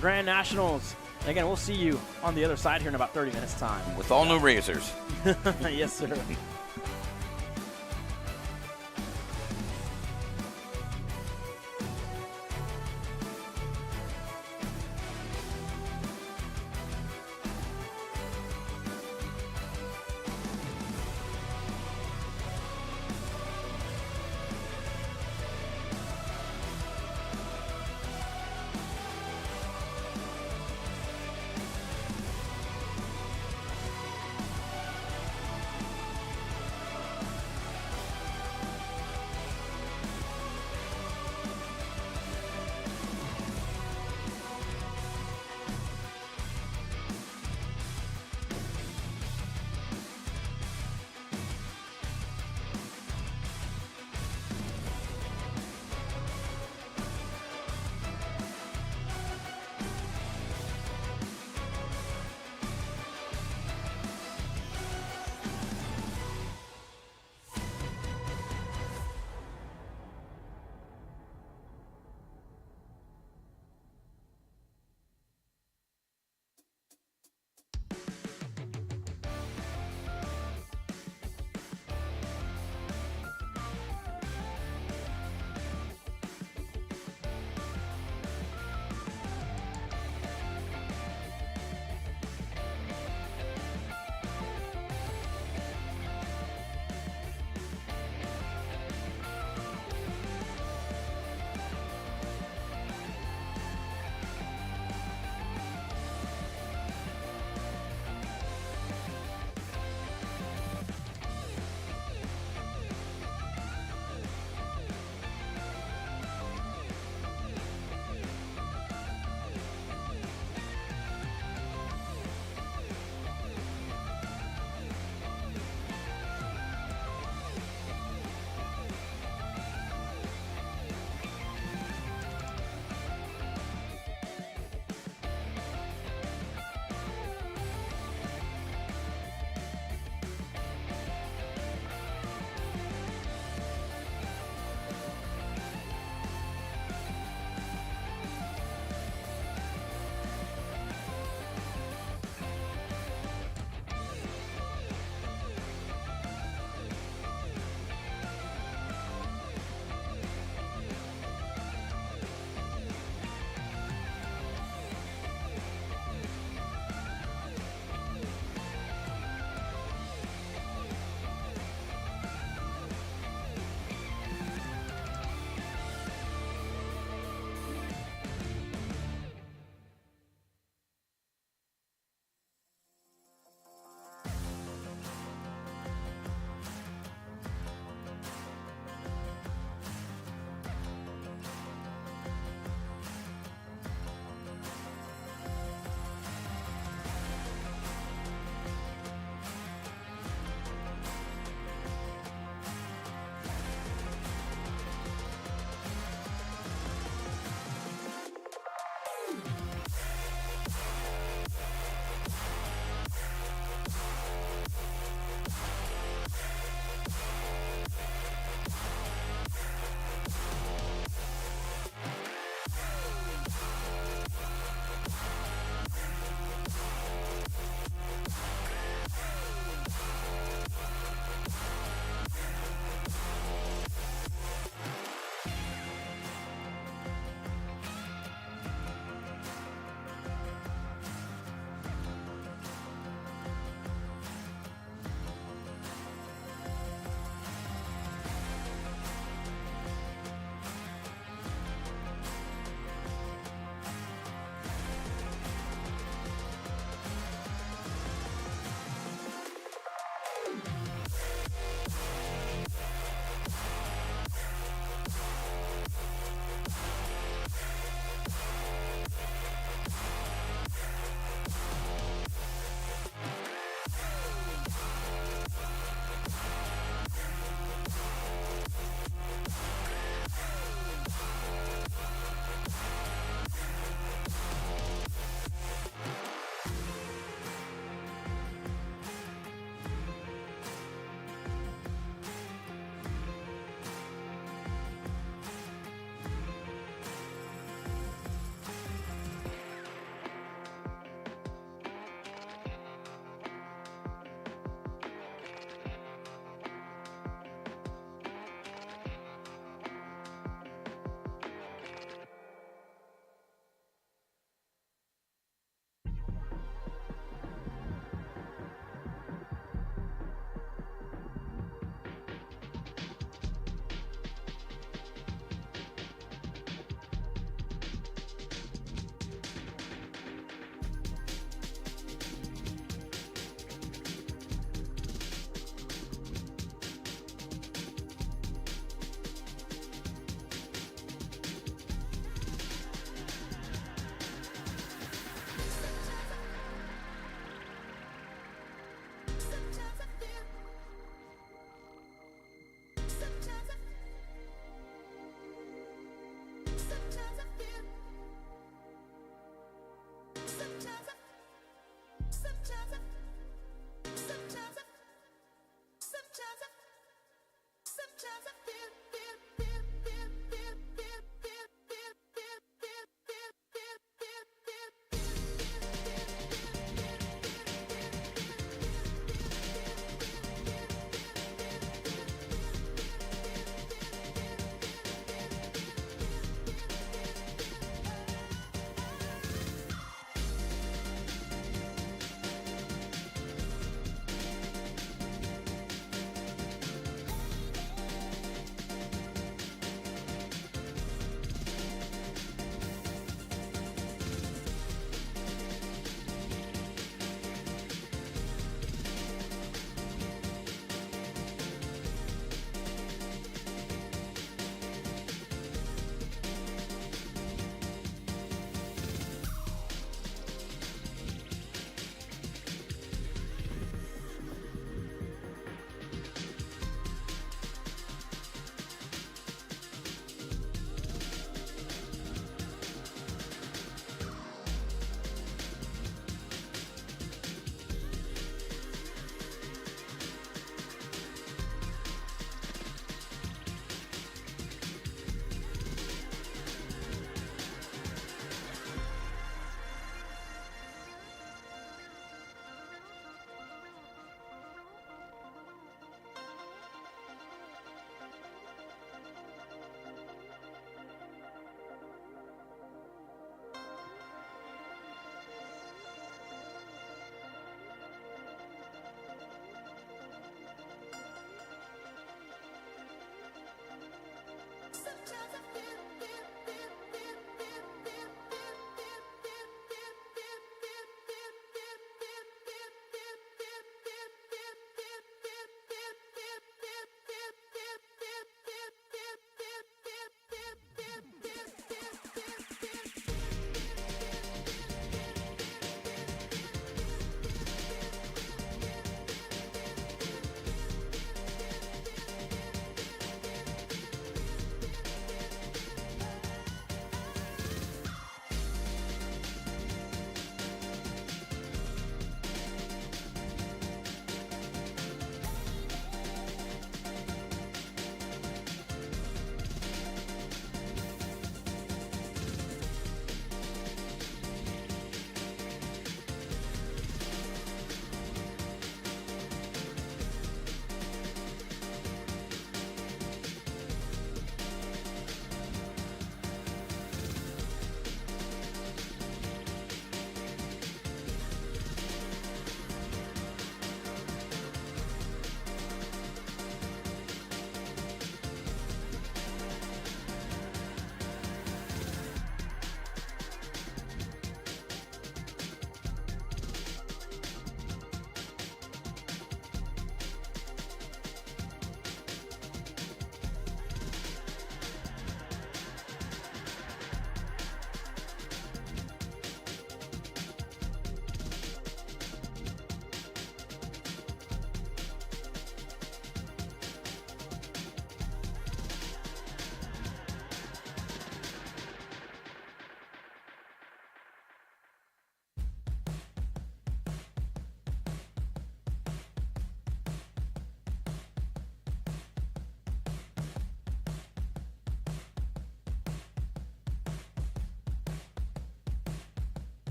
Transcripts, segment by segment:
Grand Nationals. And again, we'll see you on the other side here in about 30 minutes time. With all new razors. Yes, sir.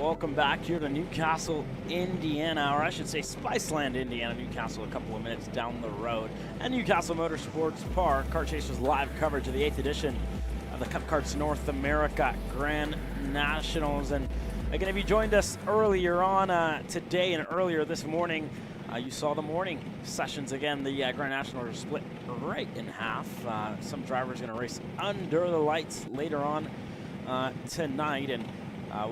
welcome back here to Newcastle, Indiana, or I should say Spiceland, Indiana. Newcastle a couple of minutes down the road. And Castle Motorsports Park, Kart Chasers live coverage of the 8th edition of the Cup Karts North America Grand Nationals. And again, if you joined us earlier on today and earlier this morning, you saw the morning sessions. Again, the Grand Nationals are split right in half. Some drivers going to race under the lights later on tonight, and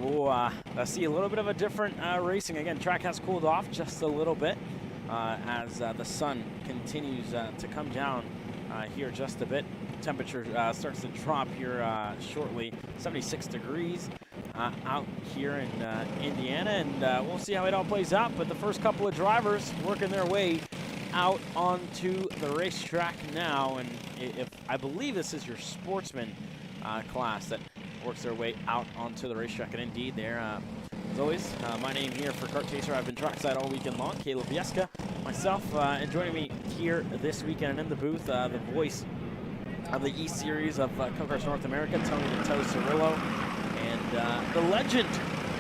we'll see a little bit of a different racing. Again, track has cooled off just a little bit as the sun continues to come down here just a bit. Temperature starts to drop here shortly. 76 degrees out here in Indiana, and we'll see how it all plays out. But the first couple of drivers working their way out onto the racetrack now, and if I believe this is your Sportsman class that works their way out onto the racetrack. And indeed, there, as always, my name here for Kart Chaser. I've been trackside all weekend long. Caleb Vieska, myself, and joining me here this weekend and in the booth, the voice of the E Series of Cup Karts North America, Tony the Toe Cirillo, and the legend,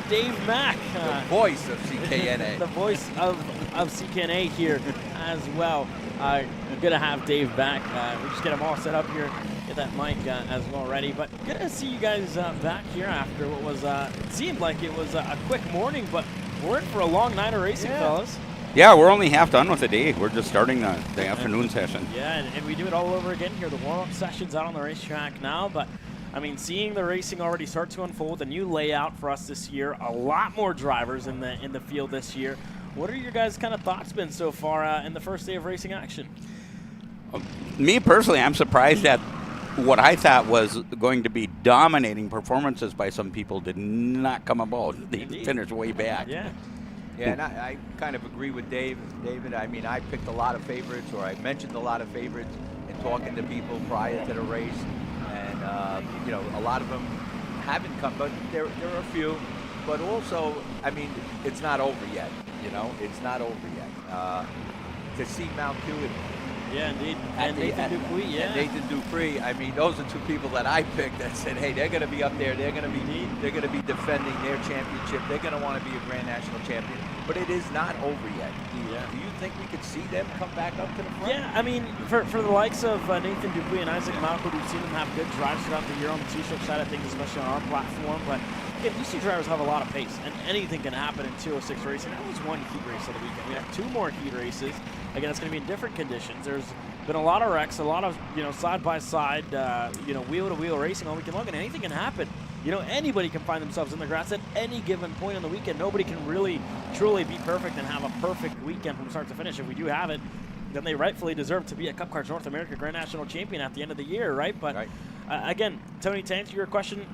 Dave Mack. The voice of CKNA. The voice of CKNA here as well. Good to have Dave back. We just get him all set up here, get that mic as well ready. But good to see you guys back here after what was, it seemed like it was a quick morning, but we're in for a long night of racing, fellas. Yeah, we're only half done with the day. We're just starting the afternoon session. Yeah, and we do it all over again here. The warm-up session's out on the racetrack now, but I mean, seeing the racing already start to unfold, the new layout for us this year, a lot more drivers in the field this year. What are your guys' kind of thoughts been so far in the first day of racing action? Me personally, I'm surprised that what I thought was going to be dominating performances by some people did not come about. They finished way back. Yeah. Yeah, and I kind of agree with David. I mean, I picked a lot of favorites, or I mentioned a lot of favorites in talking to people prior to the race. And, you know, a lot of them haven't come, but there are a few. But also, I mean, it's not over yet, you know? It's not over yet. To see Mount Hewitt. Yeah, indeed. And Nathan Dupuis, yeah. And Nathan Dupuis. I mean, those are two people that I picked that said, hey, they're going to be up there. They're going to be defending their championship. They're going to want to be a Grand National champion. But it is not over yet. Yeah. Do you think we could see them come back up to the front? Yeah, I mean, for the likes of Nathan Dupuis and Isaac Malcolm, we've seen them have good drives throughout the year on the two-stroke side of things, especially on our platform. But again, these two drivers have a lot of pace, and anything can happen in 206 racing. That was one heat race of the weekend. We have two more heat races. Again, it's going to be in different conditions. There's been a lot of wrecks, a lot of, you know, side-by-side, you know, wheel-to-wheel racing all weekend long, and anything can happen. You know, anybody can find themselves in the grass at any given point on the weekend. Nobody can really, truly be perfect and have a perfect weekend from start to finish. If we do have it, then they rightfully deserve to be a Cup Karts North America Grand National champion at the end of the year, right? But, again, Tony, to answer your question,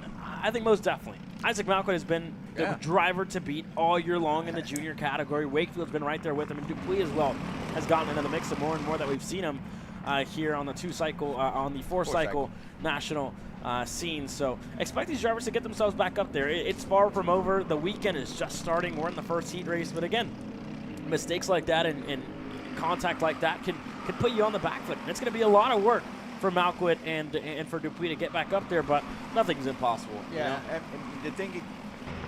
I think most definitely. Isaac Malcolm has been the driver to beat all year long in the junior category. Wakefield's been right there with him, and Dupuis as well has gotten into the mix the more and more that we've seen him here on the four-cycle national scene. So expect these drivers to get themselves back up there. It's far from over. The weekend is just starting. We're in the first heat race, but again, mistakes like that and contact like that can put you on the back foot. And it's going to be a lot of work for Malquit and for Dupuis to get back up there, but nothing's impossible. Yeah, you know? and the thing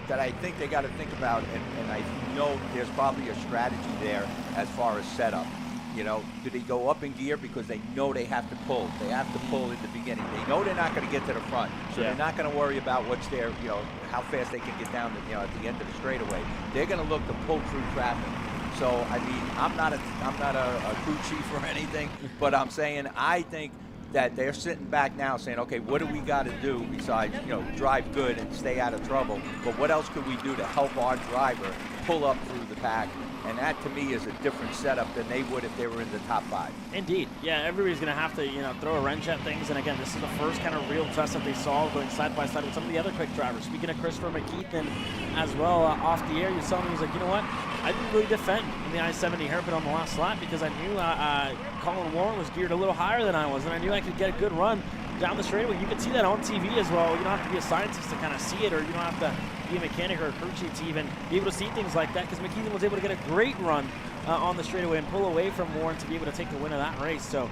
that I think they got to think about, and I know there's probably a strategy there as far as setup. You know, do they go up in gear because they know they have to pull? They have to pull in the beginning. They know they're not going to get to the front, so they're not going to worry about what's there, you know, how fast they can get down, you know, at the end of the straightaway. They're going to look to pull through traffic. So I mean, I'm not a crew chief or anything, but I'm saying I think that they're sitting back now saying, okay, what do we got to do besides, you know, drive good and stay out of trouble? But what else could we do to help our driver pull up through the pack? And that, to me, is a different setup than they would if they were in the top 5. Indeed. Yeah, everybody's going to have to, you know, throw a wrench at things. And again, this is the first kind of real test that they saw going side by side with some of the other quick drivers. Speaking of Christopher McKeithen as well, off the air, he was telling me, he was like, you know what? I didn't really defend in the I-70 hairpin on the last lap because I knew Colin Warren was geared a little higher than I was, and I knew I could get a good run down the straightaway. You can see that on TV as well. You don't have to be a scientist to kind of see it, or you don't have to be a mechanic or a crew chief to even be able to see things like that, because McKeithen was able to get a great run on the straightaway and pull away from Warren to be able to take the win of that race. So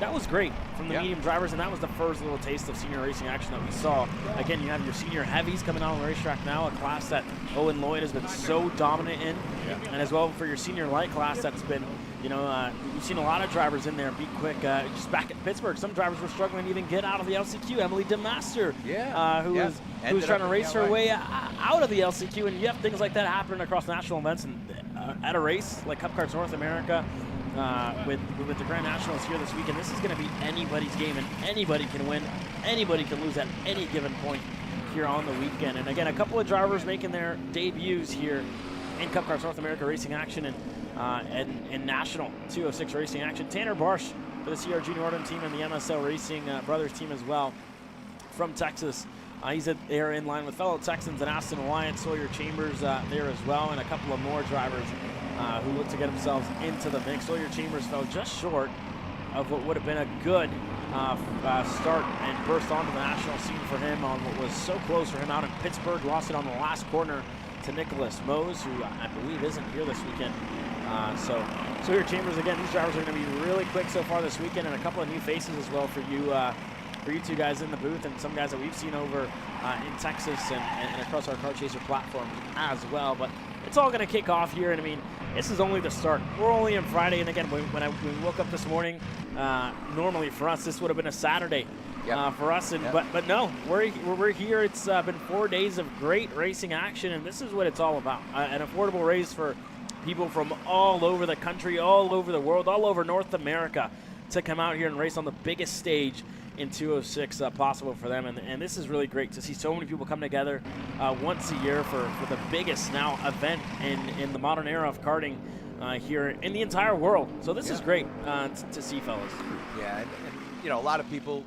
that was great from the medium drivers, and that was the first little taste of senior racing action that we saw. Again, you have your senior heavies coming out on the racetrack now, a class that Owen Lloyd has been so dominant in, and as well for your senior light class that's been, you know, we've seen a lot of drivers in there be quick. Just back at Pittsburgh, some drivers were struggling to even get out of the LCQ. Emily DeMaster, who was trying to race her way out of the LCQ, and you have things like that happening across national events and at a race like Cup Karts North America. With the Grand Nationals here this weekend, this is going to be anybody's game, and anybody can win, anybody can lose at any given point here on the weekend. And again, a couple of drivers making their debuts here in Cup Karts North America racing action and national 206 racing action. Tanner Barsh for the CRG Northern team and the MSL Racing Brothers team as well from Texas. He's there in line with fellow Texans and Aston Wyatt, Sawyer Chambers there as well, and a couple of more drivers who look to get themselves into the mix. Sawyer Chambers fell just short of what would have been a good start and burst onto the national scene for him on what was so close for him out in Pittsburgh. Lost it on the last corner to Nicholas Mose, who I believe isn't here this weekend. So Sawyer Chambers, again, these drivers are going to be really quick so far this weekend, and a couple of new faces as well for you two guys in the booth, and some guys that we've seen over in Texas and across our Kart Chaser platform as well. But it's all going to kick off here, and I mean, this is only the start. We're only on Friday, and again, when we woke up this morning, normally for us this would have been a Saturday for us, and but no, we're here. It's been 4 days of great racing action, and this is what it's all about: an affordable race for people from all over the country, all over the world, all over North America to come out here and race on the biggest stage in 206 possible for them, and this is really great to see so many people come together once a year for the biggest now event in the modern era of karting here in the entire world. So this is great to see, fellas. Yeah, and you know, a lot of people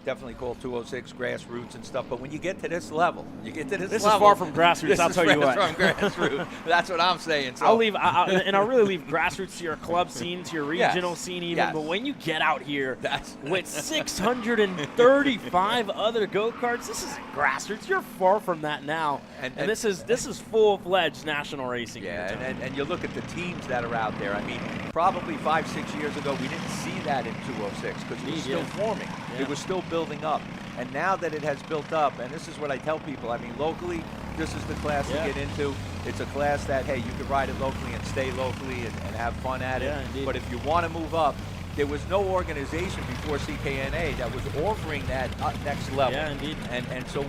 definitely call 206 grassroots and stuff, but when you get to this level, this is far from grassroots. I'll tell you what. This is from grassroots. That's what I'm saying. So. I'll really leave grassroots to your club scene, to your regional scene even. Yes. But when you get out here with 635 other go-karts, this is grassroots. You're far from that now, and this is full-fledged national racing. Yeah, and you look at the teams that are out there. I mean, probably 5-6 years ago, we didn't see that in 206 because it was still forming. Yeah. It was still building up, and now that it has built up, and this is what I tell people, I mean, locally, this is the class to get into. It's a class that, hey, you can ride it locally and stay locally and have fun at it. Indeed. But if you want to move up, there was no organization before CKNA that was offering that next level. Yeah, indeed. And so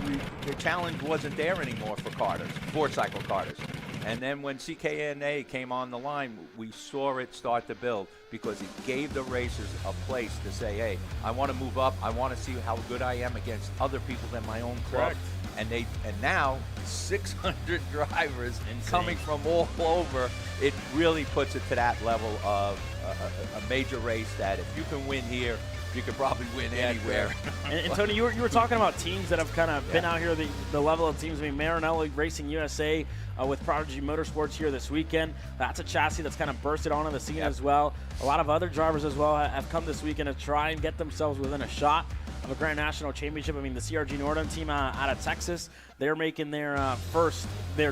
the challenge wasn't there anymore for karters, four-cycle karters. And then when CKNA came on the line, we saw it start to build because it gave the racers a place to say, hey, I want to move up. I want to see how good I am against other people than my own club. And now 600 drivers coming from all over. It really puts it to that level of a major race that if you can win here, you could probably win anywhere. And Tony, you were talking about teams that have kind of been out here, the level of teams. I mean, Marinelli Racing USA with Prodigy Motorsports here this weekend. That's a chassis that's kind of bursted onto the scene as well. A lot of other drivers as well have come this weekend to try and get themselves within a shot of a Grand National Championship. I mean, the CRG Northern team out of Texas, they're making their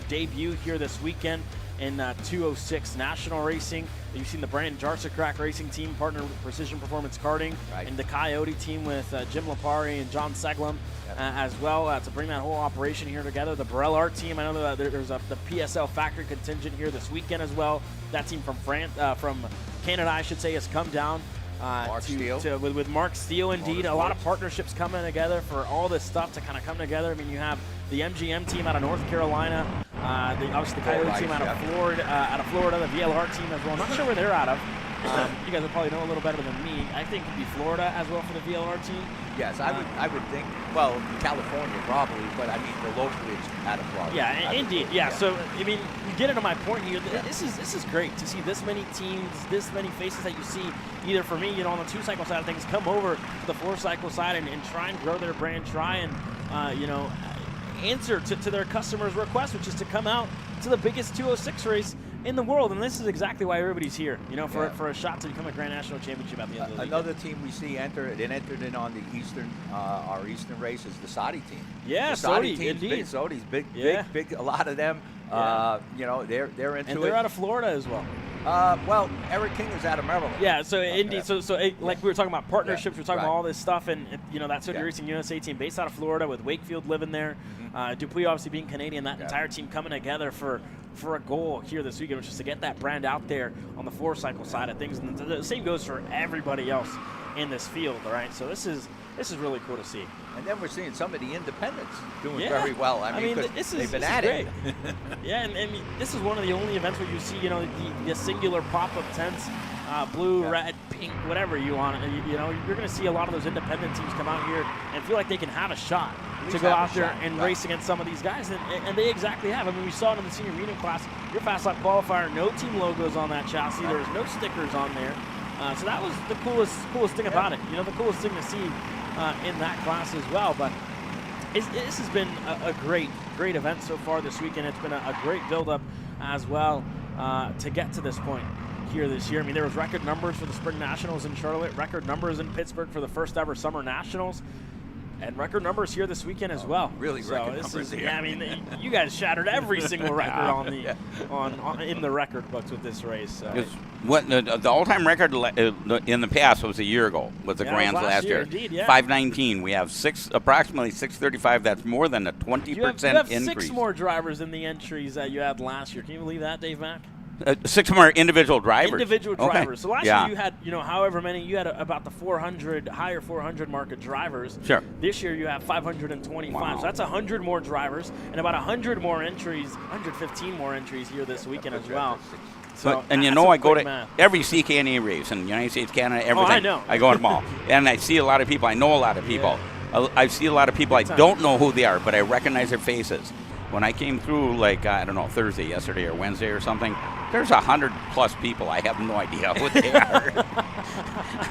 debut here this weekend in 206 National Racing. You've seen the Brandon Jarsacrack Racing team partner with Precision Performance Karting, and the Coyote team with Jim Lapari and John Seglum as well to bring that whole operation here together. The Burrell Art team, I know that there's the PSL factory contingent here this weekend as well. That team from Canada, I should say, has come down with Mark Steele, indeed. A lot of partnerships coming together for all this stuff to kind of come together. I mean, you have the MGM team out of North Carolina, obviously the Coyote team out of Florida, the VLR team as well. I'm not sure where they're out of. You guys will probably know a little better than me. I think it'd be Florida as well for the VLR team. Yes, I would think. Well, California probably, but I mean the locally it's out of Florida. Yeah, indeed. Yeah. So I mean, you get into my point here. This is great to see this many teams, this many faces that you see. Either for me, on the 2-cycle side of things, come over to the 4-cycle side and try and grow their brand, try and answer to their customers' request, which is to come out to the biggest 206 race in the world. And this is exactly why everybody's here, for a shot to become a Grand National Championship at the end of the Another team we see entered in on the Eastern, our Eastern race is the Saudi team. Yeah, the Saudi team, big Saudis, big, a lot of them, they're into it. And they're out of Florida as well. Well, Eric King is out of Maryland. Yeah, so Indy, like we were talking about partnerships, we were talking right. about all this stuff, and that Sodi Racing USA team based out of Florida with Wakefield living there, Dupuis obviously being Canadian, that entire team coming together for a goal here this weekend, which is to get that brand out there on the 4-cycle side of things, and the same goes for everybody else in this field, all right? So this is really cool to see. And then we're seeing some of the independents doing very well. I mean, they've been at it. Yeah, and this is one of the only events where you see, the singular pop-up tents, blue, red, pink, whatever you want. You're going to see a lot of those independent teams come out here and feel like they can have a shot to go out there and race against some of these guys, and they exactly have. I mean, we saw it in the senior medium class. Your Fast Lap qualifier, no team logos on that chassis. There was no stickers on there. So that was the coolest thing about it. The coolest thing to see in that class as well. But this has been a great event so far this weekend. It's been a great build-up as well to get to this point here this year. I mean, there was record numbers for the Spring Nationals in Charlotte, record numbers in Pittsburgh for the first ever Summer Nationals, and record numbers here this weekend as well. Really, record numbers here. Yeah, I mean, you guys shattered every single record in the record books with this race. So. What the all-time record in the past was a year ago with the Grands last year. Indeed, yeah. 519. We have approximately 635. That's more than a 20% you have increase. 6 more drivers in the entries that you had last year. Can you believe that, Dave Mack? 6 more individual drivers. Individual drivers. Okay. So last year you had, however many, you had about the 400, higher 400 mark of drivers. Sure. This year you have 525. Wow. So that's 100 more drivers and about 100 more entries, 115 more entries here this weekend as well. So, and I go to every CKNA race in the United States, Canada, everything. Oh, I know. I go to them all. And I see a lot of people. I know a lot of people. Yeah. I see a lot of people. I don't know who they are, but I recognize their faces. When I came through, Thursday, yesterday, or Wednesday or something, there's 100+ people. I have no idea who they are.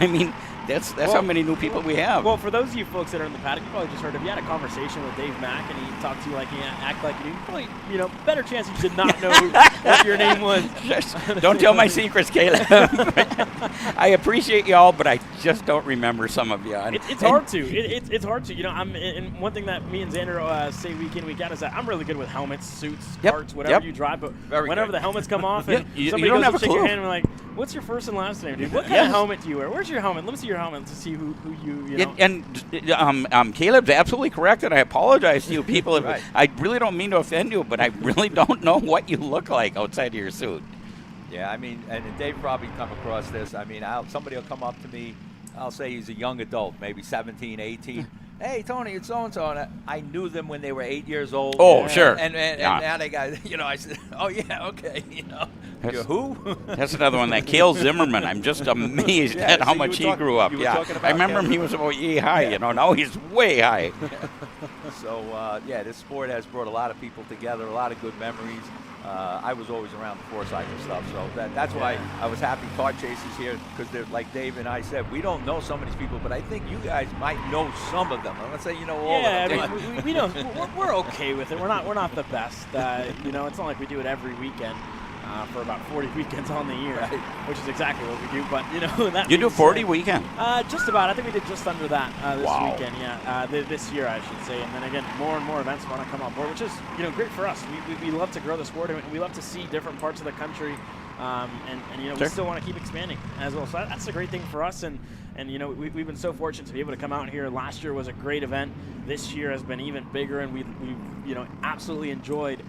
I mean, that's how many new people we have. Well, for those of you folks that are in the paddock, you probably just heard if you had a conversation with Dave Mack and he talked to you like he act like you, probably, better chance you did not know what your name was. Don't tell my secrets, Caleb. I appreciate you all, but I just don't remember some of you. It's hard to. It's hard to. And one thing that me and Xander say week in, week out is that I'm really good with helmets, suits, karts, whatever you drive. But whenever the helmets come off and somebody goes to shake your hand and we're like, what's your first and last name, dude? What kind of helmet do you wear? Where's your helmet? Let me see your helmet to see who you know. And Caleb's absolutely correct, and I apologize to you people. Right. I really don't mean to offend you, but I really don't know what you look like outside of your suit. Yeah, I mean, and Dave probably come across this. I mean, somebody will come up to me. I'll say he's a young adult, maybe 17, 18. Hey, Tony, it's so-and-so. And I knew them when they were 8 years old. Oh, sure. And now they got, I said, oh, yeah, okay, You're who? That's another one, that Cale Zimmerman. I'm just amazed at how much he grew up. Yeah, I remember him, he was about yay high, now he's way high. So, this sport has brought a lot of people together, a lot of good memories. I was always around the 4-cycle stuff, so that's why I was happy Kart Chasers here, because like Dave and I said, we don't know some of these people, but I think you guys might know some of them. I'm not saying you know all of them. Yeah, I mean, we know we're okay with it. We're not the best. It's not like we do it every weekend. For about 40 weekends on the year, which is exactly what we do. But that you do 40 weekends? Just about. I think we did just under that this weekend. Yeah, this year I should say. And then again, more and more events want to come on board, which is great for us. We love to grow the sport, and we love to see different parts of the country. We still want to keep expanding as well. So that's a great thing for us. And we've been so fortunate to be able to come out here. Last year was a great event. This year has been even bigger, and we absolutely enjoyed.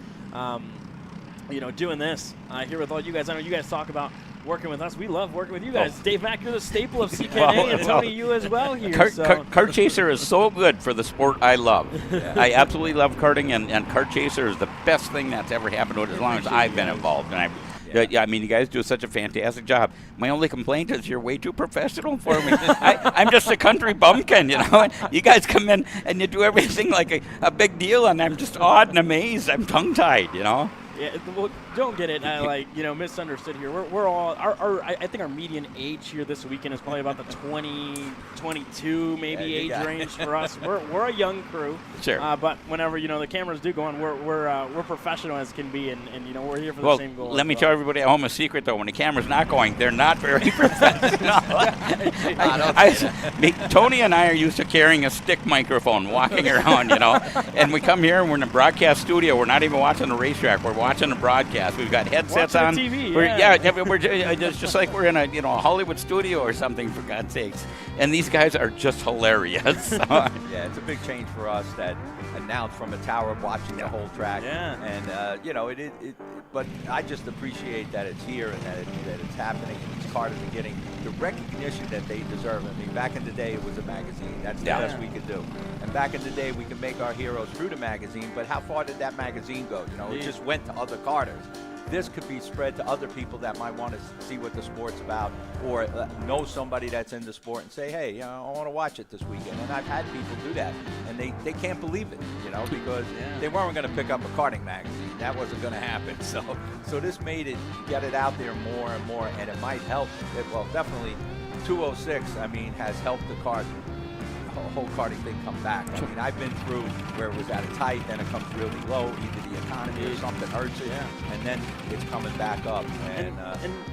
Doing this here with all you guys. I know you guys talk about working with us. We love working with you guys. Dave Mack, you're the staple of CKNA, and Tony, you as well here. Kart Chaser is so good for the sport I love. I absolutely love karting, and Kart Chaser is the best thing that's ever happened to it as long as I've been involved. And I mean, you guys do such a fantastic job. My only complaint is you're way too professional for me. I'm just a country bumpkin, You guys come in and you do everything like a big deal, and I'm just awed and amazed. I'm tongue-tied, Yeah, well, don't get it misunderstood here. We're all I think our median age here this weekend is probably about the 20, 22 maybe age range for us. We're a young crew. Sure. But whenever the cameras do go on, we're professional as can be, and we're here for the same goal. Let me tell everybody at home a secret though. When the camera's not going, they're not very professional. Tony and I are used to carrying a stick microphone, walking around, and we come here and we're in a broadcast studio. We're not even watching the racetrack. We're watching watching the broadcast. We've got headsets Watching on. the TV, We're, yeah. it's just like we're in a a Hollywood studio or something, for God's sakes. And these guys are just hilarious. Yeah, it's a big change for us that announced from a tower watching the whole track. Yeah. And but I just appreciate that it's here and that it's happening, and these cars are getting the recognition that they deserve. I mean, back in the day, it was a magazine. That's the best we could do. And back in the day, we could make our heroes through the magazine, but how far did that magazine go? It just went to other karters. This could be spread to other people that might want to see what the sport's about, or know somebody that's in the sport and say, hey, I want to watch it this weekend. And I've had people do that, and they can't believe it, because they weren't going to pick up a karting magazine. That wasn't going to happen. So this made it, get it out there more and more, and it might help. Well, definitely 206, has helped the whole karting thing come back. I mean, I've been through where it was at its height, then it comes really low, either the economy or something hurts it, and then it's coming back up. And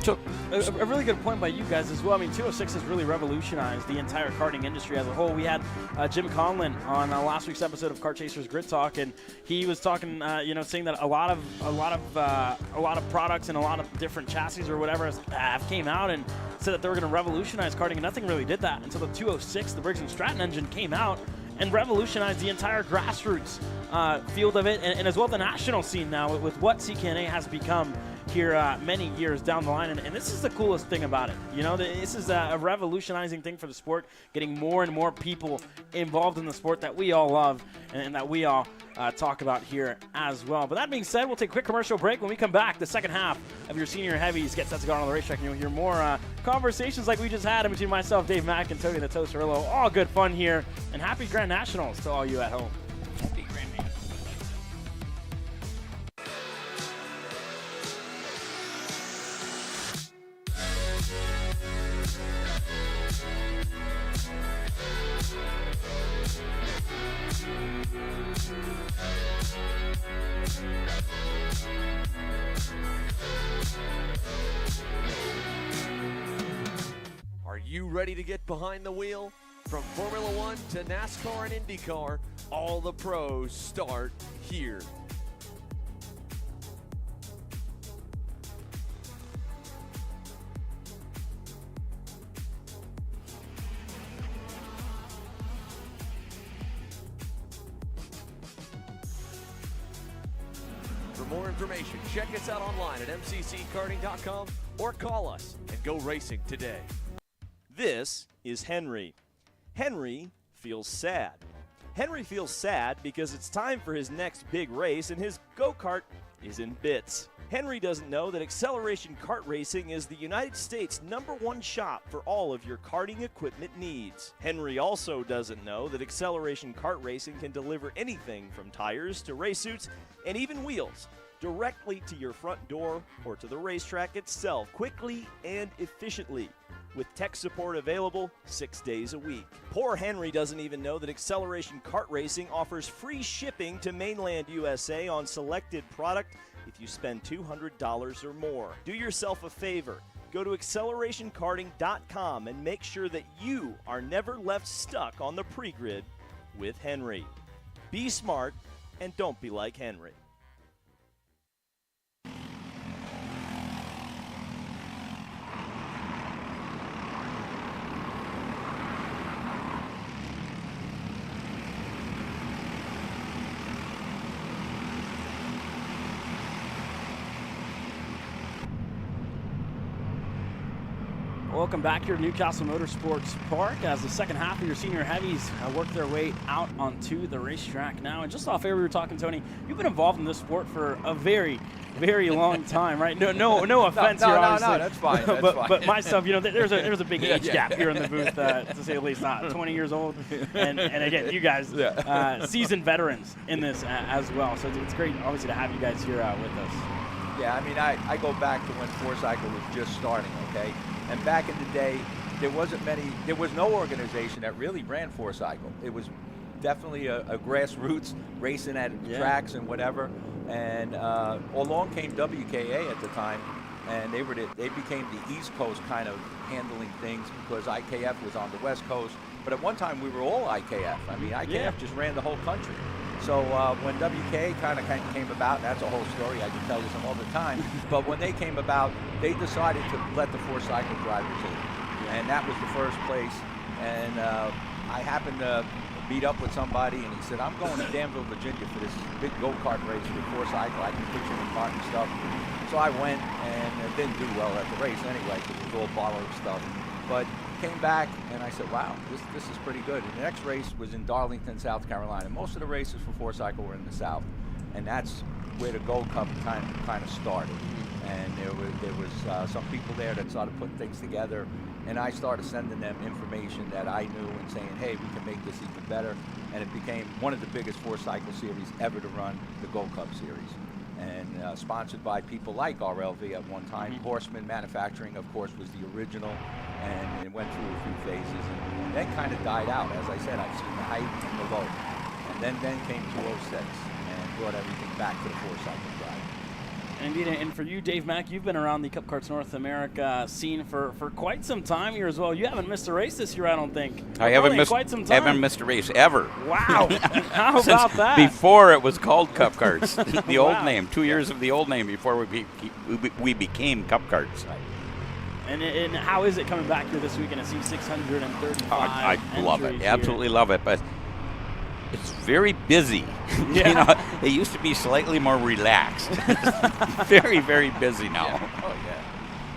took a really good point by you guys as well. I mean, 206 has really revolutionized the entire karting industry as a whole. We had Jim Conlon on last week's episode of Kart Chasers Grid Talk, and he was talking, saying that a lot of products and a lot of different chassis or whatever have came out and said that they were going to revolutionize karting, and nothing really did that until the 206, the Briggs & Stratton engine, came out and revolutionized the entire grassroots field of it, and as well the national scene now with what CKNA has become here many years down the line. And this is the coolest thing about it. This is a revolutionizing thing for the sport, getting more and more people involved in the sport that we all love and that we all talk about here as well. But that being said, we'll take a quick commercial break. When we come back, the second half of your senior heavies get set to go on the racetrack, and you'll hear more conversations like we just had in between myself, Dave Mack, and Tony the Toasterillo. All good fun here, and happy Grand Nationals to all you at home. Happy Grand Nationals. Are you ready to get behind the wheel? From Formula One to NASCAR and IndyCar, all the pros start here. For more information, check us out online at mcckarting.com or call us and go racing today. This is Henry. Henry feels sad. Henry feels sad because it's time for his next big race and his go-kart is in bits. Henry doesn't know that Acceleration Kart Racing is the United States' #1 shop for all of your karting equipment needs. Henry also doesn't know that Acceleration Kart Racing can deliver anything from tires to race suits and even wheels directly to your front door or to the racetrack itself, quickly and efficiently, with tech support available 6 days a week. Poor Henry doesn't even know that Acceleration Kart Racing offers free shipping to mainland USA on selected product if you spend $200 or more. Do yourself a favor. Go to accelerationkarting.com and make sure that you are never left stuck on the pre-grid with Henry. Be smart and don't be like Henry. Welcome back here to Castle Motorsports Park as the second half of your senior heavies work their way out onto the racetrack now. And just off air, we were talking, Tony, you've been involved in this sport for a very, very long time, right? No offense here, obviously. No, that's fine. That's fine. But myself, there's a big age gap here in the booth, to say the least. Not 20 years old, and again, you guys, seasoned veterans in this as well. So it's great, obviously, to have you guys here with us. Yeah, I mean, I go back to when Forcycle was just starting, okay? And back in the day, there was no organization that really ran Forcycle. It was definitely a grassroots racing at tracks and whatever. And along came WKA at the time, and they became the East Coast kind of handling things because IKF was on the West Coast. But at one time, we were all IKF. I mean, IKF just ran the whole country. So when WK kind of came about, that's a whole story. I can tell you some all the time. But when they came about, they decided to let the 4-cycle drivers in. And that was the first place. And I happened to meet up with somebody, and he said, I'm going to Danville, Virginia for this big go-kart race with 4-cycle. I can picture the kart and stuff. So I went, and it didn't do well at the race anyway, because it was all borrowed stuff. But came back, and I said, wow, this is pretty good. And the next race was in Darlington, South Carolina. Most of the races for 4-cycle were in the South. And that's where the Gold Cup kind of started. And there was some people there that started putting things together. And I started sending them information that I knew and saying, hey, we can make this even better. And it became one of the biggest 4-cycle series ever to run, the Gold Cup series. And sponsored by people like RLV at one time. Horseman Manufacturing, of course, was the original. And it went through a few phases. And then kind of died out. As I said, I've seen the height and the low. And then came 206 and brought everything back to the 4-cycle drive. Indeed, and for you, Dave Mack, you've been around the Cup Karts North America scene for quite some time here as well. You haven't missed a race this year, I don't think. I haven't missed quite some time. Haven't missed a race ever. Wow! How about that? Before it was called Cup Karts, the old Wow. name. 2 years of the old name before we became Cup Karts. And how is it coming back here this weekend to see 635? I love it. entries Absolutely here? love it. But it's very busy. Yeah. You know, it used to be slightly more relaxed. Very, very busy now. Yeah. Oh, yeah.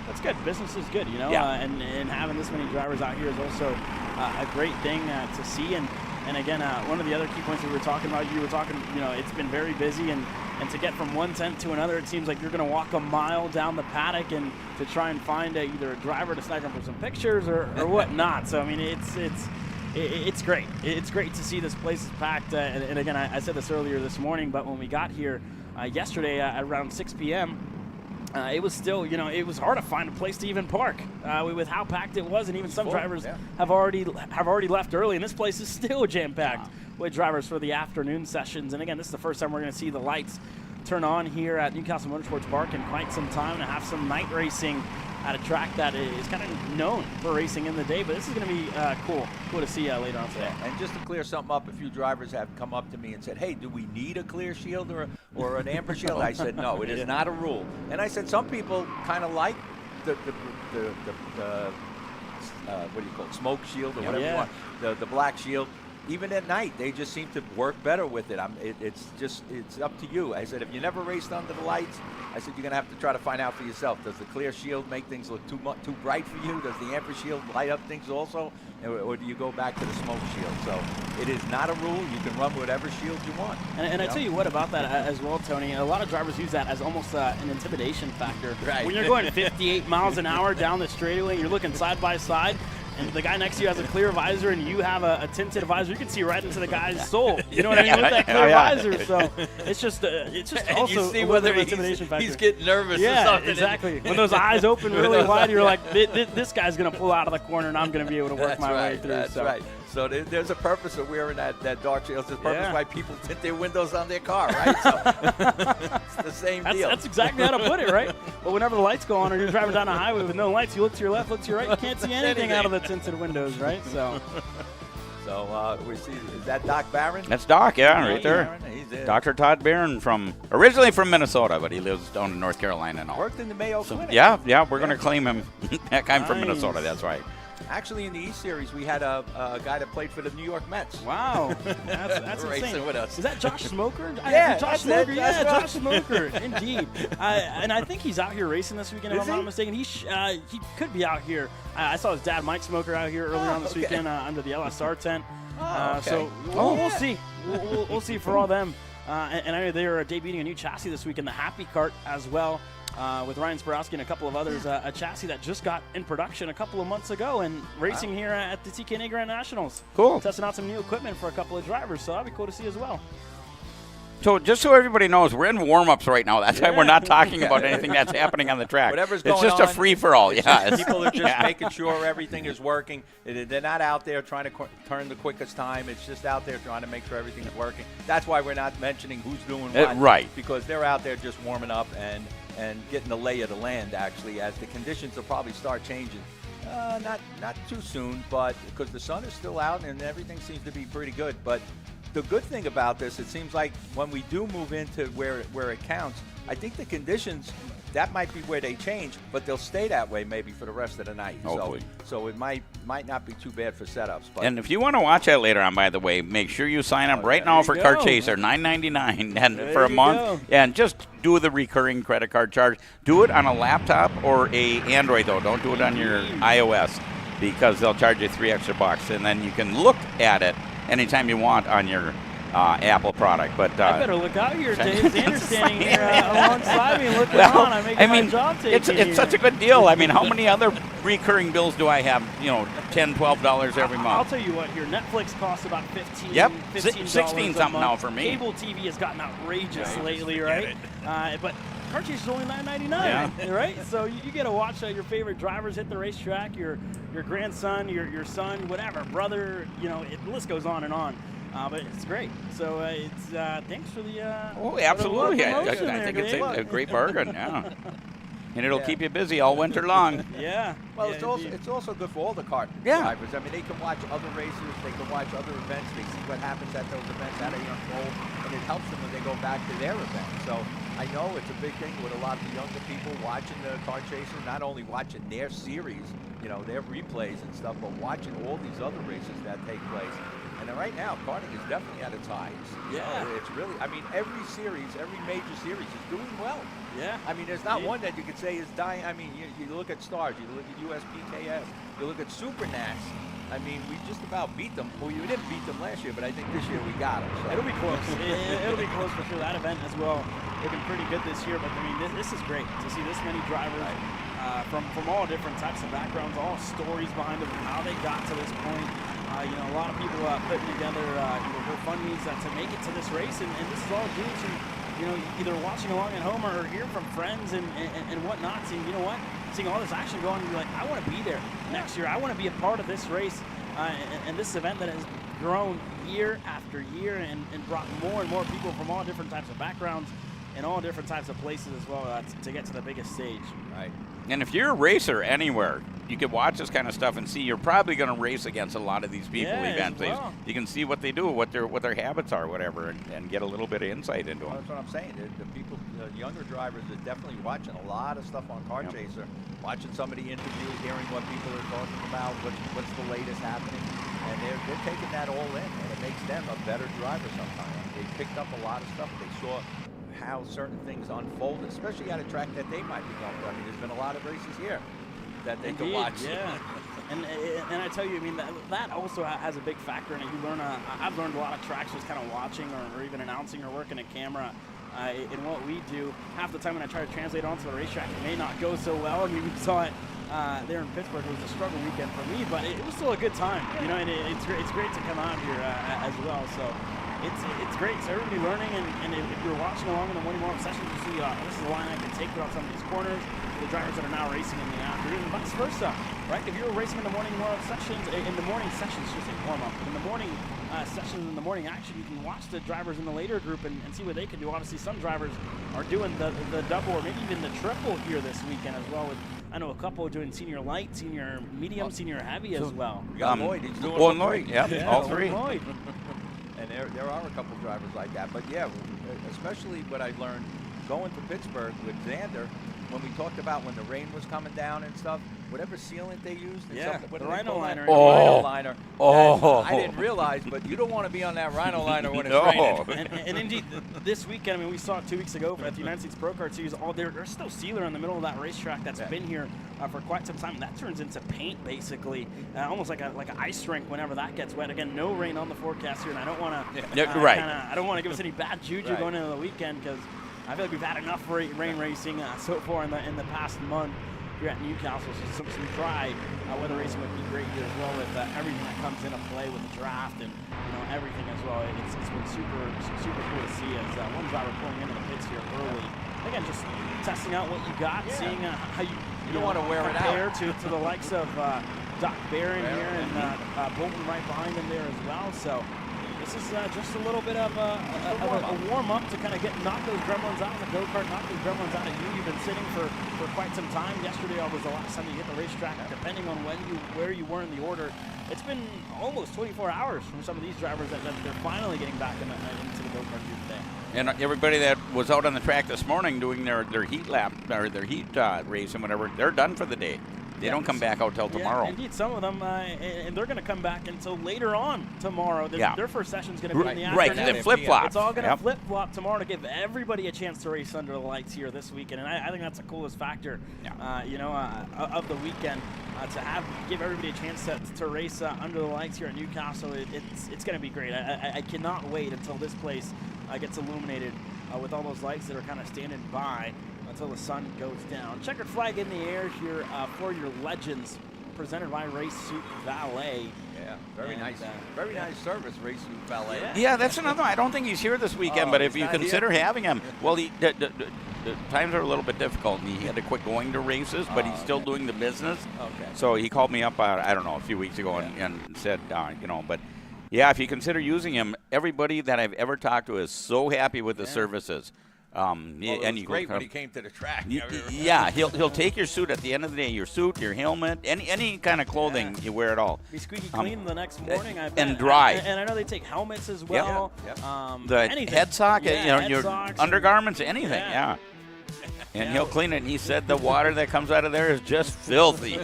That's good. Business is good, you know. Yeah. And having this many drivers out here is also a great thing to see. And again, one of the other key points that we were talking about, you were talking, you know, it's been very busy, and to get from one tent to another, it seems like you're going to walk a mile down the paddock and to try and find either a driver to snag them for some pictures or whatnot. So I mean, it's great. It's great to see this place is packed. And again, I said this earlier this morning, but when we got here yesterday at around 6 p.m., it was still, you know, it was hard to find a place to even park with how packed it was, and even some drivers have already left early, and this place is still jam-packed with drivers for the afternoon sessions. And again, this is the first time we're going to see the lights turn on here at Castle Motorsports Park in quite some time, to have some night racing at a track that is kind of known for racing in the day. But this is going to be cool to see later on today. And just to clear something up, a few drivers have come up to me and said, hey, do we need a clear shield or an amber shield? I said, no, it is not a rule. And I said, some people kind of like the what do you call it, smoke shield or whatever you want, the black shield. Even at night, they just seem to work better with it. It's up to you. I said, if you never raced under the lights, I said, you're going to have to try to find out for yourself. Does the clear shield make things look too bright for you? Does the amber shield light up things also? Or do you go back to the smoke shield? So it is not a rule. You can run whatever shield you want. And I tell you what about that as well, Tony. A lot of drivers use that as almost an intimidation factor. Right. When you're going 58 miles an hour down the straightaway, you're looking side by side, and the guy next to you has a clear visor and you have a tinted visor, you can see right into the guy's soul. You know what I mean? With that clear visor. So it's just also you see a whether intimidation factor. he's getting nervous or Yeah, something. exactly. When those eyes open really wide, you're like, this guy's going to pull out of the corner and I'm going to be able to work my way through. That's right. So there's a purpose of wearing that dark shield. There's a purpose why people tint their windows on their car, right? So it's the same deal. That's exactly how to put it, right? But whenever the lights go on or you're driving down a highway with no lights, you look to your left, look to your right, you can't see anything out of the tinted windows, right? So we see, is that Doc Barron? That's Doc, right there. Barron, he's there. Dr. Todd Barron, originally from Minnesota, but he lives down in North Carolina now. Worked in the Mayo Clinic. Yeah, we're going to claim him back. I'm from Minnesota, that's right. Actually, in the East Series, we had a guy that played for the New York Mets. Wow, that's Racing insane. with us. Is that Josh Smoker? Yeah, Josh that's it. Smoker. That's Yeah, right. Josh Smoker. Indeed. And I think he's out here racing this weekend, if Is I'm not he? mistaken. He could be out here. I saw his dad, Mike Smoker, out here earlier on this weekend under the LSR tent. Okay. So we'll see. We'll see for all them. And I know they're debuting a new chassis this week in the Happy Kart as well. With Ryan Sporowski and a couple of others, a chassis that just got in production a couple of months ago and racing here at the CKNA Grand Nationals. Cool. Testing out some new equipment for a couple of drivers, so that'd be cool to see as well. So just so everybody knows, we're in warm-ups right now. That's why we're not talking about anything that's happening on the track. Whatever's it's going just on, a free-for-all. Yeah, people are just making sure everything is working. They're not out there trying to turn the quickest time. It's just out there trying to make sure everything is working. That's why we're not mentioning who's doing what. Right. Because they're out there just warming up and getting the lay of the land, actually, as the conditions will probably start changing. Not too soon, but because the sun is still out and everything seems to be pretty good. But the good thing about this, it seems like when we do move into where it counts, I think the conditions, that might be where they change, but they'll stay that way maybe for the rest of the night. Hopefully. So it might not be too bad for setups. But And if you want to watch that later on, by the way, make sure you sign up right now for you Kart go. Chaser, $9.99 and There for a you month, go. and just do the recurring credit card charge. Do it on a laptop or a Android though. Don't do it on your iOS because they'll charge you $3 extra, and then you can look at it anytime you want on your Apple product. But I better look out here, Dave. Xander's standing here alongside me looking on. I'm making my job taking it's such a good deal. I mean, how many other recurring bills do I have? $10, $12 every month. I'll tell you what, here, Netflix costs about $15. Yep, $15 16 a something month. now for me. Cable TV has gotten outrageous lately, right? But Kart Chaser is only $9.99, Yeah. right? So you get to watch your favorite drivers hit the racetrack, your grandson, your son, whatever, brother. The list goes on and on. But it's great. So it's thanks for the Absolutely. I promotion there, think it's Dave. a great bargain. Yeah. And it'll keep you busy all winter long. Yeah. Well, Yeah, it's also good for all the kart Yeah. drivers. I mean, they can watch other races, they can watch other events, they see what happens at those events, how they unfold, and it helps them when they go back to their event. So I know it's a big thing with a lot of the younger people watching the Kart Chaser, not only watching their series, their replays and stuff, but watching all these other races that take place. And then right now, karting is definitely at its highest. Yeah. It's really, every series, every major series is doing well. Yeah. I mean, there's not one that you could say is dying. I mean, you look at Stars, you look at USPKS, you look at Super Nats. I mean, we just about beat them. Well, you didn't beat them last year, but I think this year we got them. So. It'll be close. It'll be close for sure. That event as well, looking pretty good this year. But I mean, this is great to see this many drivers from all different types of backgrounds, all stories behind them, how they got to this point. A lot of people putting together GoFundMes to make it to this race, and this is all due to either watching along at home or hearing from friends and whatnot. Seeing seeing all this action going, you're like, I want to be there next year. I want to be a part of this race and this event that has grown year after year and brought more and more people from all different types of backgrounds and all different types of places as well to get to the biggest stage. Right. And if you're a racer anywhere, you can watch this kind of stuff and see you're probably going to race against a lot of these people events. Well. You can see what they do, what their habits are, whatever, and get a little bit of insight into Well, them. that's what I'm saying. The people, the younger drivers are definitely watching a lot of stuff on Kart Chaser, watching some of the interviews, hearing what people are talking about, what's the latest happening, and they're taking that all in, and it makes them a better driver sometimes. They picked up a lot of stuff. They saw how certain things unfold, especially at a track that they might be going to. I mean, there's been a lot of races here that they can watch. Yeah. And I tell you, I mean, that also has a big factor in it. You learn, I've learned a lot of tracks just kind of watching or even announcing or working a camera. In what we do, half the time when I try to translate onto the racetrack, it may not go so well. I mean, we saw it there in Pittsburgh. It was a struggle weekend for me, but it was still a good time. And it's great to come out here as well. So it's great. So everybody learning, and if you're watching along in the morning warm-up sessions, you see this is the line I can take throughout some of these corners. The drivers that are now racing in the afternoon, and vice versa, right? If you're racing in the morning warm-up sessions, should say warm-up, in the morning sessions, in the morning action, you can watch the drivers in the later group and see what they can do. Obviously, some drivers are doing the double or maybe even the triple here this weekend as well. I know a couple doing senior light, senior medium, senior heavy as well. We got Lloyd. He's doing Lloyd, yeah, all three. Lloyd. And there are a couple drivers like that. But yeah, especially what I learned going to Pittsburgh with Xander, when we talked about when the rain was coming down and stuff, whatever sealant they used. The Rhino liner. Rhino liner. Oh. I didn't realize, but you don't want to be on that Rhino liner when it's raining. And indeed, this weekend, I mean, we saw it 2 weeks ago at the United States Pro Kart Series. There's still sealer in the middle of that racetrack that's been here for quite some time. That turns into paint, basically, almost like an ice rink whenever that gets wet. Again, no rain on the forecast here, and I don't want to I don't want to give us any bad juju going into the weekend because I feel like we've had enough rain racing so far in the past month here at Newcastle. So some dry weather racing would be great here as well with everything that comes into play with the draft and everything as well. It's been super cool to see as one driver pulling into the pits here early. Again, just testing out what you got, seeing how you don't want to wear it out to the likes of Doc Barron here and Bolton right behind him there as well. So. This is just a little bit of a warm-up to kind of knock those gremlins out of the go-kart, knock those gremlins out of you. You've been sitting for quite some time. Yesterday was the last time you hit the racetrack, depending on where you were in the order. it's been almost 24 hours from some of these drivers that they're finally getting back into the go-kart group today. And everybody that was out on the track this morning doing their heat lap or their heat race and whatever, they're done for the day. They don't come back out till tomorrow. Yeah, indeed, some of them, and they're going to come back until later on tomorrow. Their first session's going to be in the afternoon. Right, the flip-flop. It's all going to flip-flop tomorrow to give everybody a chance to race under the lights here this weekend, and I think that's the coolest factor, of the weekend, to give everybody a chance to race under the lights here at Newcastle. It's going to be great. I cannot wait until this place gets illuminated with all those lights that are kind of standing by until the sun goes down. Checkered flag in the air here for your legends, presented by Race Suit Valet. Yeah, very nice. Very nice service, Race Suit Valet. Yeah, that's another one. I don't think he's here this weekend, but if you consider having him, well, the times are a little bit difficult, and he had to quit going to races, but he's still doing the business. Okay. So he called me up, I don't know, a few weeks ago and said, but yeah, if you consider using him, everybody that I've ever talked to is so happy with the services. And it was great when he came to the track. Yeah, he'll take your suit at the end of the day, your suit, your helmet, any kind of clothing, you wear it all. Be squeaky clean the next morning, I bet. And dry. And I know they take helmets as well. The anything. head sock, your socks undergarments, anything, And he'll clean it, and he said the water that comes out of there is just filthy.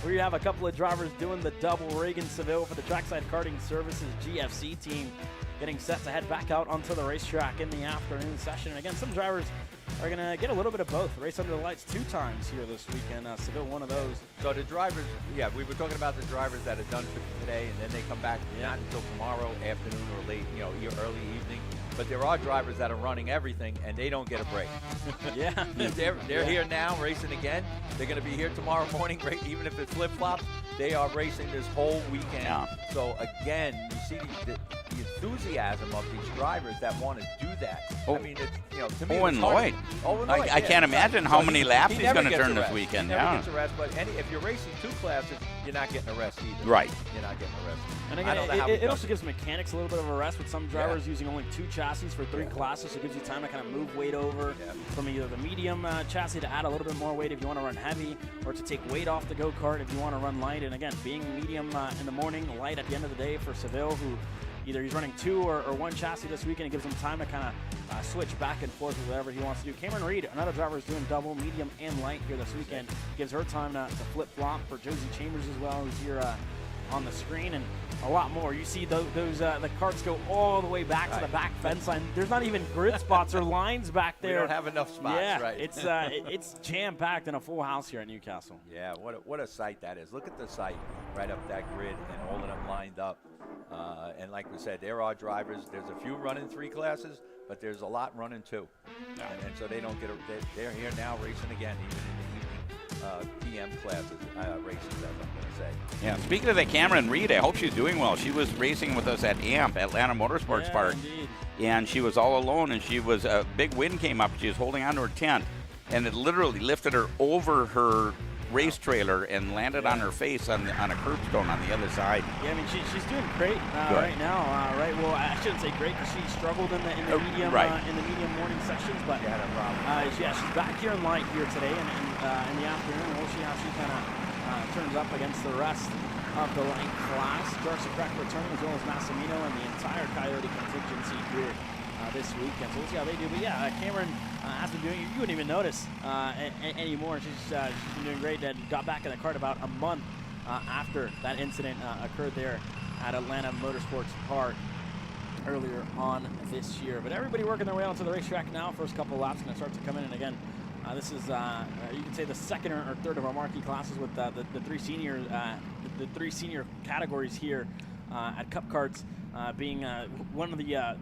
We have a couple of drivers doing the double. Reagan Seville for the Trackside Karting Services GFC team, getting set to head back out onto the racetrack in the afternoon session. And again, some drivers are going to get a little bit of both. Race under the lights 2 times here this weekend. Seville, one of those. So the drivers, we were talking about the drivers that are done for today, and then they come back not until tomorrow afternoon or late, early evening. But there are drivers that are running everything, and they don't get a break. They're here now racing again. They're going to be here tomorrow morning, even if it's flip-flops. They are racing this whole weekend. Yeah. So, again, you see the enthusiasm of these drivers that want to do that. Oh. I mean, it's, to me, Owen it's hard. Lloyd. Owen Lloyd. I can't imagine how many laps he's never going to gets turn a this rest. weekend. He never gets a rest, but if you're racing 2 classes, you're not getting a rest either. Right. You're not getting a rest. And again, it also gives mechanics a little bit of a rest, with some drivers using only 2 chassis for 3 classes, so it gives you time to kind of move weight over from either the medium chassis to add a little bit more weight if you want to run heavy, or to take weight off the go-kart if you want to run light. And again, being medium in the morning, light at the end of the day for Seville, who either he's running 2 or 1 chassis this weekend, it gives him time to kind of switch back and forth with whatever he wants to do. Cameron Reed, another driver, is doing double, medium, and light here this weekend. Gives her time to flip-flop. For Josie Chambers as well, who's here on the screen, and a lot more. You see the carts go all the way back to the back fence line. There's not even grid spots or lines back there. We don't have enough spots, right? It's jam-packed and a full house here at Newcastle. Yeah, what a sight that is. Look at the site right up that grid, and all of them lined up. And like we said, there are drivers. There's a few running 3 classes, but there's a lot running 2. And so they don't get they're here now racing again, even in the evening PM classes, races, as I'm going to say. Yeah, speaking of that, Cameron Reed, I hope she's doing well. She was racing with us at AMP, Atlanta Motorsports Park. Indeed. And she was all alone, and she was a big wind came up. She was holding on to her tent, and it literally lifted her over her race trailer and landed on her face on a curbstone on the other side. Yeah, I mean, she's doing great right now. Right. Well, I shouldn't say great, because she struggled in the medium morning sessions, but she's back here in light here today, and in the afternoon we'll see how she kind of turns up against the rest of the light class. Darcy Crack returning, as well as Massimino and the entire Coyote contingency here this weekend. So we'll see how they do. But Cameron has been doing, you wouldn't even notice anymore. She's been doing great. Got back in the kart about a month after that incident occurred there at Atlanta Motorsports Park earlier on this year. But everybody working their way onto the racetrack now. First couple laps going to start to come in. And again, this is you could say the second or third of our marquee classes, with the 3 senior the 3 senior categories here at Cup Karts. Being one of the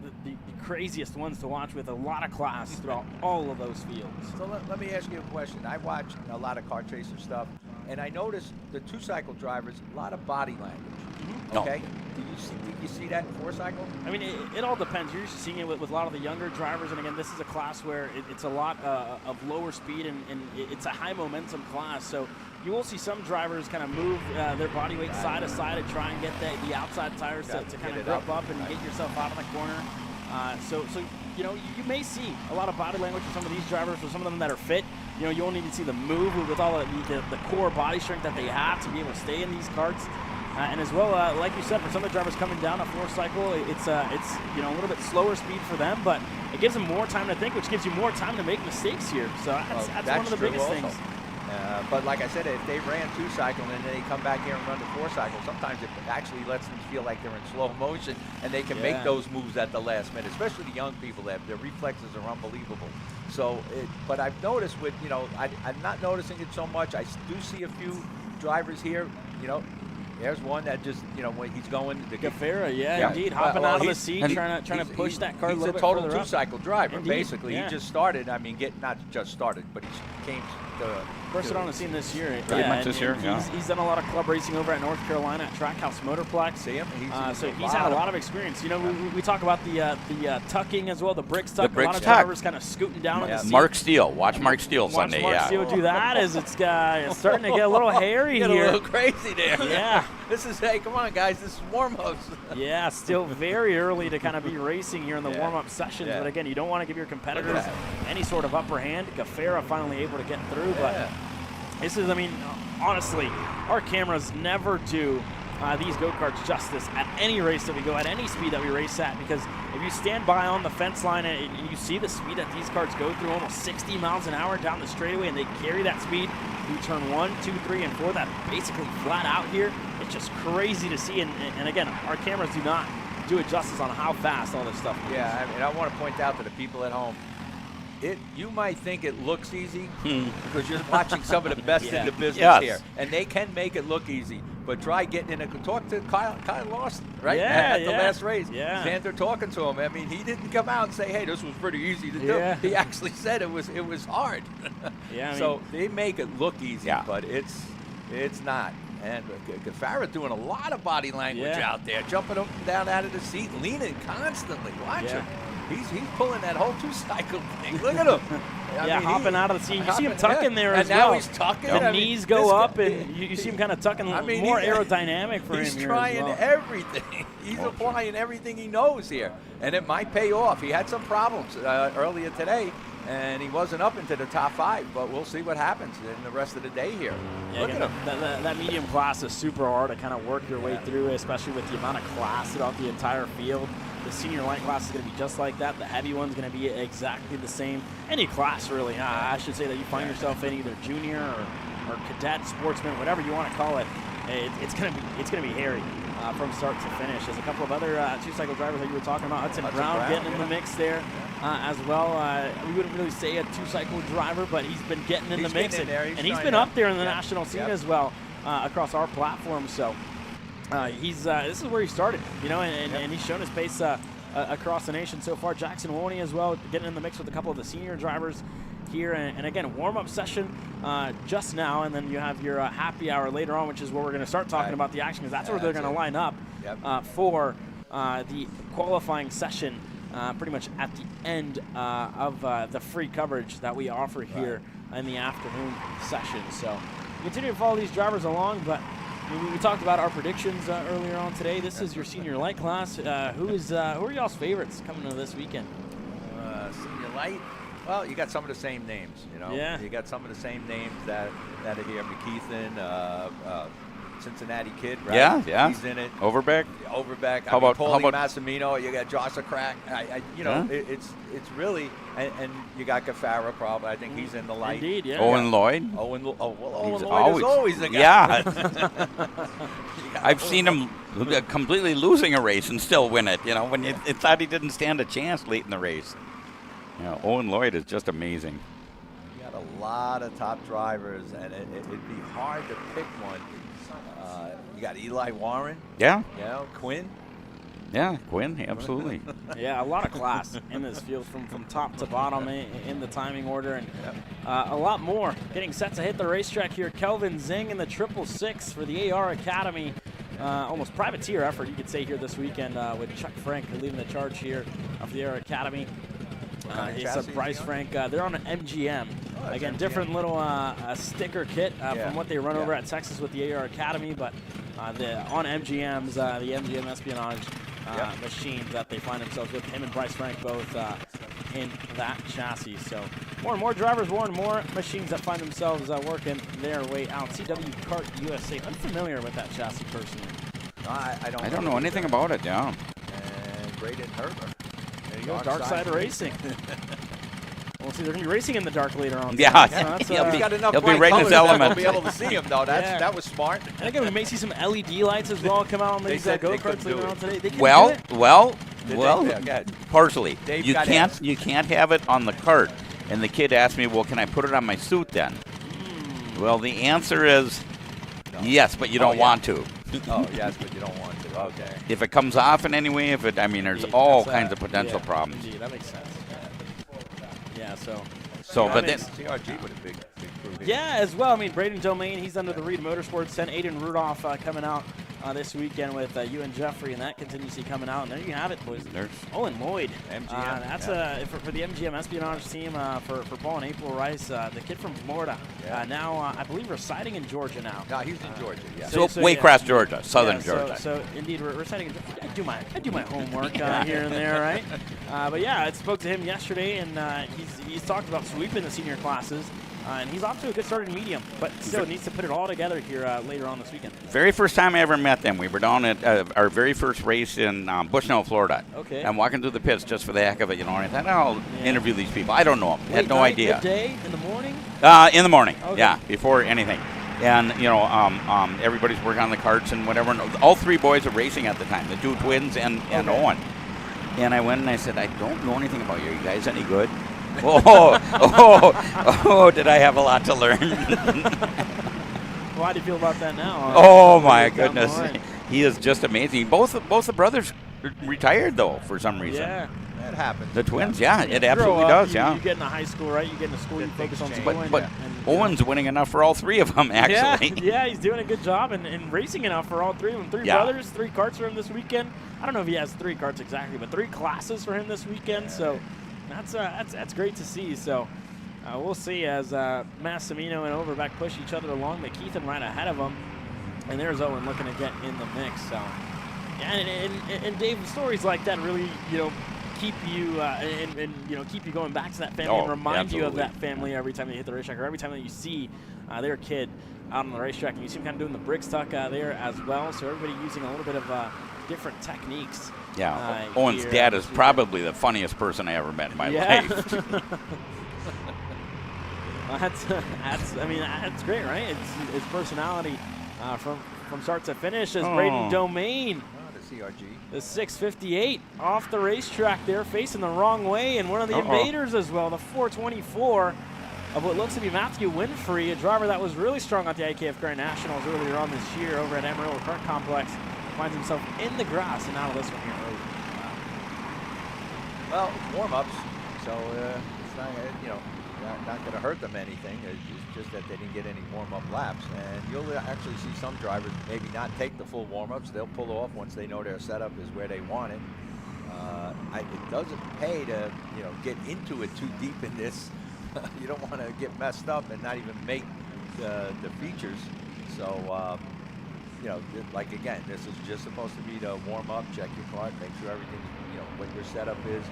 craziest ones to watch, with a lot of class throughout all of those fields. So let me ask you a question. I watched a lot of kart chaser stuff, and I noticed the 2-cycle drivers, a lot of body language. Okay? Did you see that in 4-cycle? I mean, it all depends. You're usually seeing it with a lot of the younger drivers, and again, this is a class where it's a lot of lower speed, and it's a high momentum class. So you will see some drivers kind of move their body weight side to side and try and get the outside tires to kind of grip up and get yourself out of the corner. So you know, you may see a lot of body language for some of these drivers, for some of them that are fit. You know, you won't even see the move with all the core body strength that they have to be able to stay in these karts. And as well, like you said, for some of the drivers coming down a 4-cycle, it's you know, a little bit slower speed for them, but it gives them more time to think, which gives you more time to make mistakes here. So that's one of the biggest things. But like I said, if they ran 2-cycle and then they come back here and run the 4-cycle, sometimes it actually lets them feel like they're in slow motion, and they can make those moves at the last minute, especially the young people. Their reflexes are unbelievable. So, but I've noticed with, you know, I'm not noticing it so much. I do see a few drivers here, you know. There's one that just, you know, when he's going. Gafera, indeed, hopping out of the seat, trying to push that car a little bit further up. He's a total 2-cycle driver, Indeed, basically. He just started. I mean, not just started, but he came First on the scene this year. Pretty much this year, He's done a lot of club racing over at North Carolina at Trackhouse Motorplex. See him? So he's had a lot of experience. You know, we talk about the tucking as well, the bricks tuck. The bricks a lot of tuck. drivers kind of scooting down on the seat. Mark Steele. Watch Mark Steele Sunday. Mark Steele do that as it's starting to get a little hairy here. A little crazy there. Yeah. This is, hey, come on, guys. This is warm-ups. Yeah, still very early to kind of be racing here in the warm-up sessions. But again, you don't want to give your competitors any sort of upper hand. Gafera finally able to get through, but this is, I mean, honestly, our cameras never do these go-karts justice at any race that we go, at any speed that we race at, because if you stand by on the fence line and you see the speed that these karts go through, almost 60 miles an hour down the straightaway, and they carry that speed through turn 1, 2, 3, and 4, that basically flat out here, it's just crazy to see. And again, our cameras do not do it justice on how fast all this stuff moves. Yeah, I mean, I want to point out to the people at home, you might think it looks easy because you're watching some of the best in the business here, and they can make it look easy. But try getting in a talk to Kyle Lawson, right? At the last race. Xander talking to him. I mean, he didn't come out and say, "Hey, this was pretty easy to do." He actually said it was hard. So they make it look easy, but it's not. And Gafara doing a lot of body language out there, jumping up and down out of the seat, leaning constantly. Watch him. He's pulling that whole 2-cycle thing. Look at him. I mean, hopping out of the seat. You see him tucking there as well. And now he's tucking. The knees go up, and you see him kind of tucking, more aerodynamic for him. He's trying everything. He's applying everything he knows here. And it might pay off. He had some problems earlier today, and he wasn't up into the top 5, but we'll see what happens in the rest of the day here. Look at him. That medium class is super hard to kind of work your way through, especially with the amount of class throughout the entire field. The senior light class is going to be just like that. The heavy one's going to be exactly the same. Any class, really. I should say that you find yourself in either junior or cadet, sportsman, whatever you want to call it. It's going to be hairy from start to finish. There's a couple of other 2-cycle drivers that you were talking about. Hudson Brown getting in the mix there as well. We wouldn't really say a 2-cycle driver, but he's been getting in the mix, and he's been up there in the national scene as well across our platform. So. This is where he started, you know, and he's shown his pace across the nation so far. Jackson Woney as well, getting in the mix with a couple of the senior drivers here. And again, warm-up session just now, and then you have your happy hour later on, which is where we're going to start talking about the action, because that's where they're going to line up for the qualifying session pretty much at the end of the free coverage that we offer here in the afternoon session. So continue to follow these drivers along, but we talked about our predictions earlier on today. This is your senior light class. Who are y'all's favorites coming into this weekend? Senior light. Well, you got some of the same names, you know. Yeah. You got some of the same names that are here. McKeithen, Cincinnati kid, right? Yeah. He's in it. Overbeck. How about Paulie Massimino? You got Joshua Crack. It's really, and you got Gafara probably. I think he's in the light. Indeed, yeah. Owen Lloyd. Owen Lloyd always, is always the guy. Yeah. I've seen him completely losing a race and still win it. You know, when you thought he didn't stand a chance late in the race. Owen Lloyd is just amazing. You got a lot of top drivers, and it'd be hard to pick one. You got Eli Warren. Yeah. Quinn. Yeah, Quinn, absolutely. Yeah, a lot of class in this field from top to bottom in the timing order, and a lot more getting set to hit the racetrack here. Kelvin Zing in the 666 for the AR Academy. Almost privateer effort, you could say, here this weekend with Chuck Frank leading the charge here of the AR Academy. It's Bryce Frank. They're on an MGM. Again, different little sticker kit from what they run over at Texas with the AR Academy, but on MGMs, the MGM Espionage machines that they find themselves with. Him and Bryce Frank both in that chassis. So more and more drivers, more and more machines that find themselves working their way out. CW Kart USA. Unfamiliar with that chassis personally. No, I don't know anything about it. Yeah. And Braden Herber. There you go. Dark Side Racing. We'll see. They're going to be racing in the dark later on. Yeah. So that's, He's got enough He'll be bright right in his colors that element. we'll be able to see him, though. That was smart. And again, we may see some LED lights as well come out on these said they go-karts couldn't later do on it. today. They can Well, do it. well, Yeah, go ahead. partially. Dave You got can't asked. you can't have it on the cart. And the kid asked me, well, can I put it on my suit then? Well, the answer is yes, but you don't want to. Oh, yes, but you don't want to. Okay. If it comes off in any way, there's Indeed, all that's, kinds of potential yeah, problems. Indeed, that makes sense. Yeah, so But then, CRG with a big crew here. yeah, as well. I mean, Braden Domain, he's under the Reed Motorsports 10. Aiden Rudolph coming out this weekend with you and Jeffrey, and that continues to be coming out. And there you have it, boys. There's Owen Lloyd. MGM. That's for the MGM espionage team for Paul and April Rice, the kid from Florida. Yeah. Now, I believe residing in Georgia now. No, he's in Georgia, yeah. so, so, Waycross, Georgia, southern Yeah, Georgia. So indeed, we're residing in Georgia. I do my homework here and there, right? But yeah, I spoke to him yesterday, and he's talked about sweeping the senior classes. And he's off to a good start in medium, but still needs to put it all together here later on this weekend. Very first time I ever met them, we were down at our very first race in Bushnell, Florida. Okay. I'm walking through the pits just for the heck of it, and I thought, I'll interview these people. I don't know them. Had Late no night, idea. Midday, in the morning? In the morning, Okay. yeah, before anything. And, everybody's working on the carts and whatever. And all three boys are racing at the time, the two twins and Owen. And I went and I said, I don't know anything about you. Are you guys any good? Did I have a lot to learn? How do you feel about that now? Oh, my Down the goodness. line. He is just amazing. Both the brothers retired, though, for some reason. Yeah. That happens. The twins, yeah, it Grow absolutely up, does, you, yeah. You get into high school, right? You get into school, you focus on school. But Owen's winning enough for all three of them, actually. Yeah, he's doing a good job and racing enough for all three of them. Three brothers, 3 karts for him this weekend. I don't know if he has 3 karts exactly, but 3 classes for him this weekend. So that's great to see. So we'll see as Massimino and Overbeck push each other along, but Keithan right ahead of him. And there's Owen looking to get in the mix. So, yeah, and Dave, stories like that really, keep you keep you going back to that family and remind you of that family every time you hit the racetrack, or every time that you see their kid out on the racetrack. And you see him kind of doing the bricks tuck there as well. So everybody using a little bit of different techniques. Yeah, Owen's dad is probably the funniest person I ever met in my life. That's great, right? It's his personality from start to finish as Braden Domain. The CRG. The 658 off the racetrack there, facing the wrong way, and one of the invaders as well, the 424 of what looks to be Matthew Winfrey, a driver that was really strong at the IKF Grand Nationals earlier on this year over at Amarillo Kart Complex, finds himself in the grass and out of this one here. Well, warm-ups, so it's not, not going to hurt them anything. It's just that they didn't get any warm-up laps. And you'll actually see some drivers maybe not take the full warm-ups. They'll pull off once they know their setup is where they want it. It doesn't pay to, get into it too deep in this. You don't want to get messed up and not even make the features. So, like again, this is just supposed to be the warm-up, check your cart, make sure everything's, what your setup is.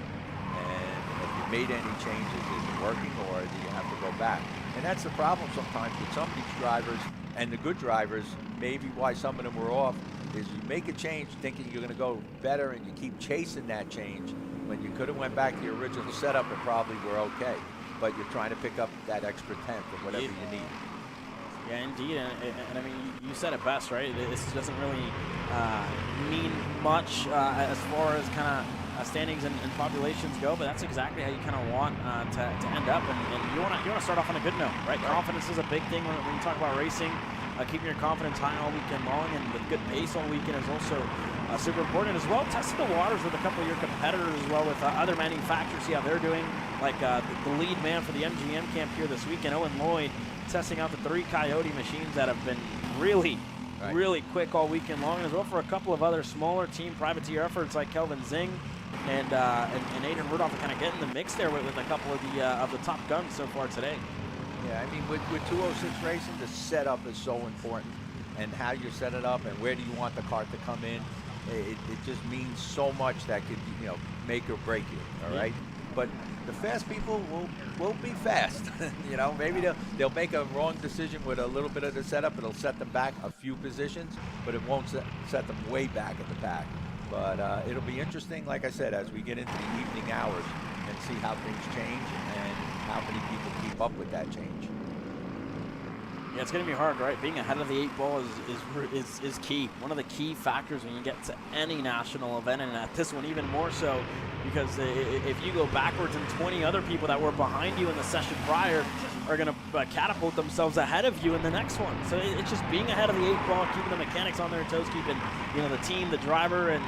And if you made any changes, is it working, or do you have to go back? And that's the problem sometimes with some of these drivers, and the good drivers, maybe why some of them were off, is you make a change thinking you're going to go better, and you keep chasing that change when you could have went back to your original setup and probably were okay. But you're trying to pick up that extra tenth or whatever you need. Yeah, indeed, and I mean, you said it best, right? This doesn't really mean much as far as kind of standings and populations go, but that's exactly how you kind of want to end up, and you want to start off on a good note, right? Confidence is a big thing when you talk about racing. Keeping your confidence high all weekend long and with good pace all weekend is also super important, as well testing the waters with a couple of your competitors as well, with other manufacturers, see how they're doing, like the lead man for the MGM camp here this weekend, Owen Lloyd, testing out the 3 Coyote machines that have been really quick all weekend long, and as well for a couple of other smaller team privateer efforts like Kelvin Zing and Aiden Rudolph are kind of getting the mix there with a couple of the top guns so far today. Yeah, I mean, with 206 racing, the setup is so important, and how you set it up, and where do you want the cart to come in. it just means so much that could, you know, make or break you. All right, but the fast people will be fast. You know, maybe they'll make a wrong decision with a little bit of the setup. It'll set them back a few positions, but it won't set them way back at the back. But it'll be interesting, like I said, as we get into the evening hours and see how things change and how many people keep up with that change. Yeah, it's going to be hard, right? Being ahead of the 8 ball is key. One of the key factors when you get to any national event, and at this one even more so, because if you go backwards and 20 other people that were behind you in the session prior are going to catapult themselves ahead of you in the next one. So it's just being ahead of the 8 ball, keeping the mechanics on their toes, keeping, you know, the team, the driver, and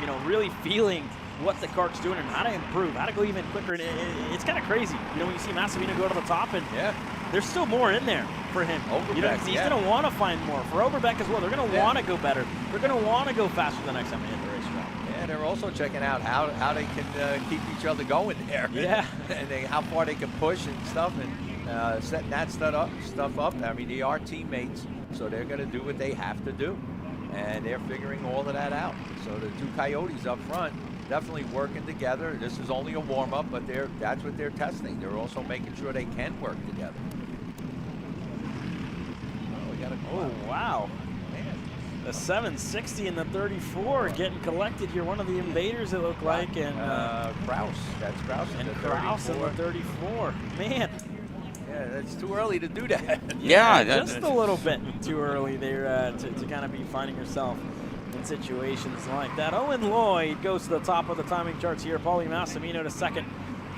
you know, really feeling what the kart's doing and how to improve, how to go even quicker. And it's kind of crazy, you know, when you see Massimino go to the top, and there's still more in there for him. Overbeck, you know, he's going to want to find more. For Overbeck as well, they're going to want to go better. They're going to want to go faster the next time they hit the racetrack. Yeah, they're also checking out how they can keep each other going there. Yeah. And how far they can push and stuff, and setting that stuff up. I mean, they are teammates, so they're going to do what they have to do. And they're figuring all of that out. So the two Coyotes up front definitely working together. This is only a warm-up, but that's what they're testing. They're also making sure they can work together. Oh, wow. Man. The 760 and the 34 getting collected here. One of the invaders, it looked like. And Kraus. That's Kraus. And Kraus in the 34. Man. Yeah, it's too early to do that. Yeah, just a little bit too early there to kind of be finding yourself in situations like that. Owen Lloyd goes to the top of the timing charts here. Paulie Massimino to second.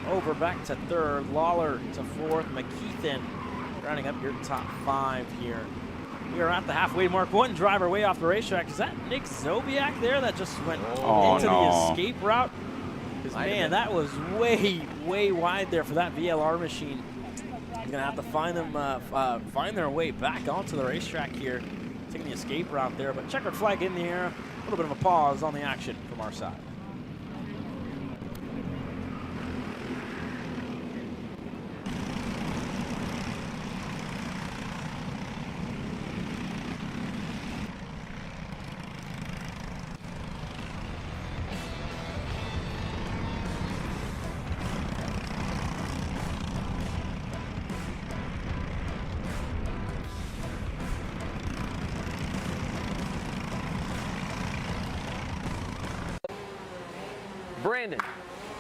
Overbeck to third. Lawler to fourth. McKeithen rounding up your top 5 here. We are at the halfway mark. One driver way off the racetrack. Is that Nick Zobiak there that just went into the escape route? Because, man, that was way, way wide there for that VLR machine. He's going to have to find their way back onto the racetrack here, taking the escape route there. But checkered flag in the air. A little bit of a pause on the action from our side. Brandon,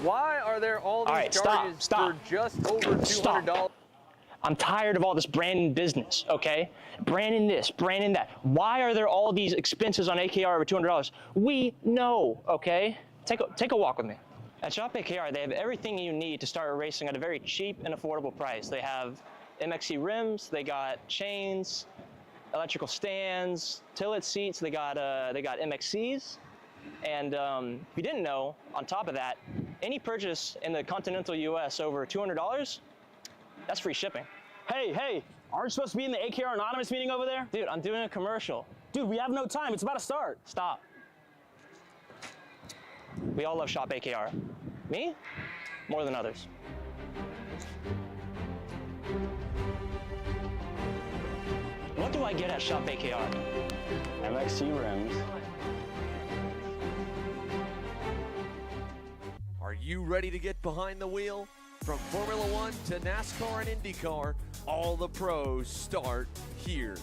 why are there all these charges stop. for just over $200? I'm tired of all this branding business, okay? Branding this, branding that. Why are there all these expenses on AKR over $200? We know, okay? Take a walk with me. At Shop AKR, they have everything you need to start racing at a very cheap and affordable price. They have MXC rims, they got chains, electrical stands, tilt seats, they got MXCs. And if you didn't know, on top of that, any purchase in the continental US over $200, that's free shipping. Hey, aren't you supposed to be in the AKR Anonymous meeting over there? Dude, I'm doing a commercial. Dude, we have no time. It's about to start. Stop. We all love Shop AKR. Me? More than others. What do I get at Shop AKR? MXC rims. Are you ready to get behind the wheel? From Formula One to NASCAR and IndyCar, all the pros start here.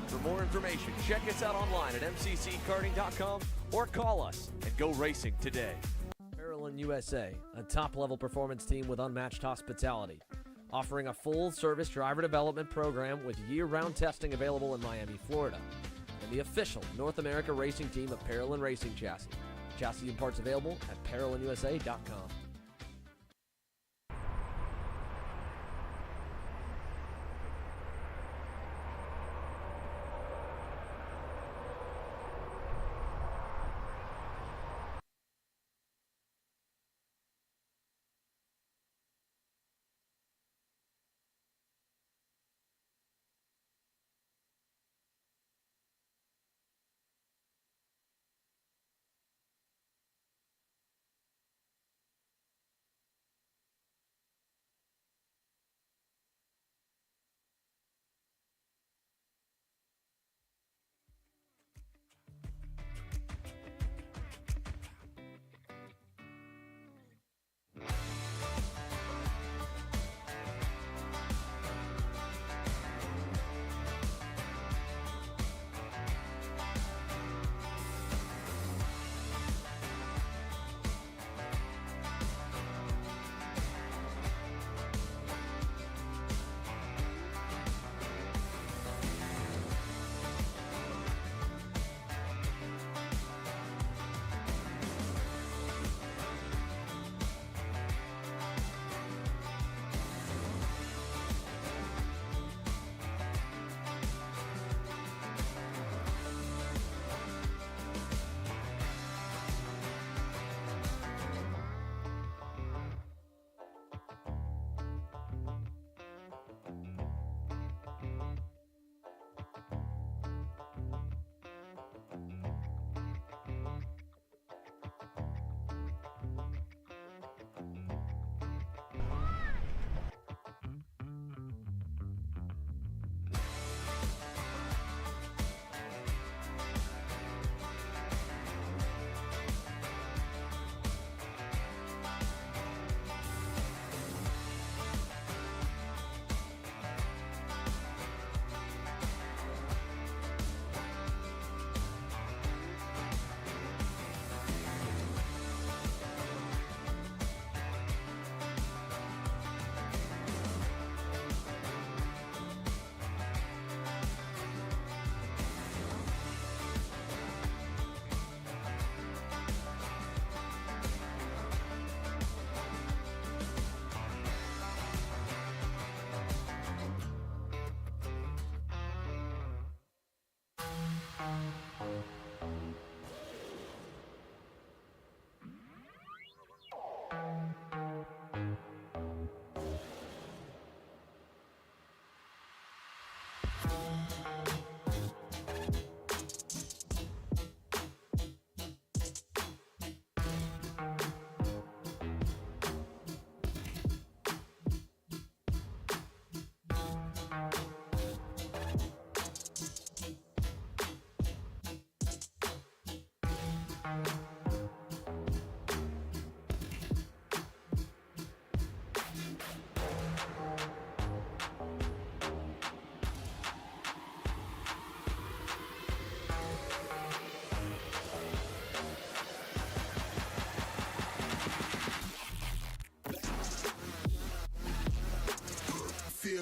For more information, check us out online at mcckarting.com or call us and go racing today. Maryland USA, a top-level performance team with unmatched hospitality, offering a full-service driver development program with year-round testing available in Miami, Florida, and the official North America racing team of Parolin Racing Chassis. Chassis and parts available at ParolinUSA.com.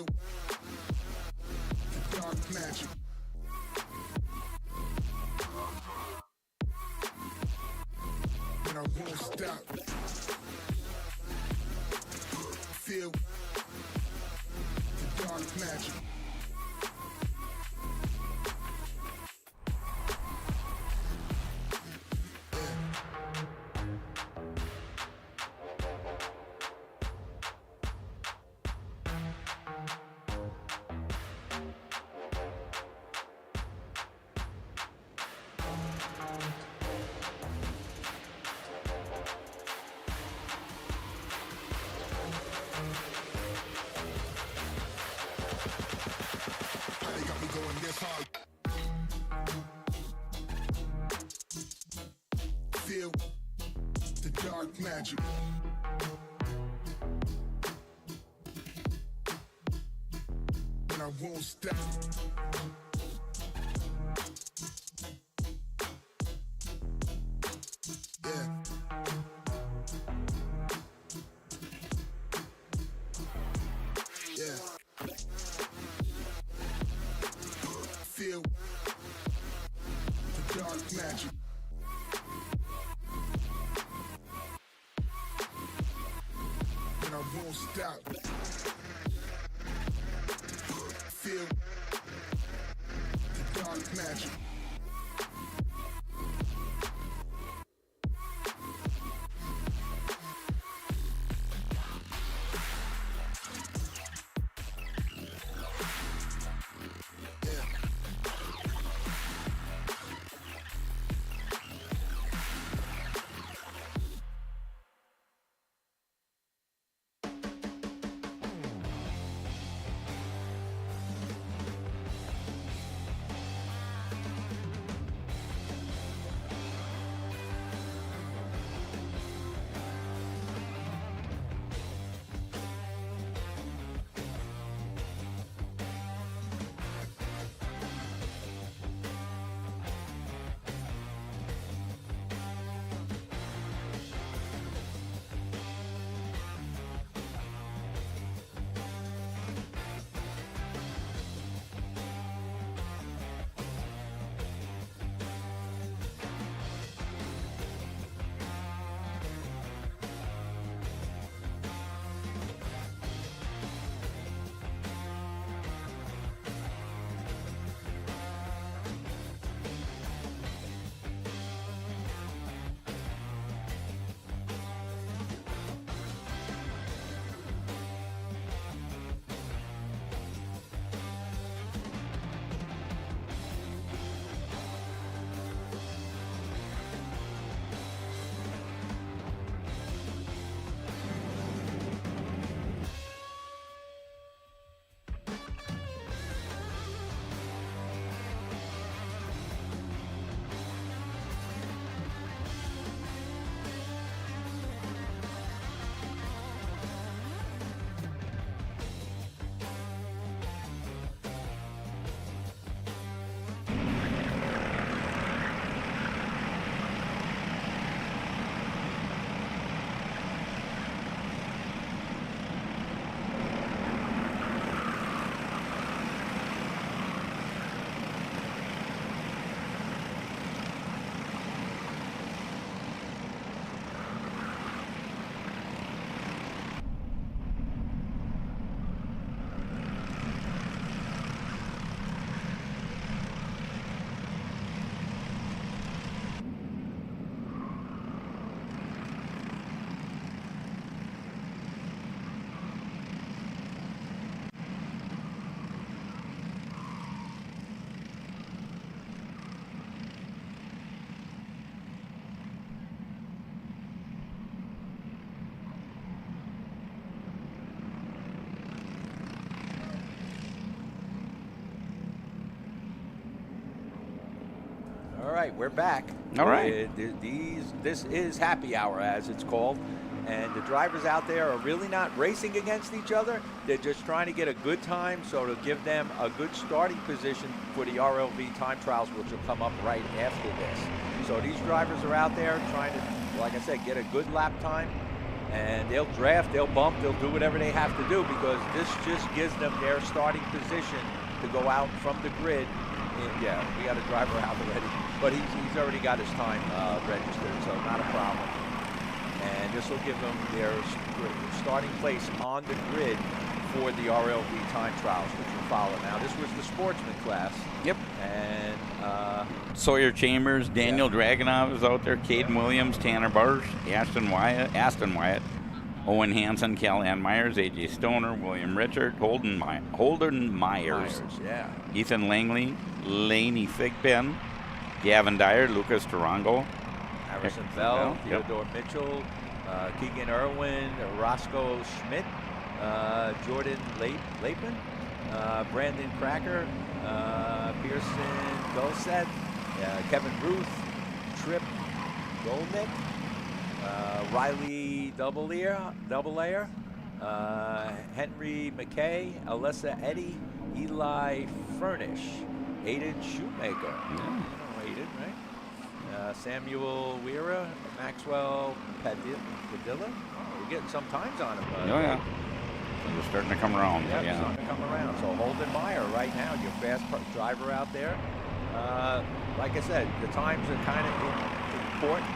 Feel the dark magic. And I won't stop. Feel the dark magic. They got me going this hard. Feel the dark magic. And I won't stop. Yeah. Yeah. Feel the dark magic. And I won't stop. Feel the dark magic. All right, we're back. All right. This is happy hour, as it's called. And the drivers out there are really not racing against each other. They're just trying to get a good time, so to give them a good starting position for the RLV time trials, which will come up right after this. So these drivers are out there trying to, like I said, get a good lap time and they'll draft, they'll bump, they'll do whatever they have to do because this just gives them their starting position to go out from the grid. And yeah, we got a driver out already, but he's already got his time registered, so not a problem. And this will give them their starting place on the grid for the RLV time trials, which will follow. Now, this was the Sportsman class. Yep. And Sawyer Chambers, Daniel Dragunov is out there, Caden Williams, Tanner Barsh, Aston Wyatt, Owen Hansen, Callahan Myers, AJ Stoner, William Richard, Holden Myers, yeah. Ethan Langley, Laney Thigpen, Gavin Dyer, Lucas Tarango, Harrison Bell, Yep. Theodore Mitchell, Keegan Irwin, Roscoe Schmidt, Jordan Lapin, Brandon Cracker, Pearson Dulcet, Kevin Ruth, Trip Golnick, Riley Double-Air, Henry McKay, Alyssa Eddy, Eli Furnish, Aiden Shoemaker. Aiden, right? Samuel Weira, Maxwell Padilla. We're getting some times on him. They're starting to come around. Yeah, starting to come around. So Holden Meyer right now, your fast driver out there. Like I said, the times are kind of important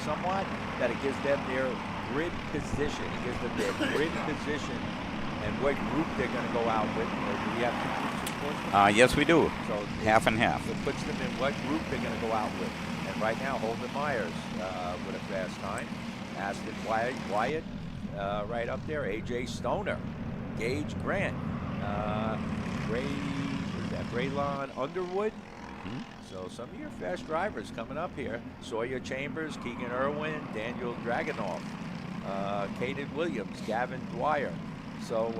somewhat that it gives them their grid position. It gives them their grid position and what group they're going to go out with. Do we have two groups of sportsmen? Yes, we do. So half and half. It puts them in what group they're going to go out with. And right now, Holden Myers with a fast time. Aston Wyatt right up there. AJ Stoner, Gage Grant, Braylon Underwood. So some of your fast drivers coming up here. Sawyer Chambers, Keegan Irwin, Daniel Dragunov, Caden Williams, Gavin Dwyer. So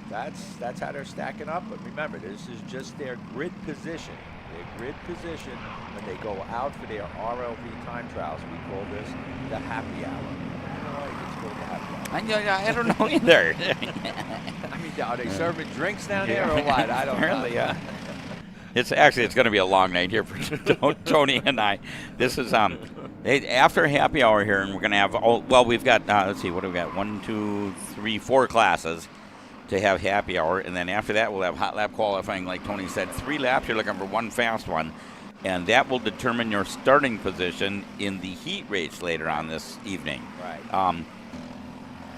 that's how they're stacking up. But remember, this is just their grid position. Their grid position when they go out for their RLV time trials. We call this the happy hour. I don't know why it's called the happy hour. I don't know either. I mean, are they serving drinks down there or what? I don't know. Yeah. It's going to be a long night here for Tony and I. This is after happy hour here, and we're going to have we've got let's see, what do we got? 1, 2, 3, 4 classes to have happy hour, and then after that we'll have hot lap qualifying, like Tony said, 3 laps. You're looking for 1 fast one, and that will determine your starting position in the heat race later on this evening. Right.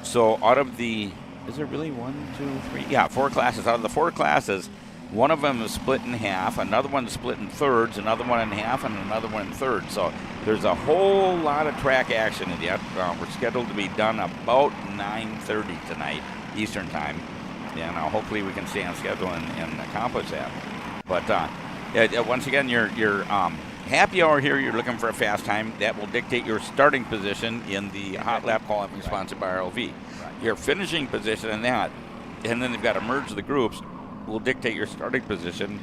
So out of the, is there really 1, 2, 3? Yeah, 4 classes. Out of the 4 classes, one of them is split in half, another one's split in thirds, another one in half, and another one in thirds. So there's a whole lot of track action in yet. We're scheduled to be done about 9:30 tonight, Eastern time. And hopefully we can stay on schedule and accomplish that. But once again, your happy hour here, you're looking for a fast time. That will dictate your starting position in the hot lap qualifying sponsored by RLV. Right. Your finishing position in that, and then they've got to merge the groups, will dictate your starting position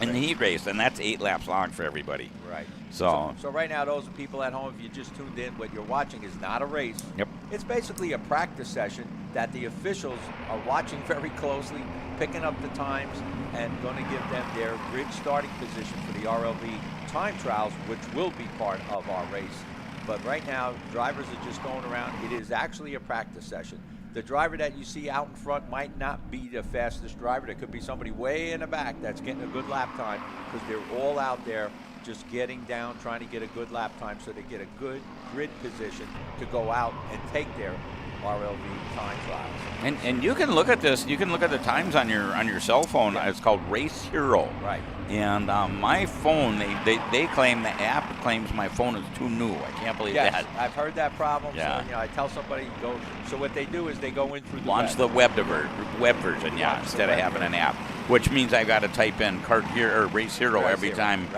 in the heat race, and that's 8 laps long for everybody. Right. So right now, those people at home, if you just tuned in, what you're watching is not a race. Yep. It's basically a practice session that the officials are watching very closely, picking up the times, and going to give them their grid starting position for the RLV time trials, which will be part of our race. But right now, drivers are just going around. It is actually a practice session. The driver that you see out in front might not be the fastest driver. There could be somebody way in the back that's getting a good lap time because they're all out there just getting down, trying to get a good lap time so they get a good grid position to go out and take their RLV time trials. and you can look at this. You can look at the times on your cell phone. Yeah. It's called Race Hero. Right. And my phone, they claim, the app claims my phone is too new. I can't believe that. I've heard that problem. Yeah. So I tell somebody go. So what they do is they go in through the Launch the web version, yeah, instead of having an app, which means I got to type in Kart Hero or Race Hero every time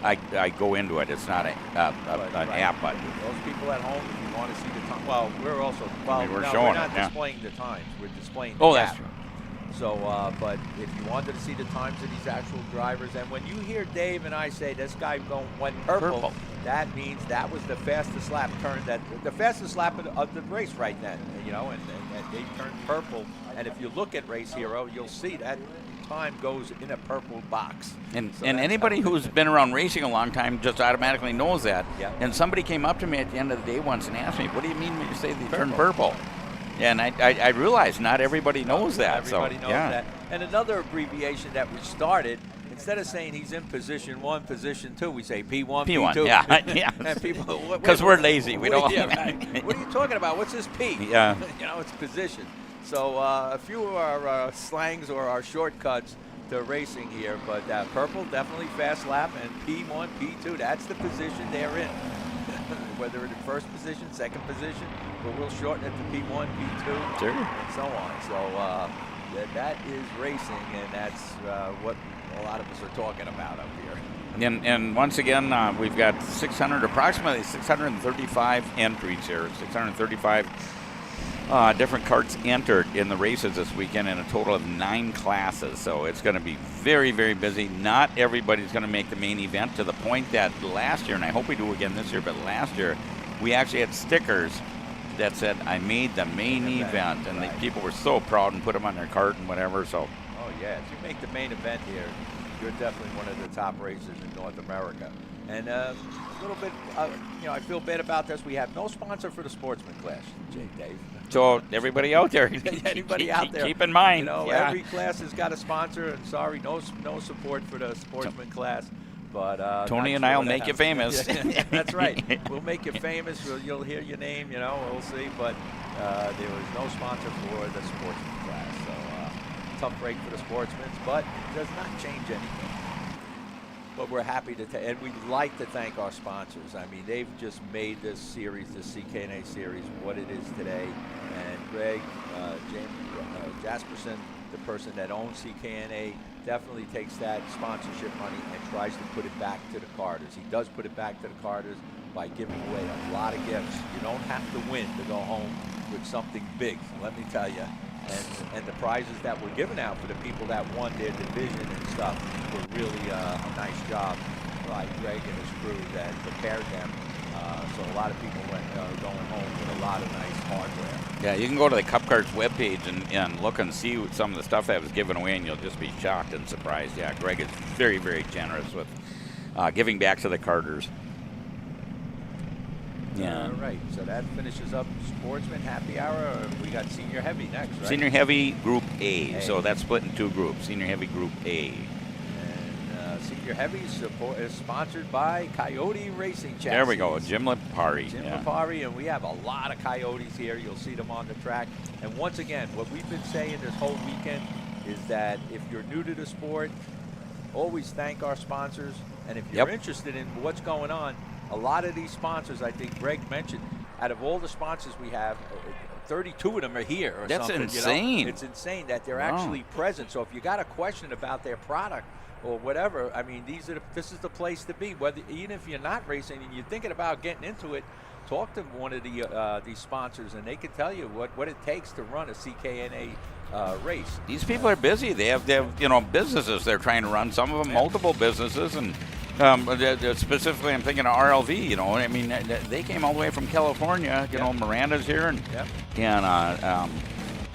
I go into it. It's not an app button. Those people at home, if you want to see the time, well, we're also we're no, showing we're not it, yeah. displaying the times. We're displaying. Oh, the that's app. true. So, but if you wanted to see the times of these actual drivers, and when you hear Dave and I say this guy went purple, that means that was the fastest lap turn, the fastest lap of the race right then, and they turned purple. And if you look at Race Hero, you'll see that time goes in a purple box. And So and that's anybody how- who's been around racing a long time just automatically knows that. Yeah. And somebody came up to me at the end of the day once and asked me, "What do you mean when you say they turn purple?" And I realized not everybody knows that. Everybody so, knows yeah. that. And another abbreviation that we started, instead of saying he's in position 1, position 2, we say P1, P1, P2. yeah, yeah. And people, Because we're lazy. We don't. Yeah, right. What are you talking about? What's this P? Yeah. You know, it's position. So a few of our slangs or our shortcuts to racing here, but purple, definitely fast lap, and P1, P2, that's the position they're in. Whether it's first position, second position, but we'll shorten it to P1, P2, Sure. and so on. So that is racing, and that's what a lot of us are talking about up here. And once again, we've got approximately 635 entries here, 635 different karts entered in the races this weekend in a total of 9 classes. So it's going to be very, very busy. Not everybody's going to make the main event, to the point that last year, and I hope we do again this year, but last year we actually had stickers that said, "I made the main event," and the people were so proud and put them on their cart and whatever. So, oh yeah, if you make the main event here, you're definitely one of the top racers in North America. And a little bit, I feel bad about this. We have no sponsor for the Sportsman class, Dave. so everybody out there, Anybody out there, keep in mind, yeah. every class has got a sponsor. And sorry, no support for the Sportsman class. But Tony not and sure I'll what make you happens. famous. Yeah, that's right. We'll make you famous. You'll hear your name. We'll see. But there was no sponsor for the Sportsman class. So tough break for the Sportsmen, but it does not change anything. But we're happy to, and we'd like to thank our sponsors. I mean, they've just made this series, the CKNA series, what it is today. And Greg, Jasperson, the person that owns CKNA, definitely takes that sponsorship money and tries to put it back to the karters. He does put it back to the karters by giving away a lot of gifts. You don't have to win to go home with something big, let me tell you. And the prizes that were given out for the people that won their division and stuff were really a nice job by Greg and his crew that prepared them. So a lot of people went going home with a lot of nice hardware. Yeah, you can go to the Cup Karts webpage and look and see some of the stuff that was given away, and you'll just be shocked and surprised. Yeah, Greg is very, very generous with giving back to the karters. Yeah. All right, so that finishes up Sportsman Happy Hour. We got Senior Heavy next, right? Senior Heavy Group A. So that's split in 2 groups. Senior Heavy Group A. And Senior Heavy is sponsored by Coyote Racing Chassis. There we go, Jim Lipari. Jim Yeah. Lipari, and we have a lot of Coyotes here. You'll see them on the track. And once again, what we've been saying this whole weekend is that if you're new to the sport, always thank our sponsors. And if you're interested in what's going on, a lot of these sponsors, I think Greg mentioned, out of all the sponsors we have, 32 of them are here or That's something. insane. It's insane that they're actually present. So if you got a question about their product or whatever, I mean, this is the place to be. Even if you're not racing and you're thinking about getting into it, talk to one of these sponsors, and they can tell you what it takes to run a CKNA race. These people are busy. They have businesses they're trying to run. Some of them multiple businesses, and specifically I'm thinking of RLV. I mean, they came all the way from California. Miranda's here, and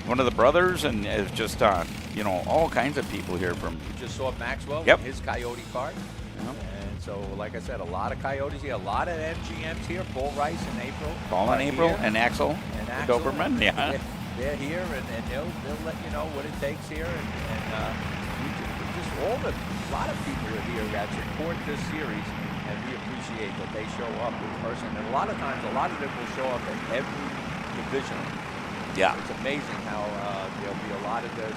one of the brothers, and it's just all kinds of people here from. We just saw Maxwell with his Coyote kart. And so, like I said, a lot of Coyotes here, a lot of MGMs here. Paul Rice in April. And Axel. Doberman, yeah. They're here, and they'll let you know what it takes here, and a lot of people are here that support this series, and we appreciate that they show up in person. And a lot of times, a lot of them will show up at every division. Yeah. It's amazing how there'll be a lot of the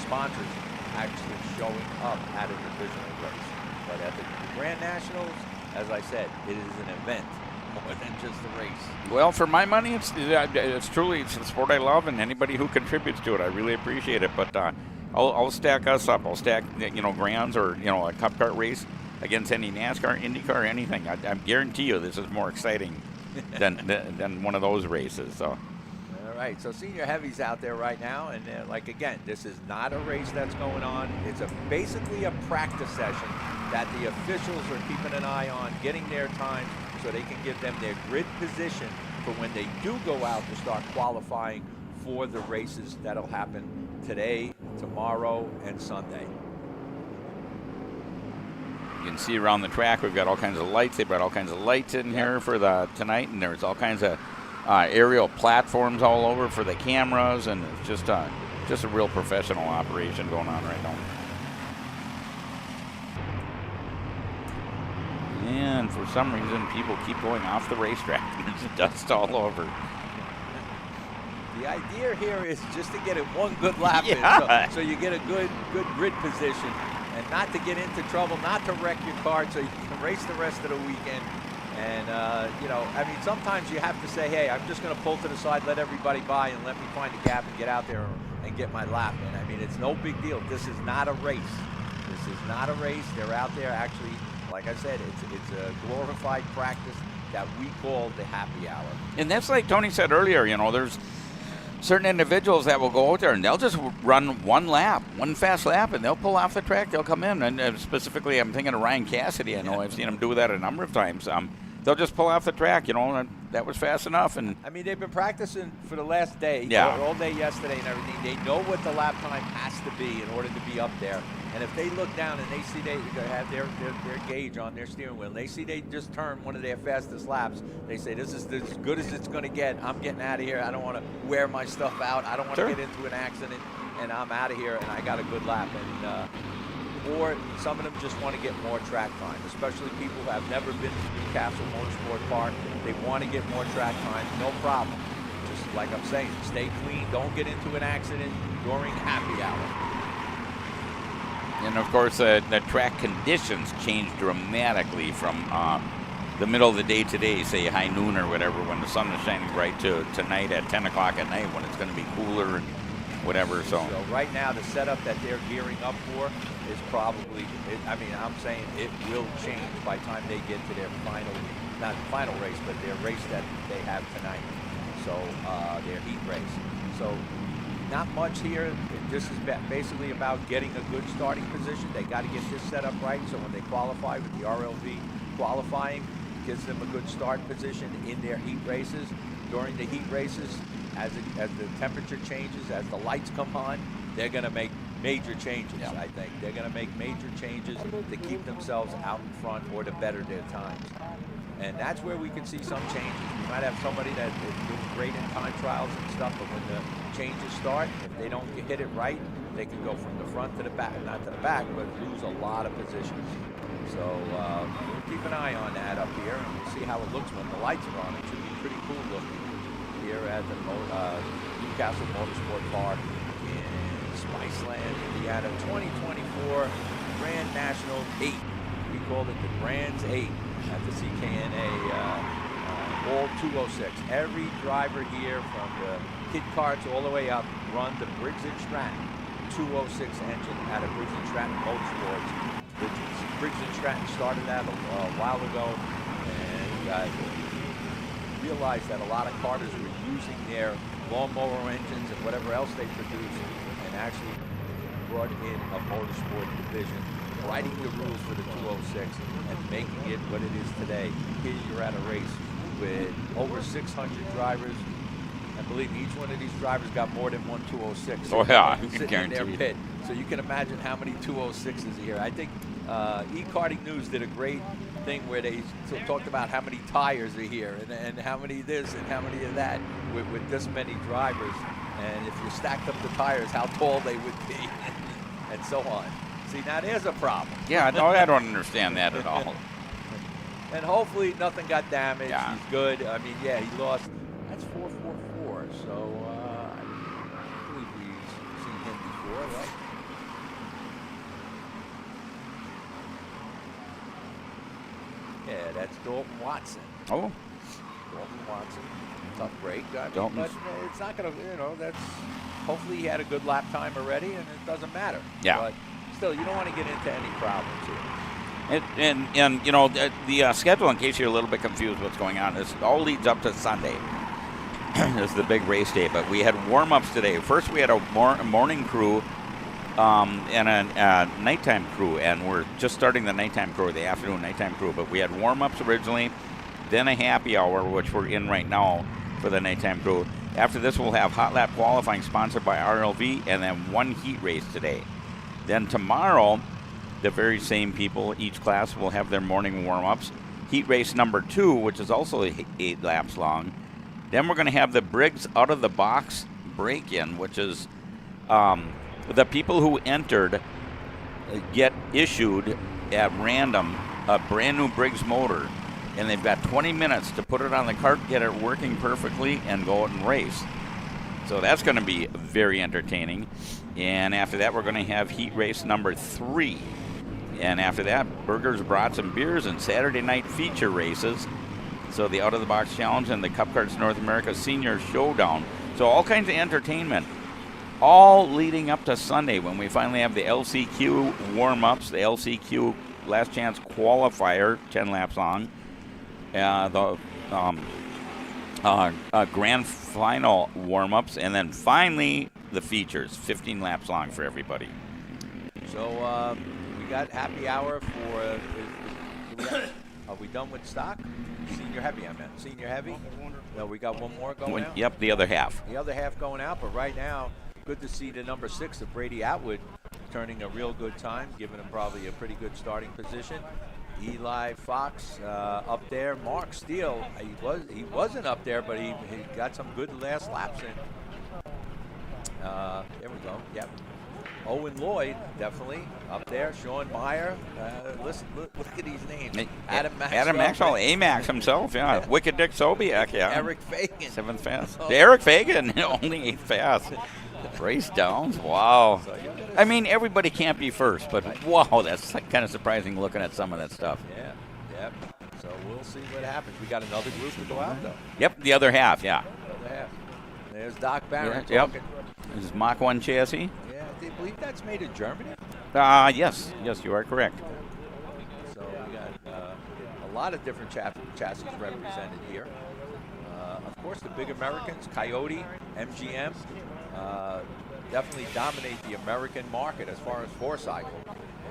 sponsors actually showing up at a divisional race. But at the Grand Nationals, as I said, it is an event more than just a race. Well, for my money, it's truly the sport I love, and anybody who contributes to it, I really appreciate it. But I'll stack us up. I'll stack Grands or a Cup Kart race against any NASCAR, IndyCar, anything. I guarantee you this is more exciting than one of those races. So. All right, so Senior Heavy's out there right now, and again, this is not a race that's going on. It's basically a practice session that the officials are keeping an eye on, getting their time so they can give them their grid position for when they do go out to start qualifying for the races that'll happen today, tomorrow, and Sunday. You can see around the track we've got all kinds of lights. They brought all kinds of lights in here for the tonight, and there's all kinds of aerial platforms all over for the cameras, and it's just a real professional operation going on right now. And for some reason, people keep going off the racetrack. There's dust all over. The idea here is just to get it one good lap in, so you get a good grid position, and not to get into trouble, not to wreck your car, so you can race the rest of the weekend. And, you know, I mean, sometimes you have to say, hey, I'm just going to pull to the side, let everybody by, and let me find a gap and get out there and get my lap in. I mean, it's no big deal. This is not a race. This is not a race. They're out there actually, like I said, it's a glorified practice that we call the happy hour. And that's like Tony said earlier, you know, there's certain individuals that will go out there and they'll just run one fast lap, and they'll pull off the track, they'll come in. And specifically, I'm thinking of Ryan Cassidy. I know I've seen him do that a number of times. They'll just pull off the track, you know, and that was fast enough. And I mean, they've been practicing for the last day, all day yesterday and everything. They know what the lap time has to be in order to be up there. And if they look down and they see they have their gauge on their steering wheel, and they see they just turned one of their fastest laps, they say, this is as good as it's going to get. I'm getting out of here. I don't want to wear my stuff out. I don't want to get into an accident, and I'm out of here, and I got a good lap. And or some of them just want to get more track time, especially people who have never been to Castle Motorsports Park. They want to get more track time, no problem. Just like I'm saying, stay clean. Don't get into an accident during happy hour. of course, the track conditions change dramatically from the middle of the day today, say high noon or whatever, when the sun is shining bright, to tonight at 10 o'clock at night when it's going to be cooler and whatever. So right now, the setup that they're gearing up for is probably, I mean, I'm saying it will change by the time they get to their final, not final race, but their race that they have tonight. So their heat race. So not much here. This is basically about getting a good starting position. They got to get this set up right, so when they qualify with the RLV qualifying, gives them a good start position in their heat races. During the heat races, as the temperature changes, as the lights come on, they're going to make major changes, I think. They're going to make major changes to keep themselves out in front or to better their times. And that's where we can see some changes. We might have somebody that is doing great in time trials and stuff, but when the changes start, if they don't hit it right, they can go from the front to the back, not to the back, but lose a lot of positions. So we'll keep an eye on that up here, and we'll see how it looks when the lights are on. It should be pretty cool looking here at the Castle Motorsports Park in Spiceland, Indiana. 2024 Grand National 8. We call it the Grands 8 at the CKNA all 206. Every driver here from the kid karts all the way up run the Briggs & Stratton 206 engine out of Briggs & Stratton Motorsports. Briggs & Stratton started that a while ago, and realized that a lot of karters were using their lawnmower engines and whatever else they produced, and actually brought in a motorsport division, writing the rules for the 206 and making it what it is today. Here you're at a race with over 600 drivers. I believe each one of these drivers got more than one 206. Oh yeah, I sitting in their pit. So you can imagine how many 206s are here. I think Karting News did a great thing where they talked about how many tires are here and how many this and how many of that with this many drivers. And if you stacked up the tires, how tall they would be and so on. See, now there's a problem. Yeah, no, I don't understand that at all. And hopefully nothing got damaged. Yeah. He's good. I mean, yeah, he lost. That's 444. So I believe we've seen him before, right? Yeah, that's Dalton Watson. Oh. Dalton Watson. Tough break. I mean, Dalton's- but it's not going to, that's, hopefully he had a good lap time already, and it doesn't matter. Yeah. But still, you don't want to get into any problems here. And you know, the schedule, in case you're a little bit confused what's going on, is all leads up to Sunday. It's the big race day, but we had warm-ups today. First, we had a morning crew and a nighttime crew, and we're just starting the nighttime crew, the afternoon nighttime crew. But we had warm-ups originally, then a happy hour, which we're in right now for the nighttime crew, After this, we'll have hot lap qualifying sponsored by RLV, and then one heat race today. Then tomorrow, the very same people, each class will have their morning warm-ups. Heat race number 2, which is also 8 laps long. Then we're going to have the Briggs out of the box break-in, which is the people who entered get issued at random a brand new Briggs motor, and they've got 20 minutes to put it on the cart, get it working perfectly, and go out and race. So that's going to be very entertaining. And after that, we're going to have heat race number 3. And after that, burgers, brats, and beers, and Saturday night feature races. So the Out of the Box Challenge and the Cup Karts North America Senior Showdown. So all kinds of entertainment, all leading up to Sunday when we finally have the LCQ warm-ups, the LCQ Last Chance Qualifier, 10 laps long, the grand final warm-ups, and then finally the features, 15 laps long for everybody. So we got happy hour for. Are we done with stock? Senior heavy, I meant. Senior heavy. No, we got one more going out. Yep, the other half. The other half going out, but right now, good to see the number 6 of Brady Atwood turning a real good time, giving him probably a pretty good starting position. Eli Fox up there. Mark Steele, he wasn't up there, but he got some good last laps in. There we go. Yep. Owen Lloyd, definitely up there. Sean Meyer. Listen, look at these names. Adam Maxwell. Adam Maxwell, AMAX himself, yeah. Wicked Dick Sobiak, yeah. Eric Fagan. 7th fast. Eric Fagan, only 8th fast. Brace Downs, wow. I mean, everybody can't be first, but wow, that's kind of surprising looking at some of that stuff. Yeah, yep. So we'll see what happens. We got another group to go out, though. Yep, the other half, yeah. The other half. There's Doc Barron Yep. talking. This is Mach 1 chassis. Yeah, do you believe that's made in Germany? Yes, you are correct. So we got a lot of different chassis represented here. Of course, the big Americans, Coyote, MGM, definitely dominate the American market as far as four-cycle.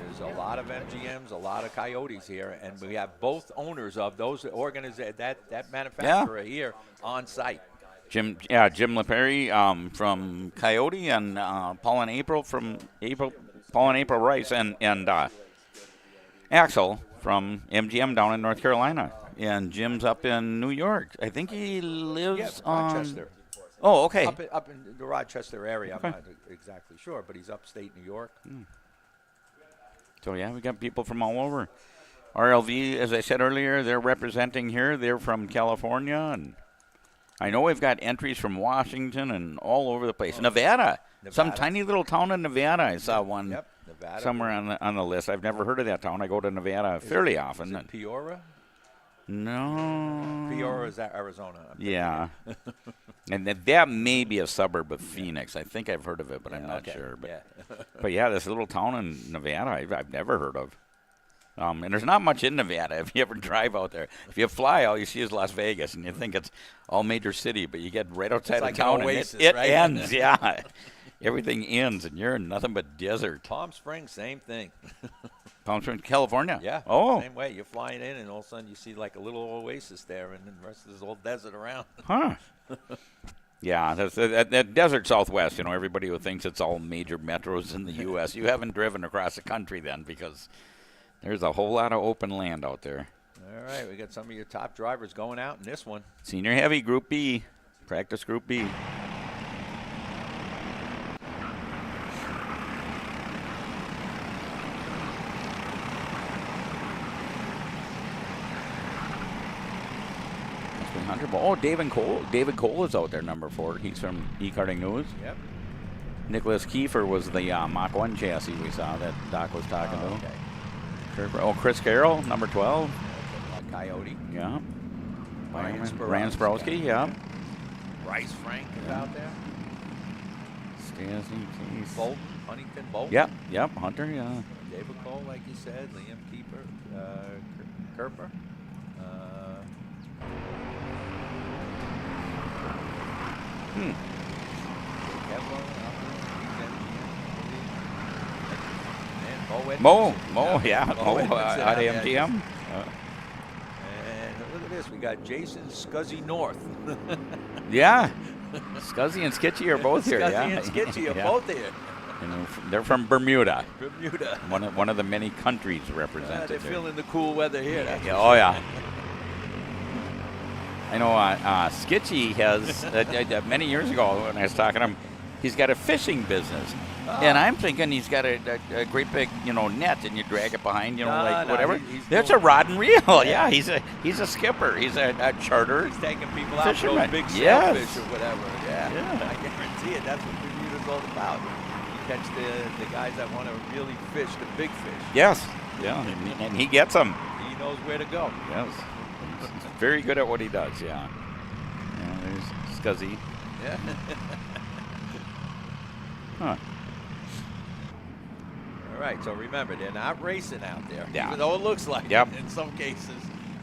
There's a lot of MGMs, a lot of Coyotes here, and we have both owners of those that manufacturer here on site. Jim LePerry from Coyote, and Paul and April Rice, and Axel from MGM down in North Carolina, and Jim's up in New York. I think he lives Rochester. Oh, okay. Up in the Rochester area. I'm not exactly sure, but he's upstate New York. So yeah, we got people from all over. RLV, as I said earlier, they're representing here. They're from California, and I know we've got entries from Washington and all over the place. Nevada. Some tiny little town in Nevada. I saw one Nevada. somewhere on the list. I've never heard of that town. I go to Nevada fairly often. Is it Peoria? No. Peoria is Arizona. Yeah. And that may be a suburb of Phoenix. I think I've heard of it, but I'm not sure. But, but yeah, this little town in Nevada I've never heard of. And there's not much in Nevada if you ever drive out there. If you fly, all you see is Las Vegas, and you think it's all major city, but you get right outside of town, and it ends. Yeah, everything ends, and you're in nothing but desert. Palm Springs, same thing. Palm Springs, California? Yeah. Oh. Same way. You're flying in, and all of a sudden you see like a little oasis there, and then the rest is all desert around. Huh. Yeah, that desert Southwest, everybody who thinks it's all major metros in the U.S., you haven't driven across the country then, because there's a whole lot of open land out there. All right, we got some of your top drivers going out in this one. Senior Heavy, Group B, practice Group B. Oh, David Cole is out there, number 4. He's from e-Karting News. Yep. Nicholas Kiefer was the Mach 1 chassis we saw that Doc was talking to. Okay. Oh, Chris Carroll, number 12. Coyote. Yeah. Ryan Sprowski, yeah. Bryce Frank is out there. Stasi, Bolton, Huntington Bolton. Yep, Hunter, yeah. David Cole, like you said. Liam Keeper, Kerper. Mo, out of MGM. And look at this, we got Jason Scuzzy North. Yeah. Scuzzy and Skitchy are both here. Scuzzy Yeah, and Skitchy are Yeah. both here. You know, they're from Bermuda. Bermuda. One of the many countries represented. They're there. feeling the cool weather here. That's for Oh sure. yeah. I know Skitchy has, many years ago when I was talking to him, he's got a fishing business. And I'm thinking he's got a great big, net, and you drag it behind, whatever. That's a rod and reel. Yeah, he's a skipper. He's a charter. He's taking people out for those fisherman. big Yes. sailfish or whatever. Yeah, I guarantee it. That's what Bermuda's all about. You catch the guys that want to really fish the big fish. Yes. Yeah, and he gets them. He knows where to go. Yes. He's very good at what he does, yeah. Yeah, there's Scuzzy. Yeah. Huh. All right, so remember, they're not racing out there. Yeah. Even though it looks like Yep. it in some cases.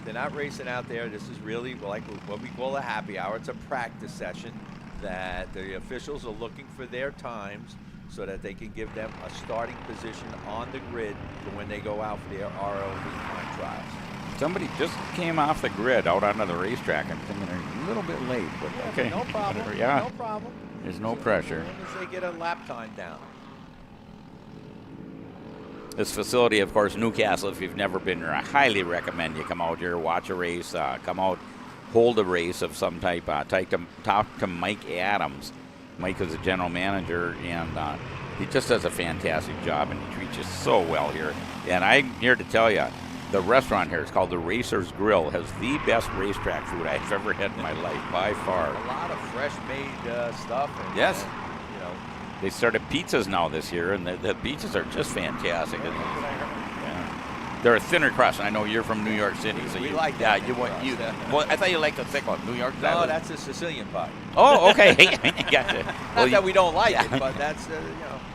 They're not racing out there. This is really like what we call a happy hour. It's a practice session that the officials are looking for their times so that they can give them a starting position on the grid for when they go out for their ROV time trials. Somebody just came off the grid out onto the racetrack. I'm thinking they're a little bit late, but okay. No problem. Whatever, yeah. No problem. There's no pressure. As long as they get a lap time down. This facility, of course, Newcastle, if you've never been here, I highly recommend you come out here, watch a race, come out, hold a race of some type. Talk to Mike Adams. Mike is the general manager, and he just does a fantastic job, and he treats you so well here. And I'm here to tell you, the restaurant here is called the Racer's Grill, has the best racetrack food I've ever had in my life, by far. A lot of fresh made stuff. And, Yes. You They started pizzas now this year, and the pizzas are just fantastic. know, that's what I heard. Yeah. They're a thinner crust. I know you're from New York City, so We you like yeah, that you thin want crust, you. yeah. Well, I thought you liked the thick one, New York. No, that's a Sicilian pie. Oh, okay. Gotcha. Not that we don't like yeah. it, but that's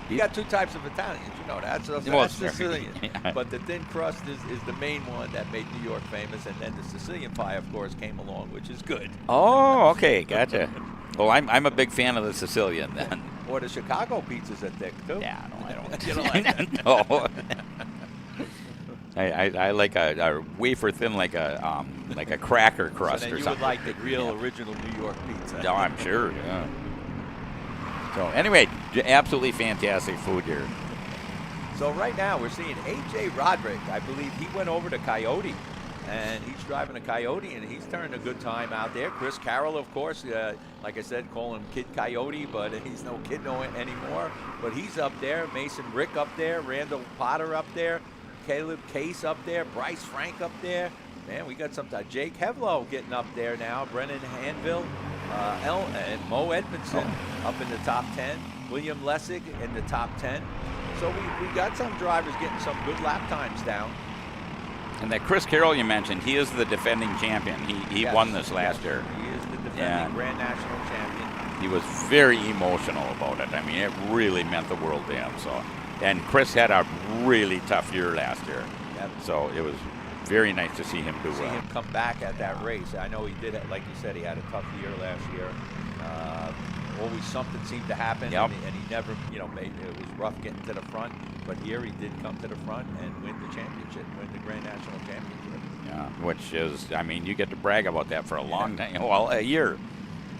you got two types of Italians. You know that. So Well, that's sure. Sicilian. Yeah. But the thin crust is the main one that made New York famous, and then the Sicilian pie, of course, came along, which is good. Oh, okay. Gotcha. Well, I'm a big fan of the Sicilian then. Or the Chicago pizzas are thick too. Yeah, no, I don't. You don't like that? No. I like a wafer thin, like a cracker crust So then or you something. would like the real original New York pizza. No, I'm sure. Yeah. So anyway, absolutely fantastic food here. So right now we're seeing A.J. Roderick. I believe he went over to Coyote, and he's driving a Coyote, and he's turning a good time out there. Chris Carroll, of course, like I said, call him Kid Coyote, but he's no kid anymore. But he's up there. Mason Rick up there. Randall Potter up there. Caleb Case up there. Bryce Frank up there. Man, we got some. Jake Hevlo getting up there now. Brennan Hanville. And Mo Edmondson up in the top 10. William Lessig in the top 10. So we got some drivers getting some good lap times down. And that Chris Carroll you mentioned, he is the defending champion. He Yes, won this last year. He is the defending Yeah. Grand National champion. He was very emotional about it. I mean, it really meant the world to him. So, and Chris had a really tough year last year. Yep. So it was very nice to see him do See well. him come back at that race. I know he did it, like you said, he had a tough year last year. Always something seemed to happen, Yep. and he never, made it was rough getting to the front. But here he did come to the front and win the championship, win the Grand National Championship. Yeah, which is, I mean, you get to brag about that for a long time. Well, a year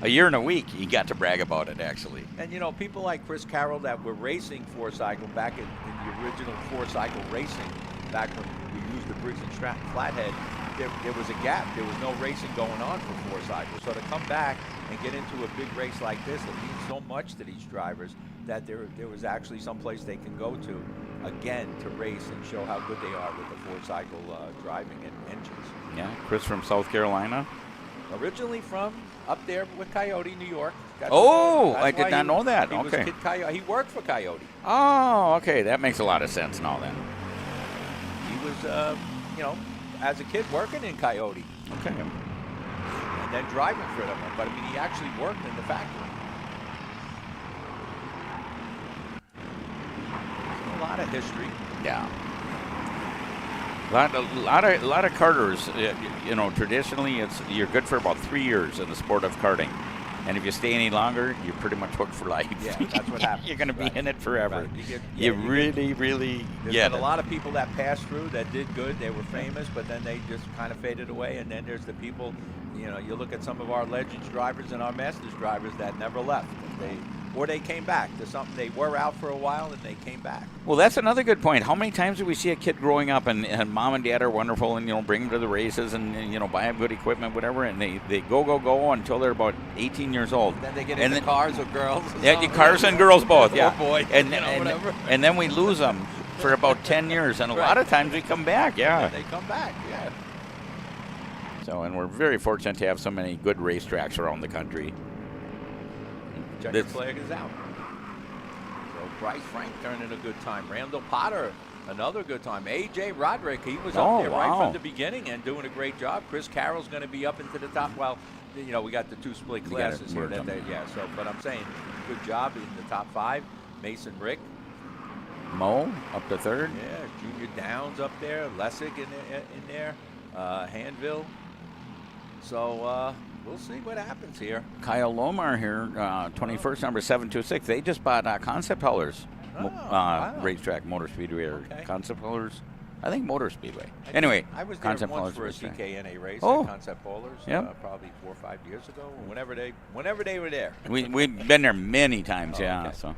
and a week, you got to brag about it, actually. And people like Chris Carroll that were racing four-cycle back in the original four-cycle racing, back when we used the Briggs and Stratton Flathead, there was a gap. There was no racing going on for four-cycle. So to come back and get into a big race like this, it means so much to these drivers that there was actually some place they can go to again to race and show how good they are with the four-cycle driving and engines. Yeah, Chris from South Carolina. Originally from up there with Coyote, New York. That's I did why not know that. He was Okay. Kid Coyote. He worked for Coyote. Oh, okay. That makes a lot of sense now then. He was, as a kid working in Coyote Okay. and then driving for them. But I mean, he actually worked in the factory. A lot of history. Yeah. A lot of karters. Traditionally, you're good for about 3 years in the sport of karting, and if you stay any longer, you're pretty much hooked for life. Yeah, that's what happens. You're going to be Right. in it forever. Right. You really There's get been it. a lot of people that passed through that did good. They were famous, but then they just kind of faded away. And then there's the people, you know, you look at some of our Legends drivers and our Masters drivers that never left. Or they came back to something. They were out for a while and they came back. Well, that's another good point. How many times do we see a kid growing up and mom and dad are wonderful and, you know, bring them to the races and you know, buy them good equipment, whatever, and they go until they're about 18 years old. Then they get into cars or girls. Or yeah, cars and girls both, yeah. Oh, boy. And, you know, whatever. and then we lose them for about 10 years, and a lot of times we come back, yeah. And they come back, yeah. So, and we're very fortunate to have so many good racetracks around the country. Checker flag is out. So Bryce Frank turning a good time. Randall Potter, another good time. A.J. Roderick, he was up there right from the beginning and doing a great job. Chris Carroll's going to be up into the top. Well, you know, we got the 2 split classes here. But I'm saying good job in the top 5. Mason Rick. Mo up to 3rd. Yeah, Junior Downs up there. Lessig in there. Hanville. So, we'll see what happens here. Kyle Lomar here, 21st, number 726. They just bought Concept Haulers racetrack, Motor Speedway, or Concept Haulers. I think Motor Speedway. Anyway, I was there Concept once Haulers for a CKNA race at Concept Haulers, probably 4 or 5 years ago. Whenever they were there. We've been there many times, So.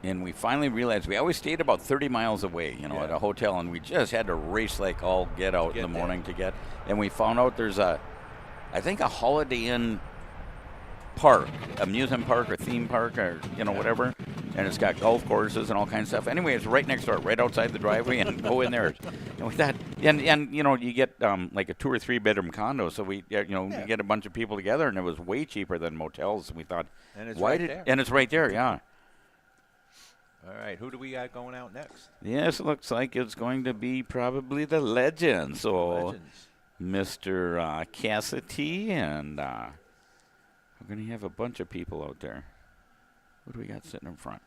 And we finally realized we always stayed about 30 miles away, you know, at a hotel, and we just had to race like all get out in the morning to get. And we found out there's I think a Holiday Inn park, amusement park or theme park or, you know, whatever. And it's got golf courses and all kinds of stuff. Anyway, it's right next door, right outside the driveway, and go in there. And we thought, and you know, you get like a 2 or 3 bedroom condo. So we, you know, we get a bunch of people together, and it was way cheaper than motels. And we thought, and it's right there. And it's right there, yeah. All right, who do we got going out next? Yes, looks like it's going to be probably the Legends. So, Mr. Cassidy, and we're going to have a bunch of people out there. What do we got sitting in front?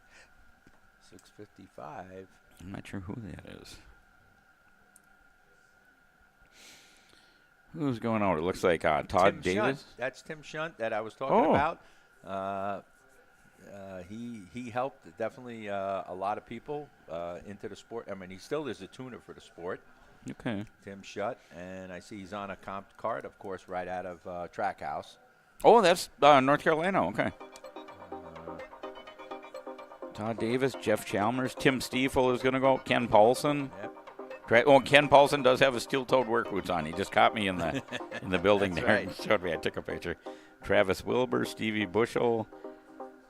655. I'm not sure who that is. Who's going out? It looks like Todd Tim Davis. Shunt. That's Tim Shunt that I was talking about. He helped definitely a lot of people into the sport. I mean, he still is a tuner for the sport. Okay. Tim Shutt, and I see he's on a comp cart, of course, right out of Trackhouse. Oh, that's North Carolina. Okay. Todd Davis, Jeff Chalmers, Tim Stiefel is going to go. Ken Paulson. Yep. Ken Paulson does have his steel-toed work boots on. He just caught me in the building there. Right. He showed me. I took a picture. Travis Wilbur, Stevie Bushel.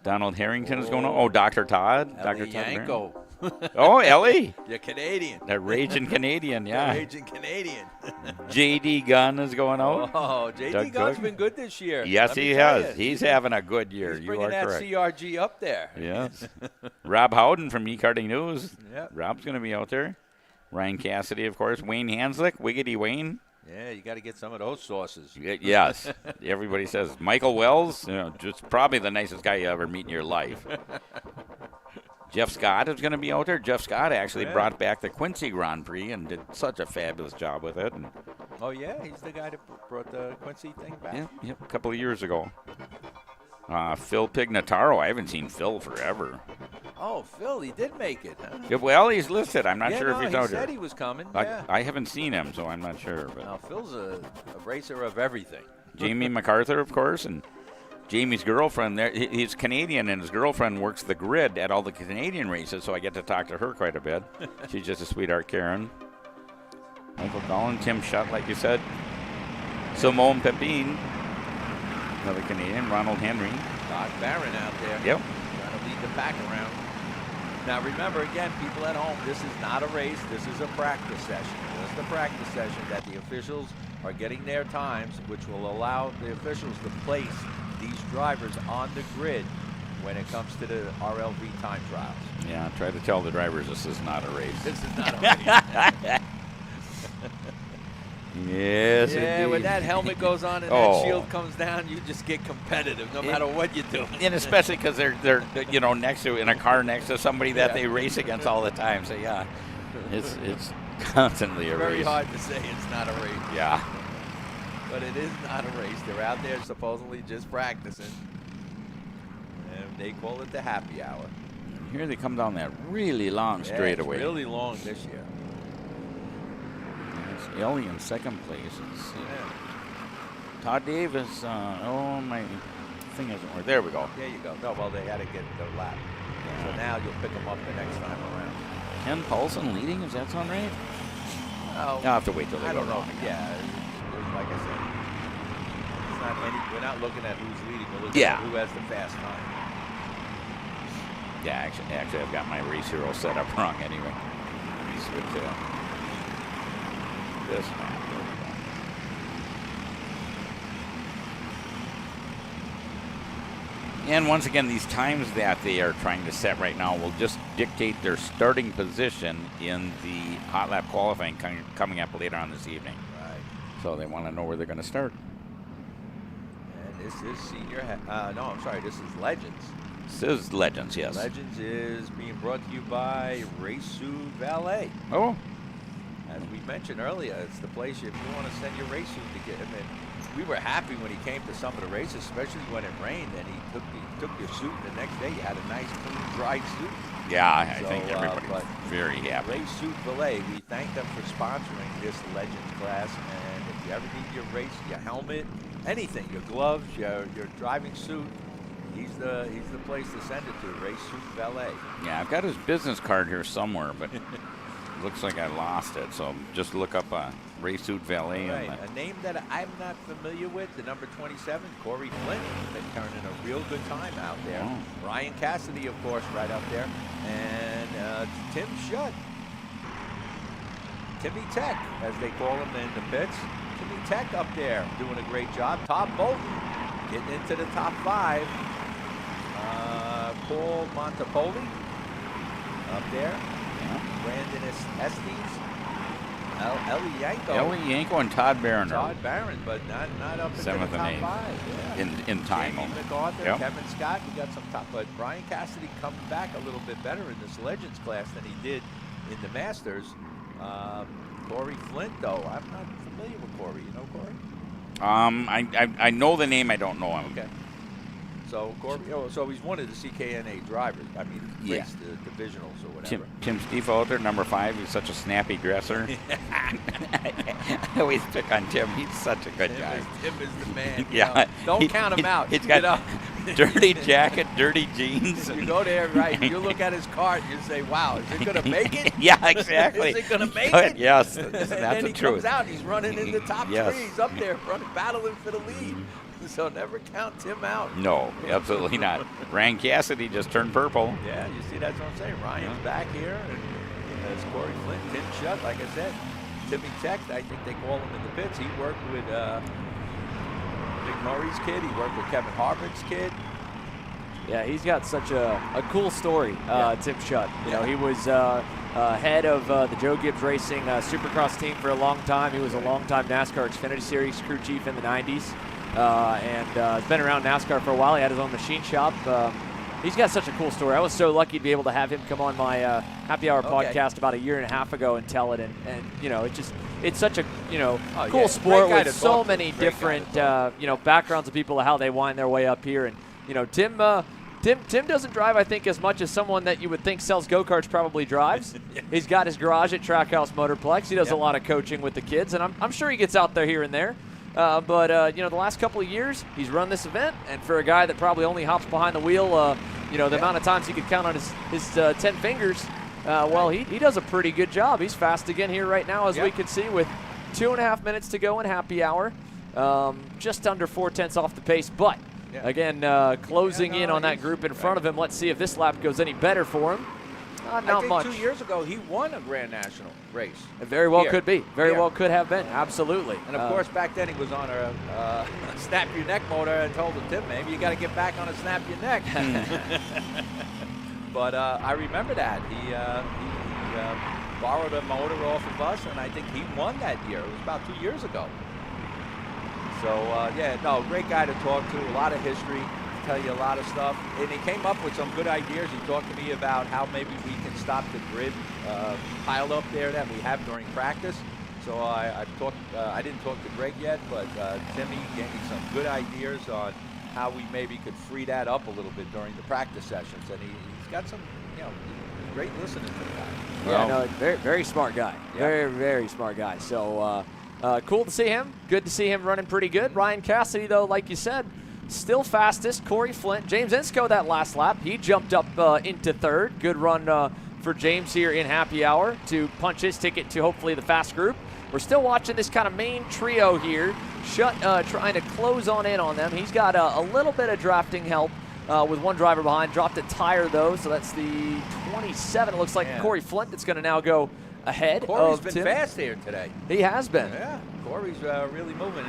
Donald Harrington is going on. Oh, Dr. Todd. Dr. Yanko. Oh, Ellie. You're Canadian. That raging Canadian, yeah. Raging Canadian. J.D. Gunn is going out. Oh, J.D. Gunn's been good this year. Yes, he has. He's having a good year. He's you bringing are that correct. CRG up there. Yes. Rob Howden from Karting News. Yep. Rob's going to be out there. Ryan Cassidy, of course. Wayne Hanslick, Wiggity Wayne. Yeah, you got to get some of those sauces. Yes. Everybody says Michael Wells, you know, just probably the nicest guy you ever meet in your life. Jeff Scott is going to be out there. Jeff Scott actually brought back the Quincy Grand Prix and did such a fabulous job with it. And oh, yeah? He's the guy that brought the Quincy thing back? Yep, a couple of years ago. Phil Pignataro. I haven't seen Phil forever. Oh, Phil, he did make it, huh? Yeah, well, he's listed. I'm not sure if he's out there. He said he was coming, I haven't seen him, so I'm not sure. But now, Phil's a racer of everything. Jamie MacArthur, of course, and Jamie's girlfriend. He's Canadian, and his girlfriend works the grid at all the Canadian races, so I get to talk to her quite a bit. She's just a sweetheart, Karen. Michael Collin, Tim Shutt, like you said. Simone Pepin, another Canadian. Ronald Henry. Todd Barron out there. Yep. Trying to lead the pack around. Now, remember, again, people at home, this is not a race. This is a practice session. Just a practice session that the officials are getting their times, which will allow the officials to place these drivers on the grid when it comes to the RLV time trials. Yeah, try to tell the drivers this is not a race. This is not a race. Yes, yeah, indeed. when that helmet goes on and that shield comes down, you just get competitive no matter what you do. And especially because they're you know, next to, in a car next to somebody that they race against all the time. So yeah, it's constantly a race. Very hard to say it's not a race. Yeah. But it is not a race. They're out there supposedly just practicing. And they call it the happy hour. Here they come down that really long straightaway. It's really long this year. Ellie in second place. Todd Davis. Oh, my thing isn't working. There we go. There you go. No, well, they had to get the lap. So now you'll pick them up the next time around. Ken Paulson leading. Does that sound right? Oh, I'll have to wait till they I go don't know. wrong. Yeah, like I said, it's not we're not looking at who's leading. We're looking at who has the fast time. Yeah, actually, I've got my race hero set up wrong anyway. Let me switch to this map. There we go. And once again, these times that they are trying to set right now will just dictate their starting position in the hot lap qualifying coming up later on this evening. Right. So they want to know where they're going to start. And this is senior. No, I'm sorry. This is Legends. This is Legends, yes. Legends is being brought to you by Race Suit Valet. Oh. As we mentioned earlier, it's the place if you want to send your race suit to get him in. We were happy when he came to some of the races, especially when it rained, and he took your suit, and the next day you had a nice, clean, dry suit. Yeah, I think everybody's but very happy. Race Suit Valet, we thank them for sponsoring this Legends class, and if you ever need your race, your helmet, anything, your gloves, your driving suit, he's the place to send it to, Race Suit Valet. Yeah, I've got his business card here somewhere, but it looks like I lost it. So just look up Race Suit Valet. Right. A name that I'm not familiar with, the number 27, Corey Flynn, been turning a real good time out there. Oh. Ryan Cassidy, of course, right up there. And Tim Shutt. Timmy Tech, as they call him in the pits. Timmy Tech up there doing a great job. Todd Bolton getting into the top 5. Paul Montepoli up there. Brandon Estes. Ellie Yanko. Ellie Yanko and Todd Barron. Todd Barron, but not up in the top 5. Yeah. In time. Jamie MacArthur, Yep. Kevin Scott, we got some top. But Brian Cassidy comes back a little bit better in this Legends class than he did in the Masters. Corey Flint, though, I'm not familiar with Corey. You know Corey? I know the name. I don't know him. Okay. So Corey, so he's one of the CKNA drivers. I mean, race the divisionals or whatever. Tim Stiefvater, number 5. He's such a snappy dresser. I always pick on Tim. He's such a good guy. Tim is the man. Yeah. Don't count him out. He's got dirty jacket, dirty jeans. You go there, right? You look at his cart, you say, "Wow, is it going to make it?" Yeah, exactly. Is it going to make it? Yes, that's and then the he truth. comes out, he's running in the top 3. Yes. He's up there, battling for the lead. So never count Tim out. No, absolutely not. Ryan Cassidy just turned purple. Yeah, you see, that's what I'm saying. Ryan's back here, and there's Corey Flint, Tim Shutt, like I said. Timmy Tech, I think they call him in the pits. He worked with Nick Murray's kid. He worked with Kevin Harvick's kid. Yeah, he's got such a cool story, Tim Shutt. You know, he was head of the Joe Gibbs Racing Supercross team for a long time. He was a long-time NASCAR Xfinity Series crew chief in the 90s. And has been around NASCAR for a while. He had his own machine shop. He's got such a cool story. I was so lucky to be able to have him come on my Happy Hour podcast about a year and a half ago and tell it. And you know, it's such a cool sport with so many different backgrounds of people, how they wind their way up here. And you know, Tim doesn't drive, I think, as much as someone that you would think sells go-karts probably drives. He's got his garage at Trackhouse Motorplex. He does a lot of coaching with the kids, and I'm sure he gets out there here and there. But the last couple of years, he's run this event, and for a guy that probably only hops behind the wheel, the amount of times he could count on his 10 fingers, he does a pretty good job. He's fast again here right now, as we can see, with 2.5 minutes to go in Happy Hour. Just under 4/10 off the pace, but again, closing in on that group in front of him. Let's see if this lap goes any better for him. Not I think much. 2 years ago, he won a Grand National race. It very well could be. Very well could have been. Absolutely. And, of course, back then he was on a snap your neck motor and told him, Tim, maybe you got to get back on a snap your neck. But I remember that. He borrowed a motor off of us, and I think he won that year. It was about 2 years ago. So, great guy to talk to. A lot of history. Tell you a lot of stuff, and he came up with some good ideas. He talked to me about how maybe we can stop the grid pile up there that we have during practice. So I didn't talk to Greg yet, but Timmy gave me some good ideas on how we maybe could free that up a little bit during the practice sessions. And he's got some, great listening to the guy. Yeah, no, very, very smart guy. Yeah. Very, very smart guy. So cool to see him. Good to see him running pretty good. Ryan Cassidy, though, like you said, still fastest. Corey Flint. James Insco that last lap. He jumped up into third. Good run for James here in happy hour to punch his ticket to hopefully the fast group. We're still watching this kind of main trio here. Shutt trying to close on in on them. He's got a little bit of drafting help with one driver behind. Dropped a tire, though, so that's the 27. It looks like Corey Flint that's going to now go ahead Corey's of been Tim. fast here today. He has been. Yeah, Corey's really moving.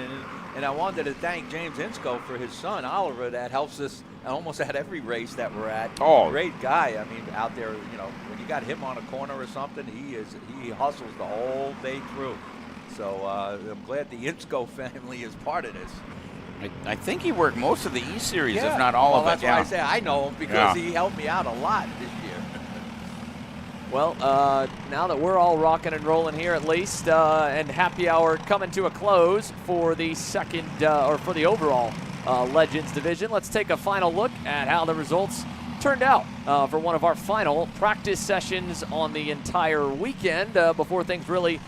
And I wanted to thank James Insco for his son, Oliver, that helps us almost at every race that we're at. Oh. Great guy. I mean, out there, you know, when you got him on a corner or something, he hustles the whole day through. So I'm glad the Insco family is part of this. I think he worked most of the E-Series, Yeah. if not all well, of it. that's why I say I know him, because he helped me out a lot this year. Well, now that we're all rocking and rolling here at least, and happy hour coming to a close for the second, or for the overall Legends division, let's take a final look at how the results turned out for one of our final practice sessions on the entire weekend before things really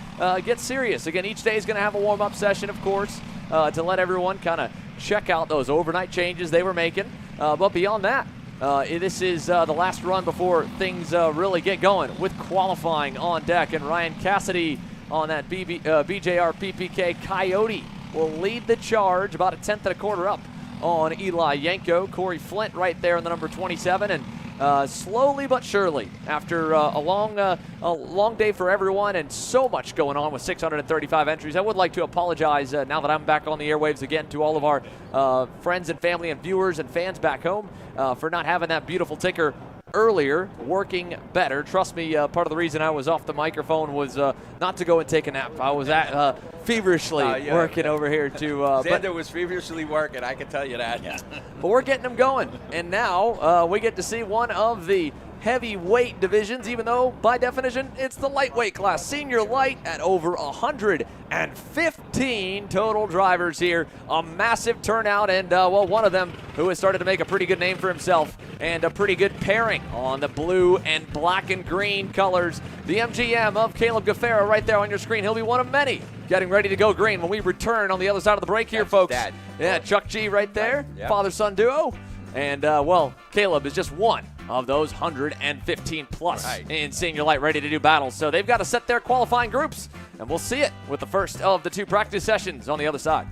get serious. Again, each day is going to have a warm-up session, of course, to let everyone kind of check out those overnight changes they were making. But beyond that, this is the last run before things really get going with qualifying on deck. And Ryan Cassidy on that BJR PPK Coyote will lead the charge, about a tenth and a quarter up on Eli Yanko. Corey Flint right there in the number 27. And slowly but surely, after a long day for everyone and so much going on with 635 entries, I would like to apologize now that I'm back on the airwaves again to all of our friends and family and viewers and fans back home for not having that beautiful ticker earlier, working better. Trust me, part of the reason I was off the microphone was not to go and take a nap. I was feverishly working over here to. Xander was feverishly working, I can tell you that. Yeah. But we're getting them going, and now we get to see one of the heavyweight divisions, even though by definition it's the lightweight class. Senior light at over 115 total drivers here. A massive turnout, and well, one of them who has started to make a pretty good name for himself and a pretty good pairing on the blue and black and green colors. The MGM of Caleb Gaffera right there on your screen. He'll be one of many getting ready to go green when we return on the other side of the break here, folks. Dad. Yeah, Chuck G right there, father-son duo. And, well, Caleb is just one of those 115 plus in senior light ready to do battles. So they've got to set their qualifying groups, and we'll see it with the first of the two practice sessions on the other side.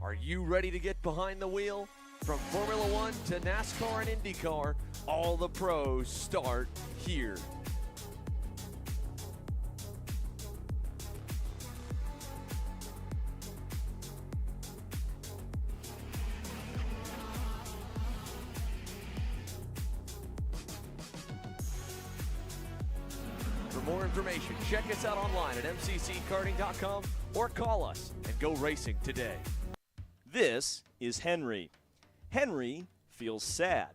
Are you ready to get behind the wheel? From Formula One to NASCAR and IndyCar, all the pros start here. For more information, check us out online at mcckarting.com or call us and go racing today. This is Henry. Henry feels sad.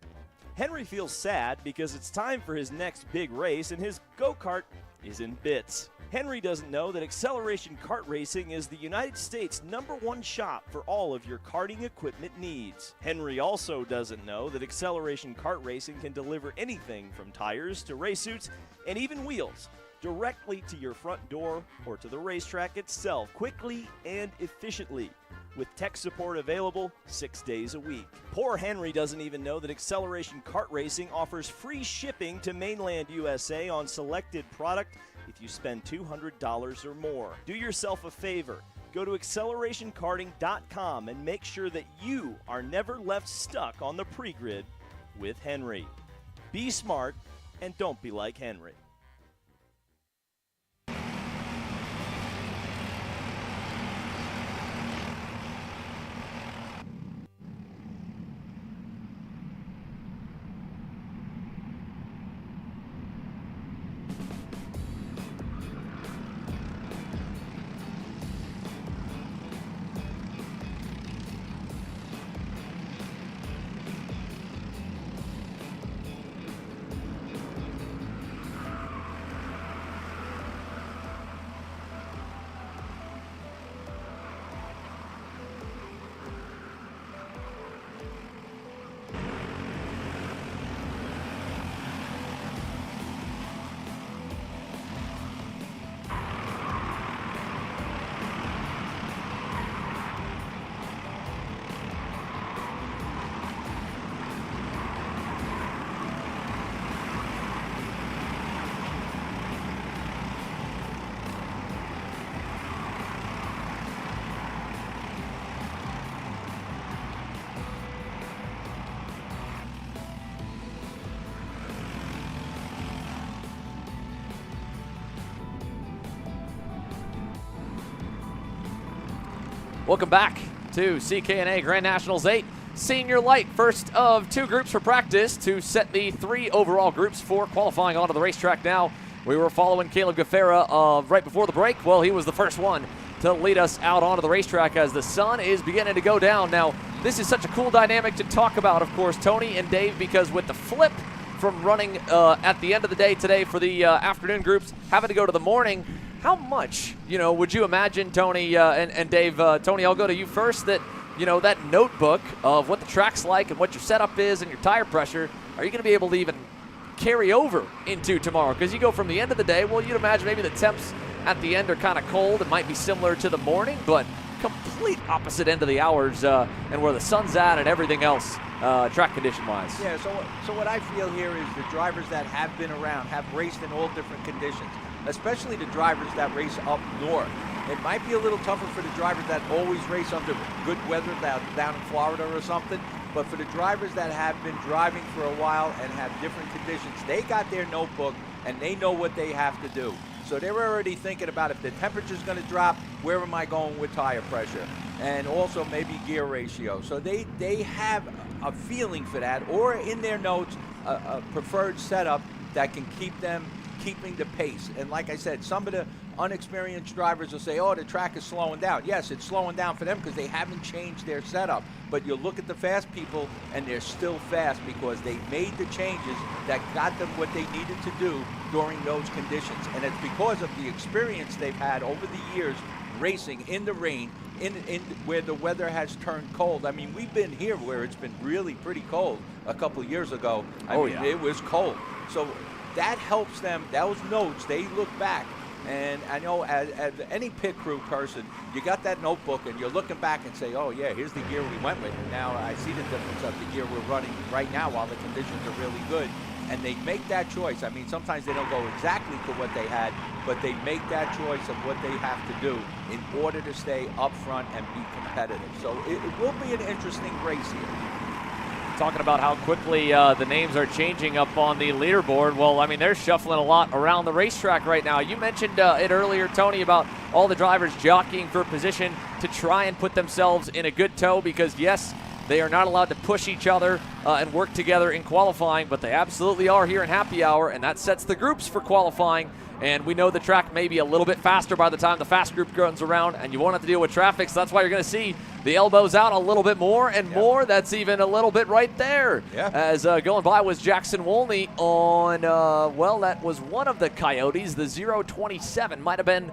Henry feels sad because it's time for his next big race and his go-kart is in bits. Henry doesn't know that Acceleration Kart Racing is the United States' #1 shop for all of your karting equipment needs. Henry also doesn't know that Acceleration Kart Racing can deliver anything from tires to race suits and even wheels directly to your front door or to the racetrack itself, quickly and efficiently, with tech support available 6 days a week. Poor Henry doesn't even know that Acceleration Kart Racing offers free shipping to mainland USA on selected product if you spend $200 or more. Do yourself a favor. Go to accelerationkarting.com and make sure that you are never left stuck on the pre-grid with Henry. Be smart and don't be like Henry. Welcome back to CKNA Grand Nationals 8 Senior Light. First of 2 groups for practice to set the 3 overall groups for qualifying onto the racetrack now. We were following Caleb Gaffera right before the break. Well, he was the first one to lead us out onto the racetrack as the sun is beginning to go down. Now, this is such a cool dynamic to talk about, of course, Tony and Dave, because with the flip from running at the end of the day today for the afternoon groups, having to go to the morning, how much, would you imagine, Tony and Dave, Tony, I'll go to you first, that, that notebook of what the track's like and what your setup is and your tire pressure, are you going to be able to even carry over into tomorrow? Because you go from the end of the day, well, you'd imagine maybe the temps at the end are kind of cold. It might be similar to the morning, but complete opposite end of the hours and where the sun's at and everything else track condition-wise. Yeah, so what I feel here is the drivers that have been around have raced in all different conditions, especially the drivers that race up north. It might be a little tougher for the drivers that always race under good weather down in Florida or something, but for the drivers that have been driving for a while and have different conditions, they got their notebook and they know what they have to do. So they're already thinking about if the temperature's going to drop, where am I going with tire pressure? And also maybe gear ratio. So they have a feeling for that, or in their notes, a preferred setup that can keep them keeping the pace. And like I said, some of the unexperienced drivers will say, oh, the track is slowing down. Yes, it's slowing down for them because they haven't changed their setup. But you look at the fast people, and they're still fast because they made the changes that got them what they needed to do during those conditions. And it's because of the experience they've had over the years racing in the rain, in where the weather has turned cold. I mean, we've been here where it's been really pretty cold a couple years ago. I mean, it was cold. So that helps them. Those notes, they look back. And I know as any pit crew person, you got that notebook and you're looking back and say, oh, yeah, here's the gear we went with. And now I see the difference of the gear we're running right now while the conditions are really good. And they make that choice. I mean, sometimes they don't go exactly to what they had, but they make that choice of what they have to do in order to stay up front and be competitive. So it will be an interesting race here. Talking about how quickly the names are changing up on the leaderboard. Well, I mean, they're shuffling a lot around the racetrack right now. You mentioned it earlier, Tony, about all the drivers jockeying for position to try and put themselves in a good tow because, yes, they are not allowed to push each other and work together in qualifying, but they absolutely are here in happy hour, and that sets the groups for qualifying. And we know the track may be a little bit faster by the time the fast group runs around, and you won't have to deal with traffic, so that's why you're going to see the elbows out a little bit more and more. That's even a little bit right there. As going by was Jackson Wolney on, well, that was one of the Coyotes, the 027. Might have been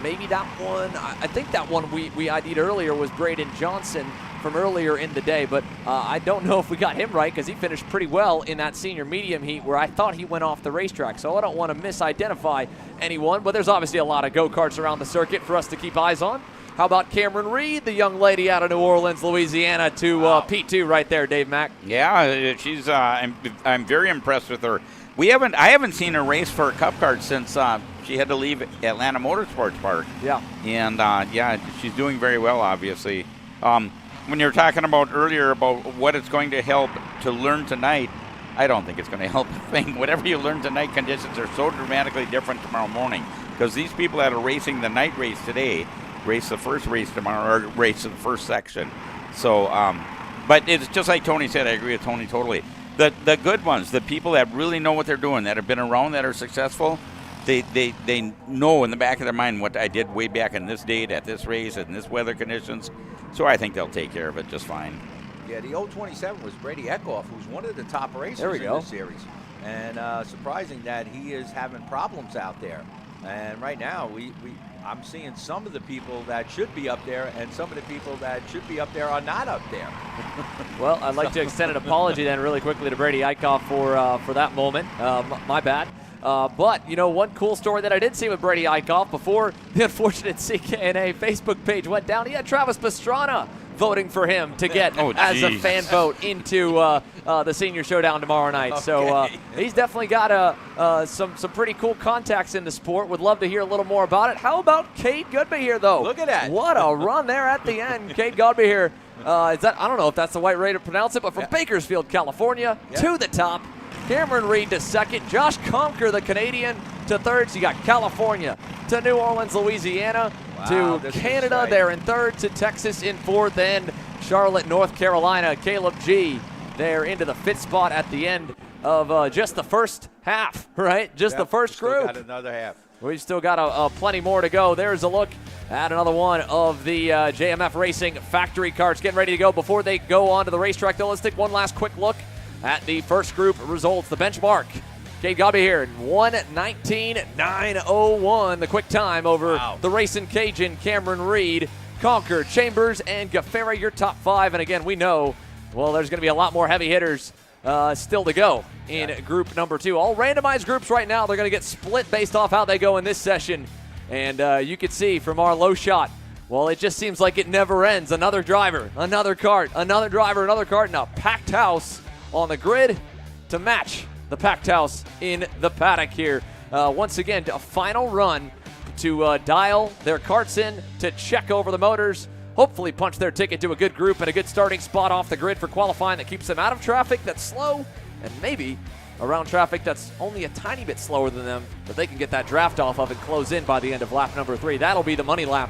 maybe that one. I think that one we ID'd earlier was Braden Johnson from earlier in the day, but I don't know if we got him right because he finished pretty well in that senior medium heat where I thought he went off the racetrack, so I don't want to misidentify anyone, but there's obviously a lot of go-karts around the circuit for us to keep eyes on. How about Cameron Reed, the young lady out of New Orleans, Louisiana, to P2 right there, Dave Mack? Yeah, she's. I'm very impressed with her. I haven't seen her race for a Cup Kart since she had to leave Atlanta Motorsports Park. Yeah. And she's doing very well, obviously. When you were talking about earlier about what it's going to help to learn tonight, I don't think it's going to help a thing. Whatever you learn tonight, conditions are so dramatically different tomorrow morning because these people that are racing the night race today race the first race tomorrow or race the first section. So, but it's just like Tony said. I agree with Tony totally. The good ones, the people that really know what they're doing, that have been around, that are successful, they know in the back of their mind what I did way back in this date at this race and this weather conditions. So I think they'll take care of it just fine. Yeah, the 027 was Brady Eckhoff, who's one of the top racers in this series. And surprising that he is having problems out there. And right now, I'm seeing some of the people that should be up there and some of the people that should be up there are not up there. Well, I'd like to extend an apology then really quickly to Brady Eichhoff for that moment. My bad. But, one cool story that I did see with Brady Eichhoff before the unfortunate CKNA Facebook page went down, he had Travis Pastrana voting for him to get as a fan vote into the senior showdown tomorrow night. Okay. So he's definitely got some pretty cool contacts in the sport. Would love to hear a little more about it. How about Cade Goodby here, though? Look at that. What a run there at the end. Cade Goodby here. I don't know if that's the right way to pronounce it, but from Bakersfield, California, to the top. Cameron Reed to second. Josh Conker, the Canadian, to third. So you got California to New Orleans, Louisiana. Wow, to this is Canada. right. They're in third, to Texas in fourth, and Charlotte, North Carolina. Caleb G. They're into the fifth spot at the end of just the first half, right? Just the first Still group. got another half. We've still got plenty more to go. There's a look at another one of the JMF Racing factory carts getting ready to go. Before they go on to the racetrack, though, let's take one last quick look at the first group results. The benchmark, Kate Gobby here, 1:19.901, the quick time over the Racing Cajun, Cameron Reed, Conker, Chambers, and Gaffera, your top five. And again, we know, well, there's going to be a lot more heavy hitters still to go in group number 2. All randomized groups right now, they're going to get split based off how they go in this session. And you can see from our low shot, well, it just seems like it never ends. Another driver, another cart, another driver, another cart, and a packed house on the grid to match the packed house in the paddock here. Once again, a final run to dial their carts in, to check over the motors, hopefully punch their ticket to a good group and a good starting spot off the grid for qualifying that keeps them out of traffic that's slow, and maybe around traffic that's only a tiny bit slower than them, but they can get that draft off of and close in by the end of lap number 3. That'll be the money lap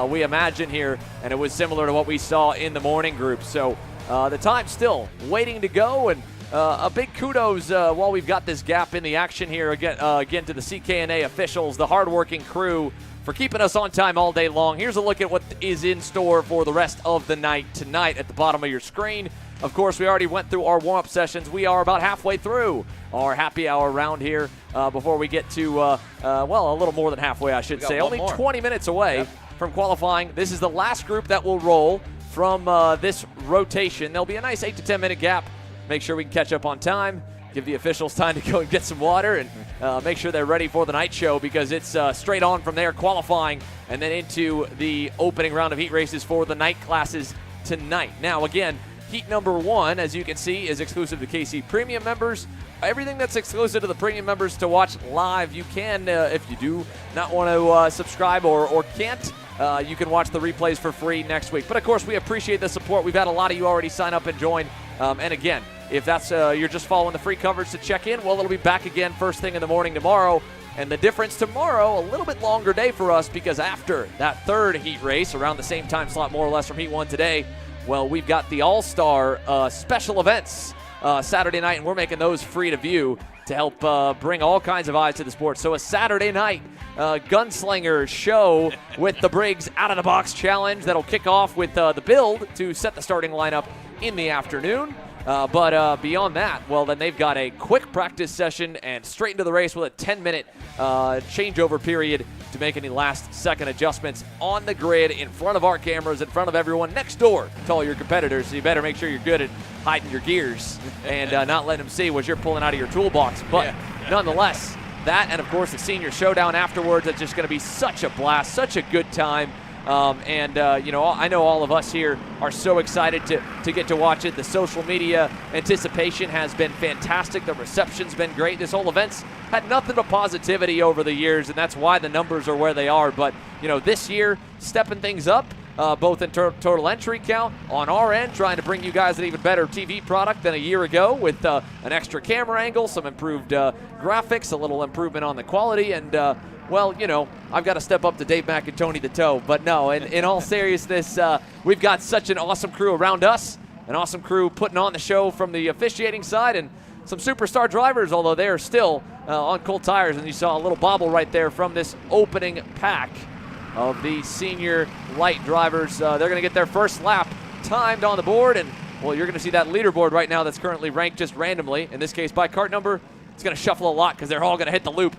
we imagine here, and it was similar to what we saw in the morning group. So the time's still waiting to go, and a big kudos while we've got this gap in the action here again to the CKNA officials, the hardworking crew, for keeping us on time all day long. Here's a look at what is in store for the rest of the night tonight at the bottom of your screen. Of course, we already went through our warm-up sessions. We are about halfway through our happy hour round here before we get to, well, a little more than halfway, I should say. Only 20 minutes away from qualifying. This is the last group that will roll from this rotation. There'll be a nice 8 to 10 minute gap. Make sure we can catch up on time, give the officials time to go and get some water, and make sure they're ready for the night show, because it's straight on from there, qualifying, and then into the opening round of heat races for the night classes tonight. Now, again, heat number 1, as you can see, is exclusive to KC Premium members. Everything that's exclusive to the Premium members to watch live, you can, if you do not want to subscribe or can't, you can watch the replays for free next week. But, of course, we appreciate the support. We've had a lot of you already sign up and join. And, again, if that's you're just following the free coverage to check in, well, it'll be back again first thing in the morning tomorrow. And the difference tomorrow, a little bit longer day for us, because after that third heat race, around the same time slot more or less from heat 1 today, well, we've got the All-Star special events Saturday night, and we're making those free to view to help bring all kinds of eyes to the sport. So a Saturday night gunslinger show with the Briggs out-of-the-box challenge that'll kick off with the build to set the starting lineup in the afternoon. But beyond that, well, then they've got a quick practice session and straight into the race with a 10-minute changeover period to make any last-second adjustments on the grid in front of our cameras, in front of everyone next door to all your competitors. So you better make sure you're good at hiding your gears and not letting them see what you're pulling out of your toolbox. But nonetheless, that and, of course, the senior showdown afterwards, it's just going to be such a blast, such a good time. You know, I know all of us here are so excited to get to watch it. The social media anticipation has been fantastic. The reception's been great. This whole event's had nothing but positivity over the years, and that's why the numbers are where they are. But, you know, this year, stepping things up, both in total entry count on our end, trying to bring you guys an even better TV product than a year ago with an extra camera angle, some improved graphics, a little improvement on the quality, and well, you know, I've got to step up to Dave Mack and Tony the Toe. But no, in all seriousness, we've got such an awesome crew around us, an awesome crew putting on the show from the officiating side, and some superstar drivers, although they are still on cold tires. And you saw a little bobble right there from this opening pack of the senior light drivers. They're going to get their first lap timed on the board, and, well, you're going to see that leaderboard right now that's currently ranked just randomly, in this case by cart number. It's going to shuffle a lot because they're all going to hit the loop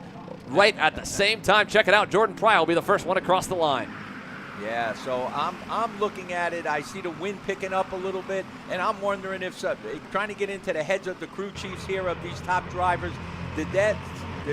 right at the same time. Check it out. Jordan Pry will be the first one across the line. Yeah, so I'm looking at it. I see the wind picking up a little bit, and I'm wondering if trying to get into the heads of the crew chiefs here of these top drivers. Did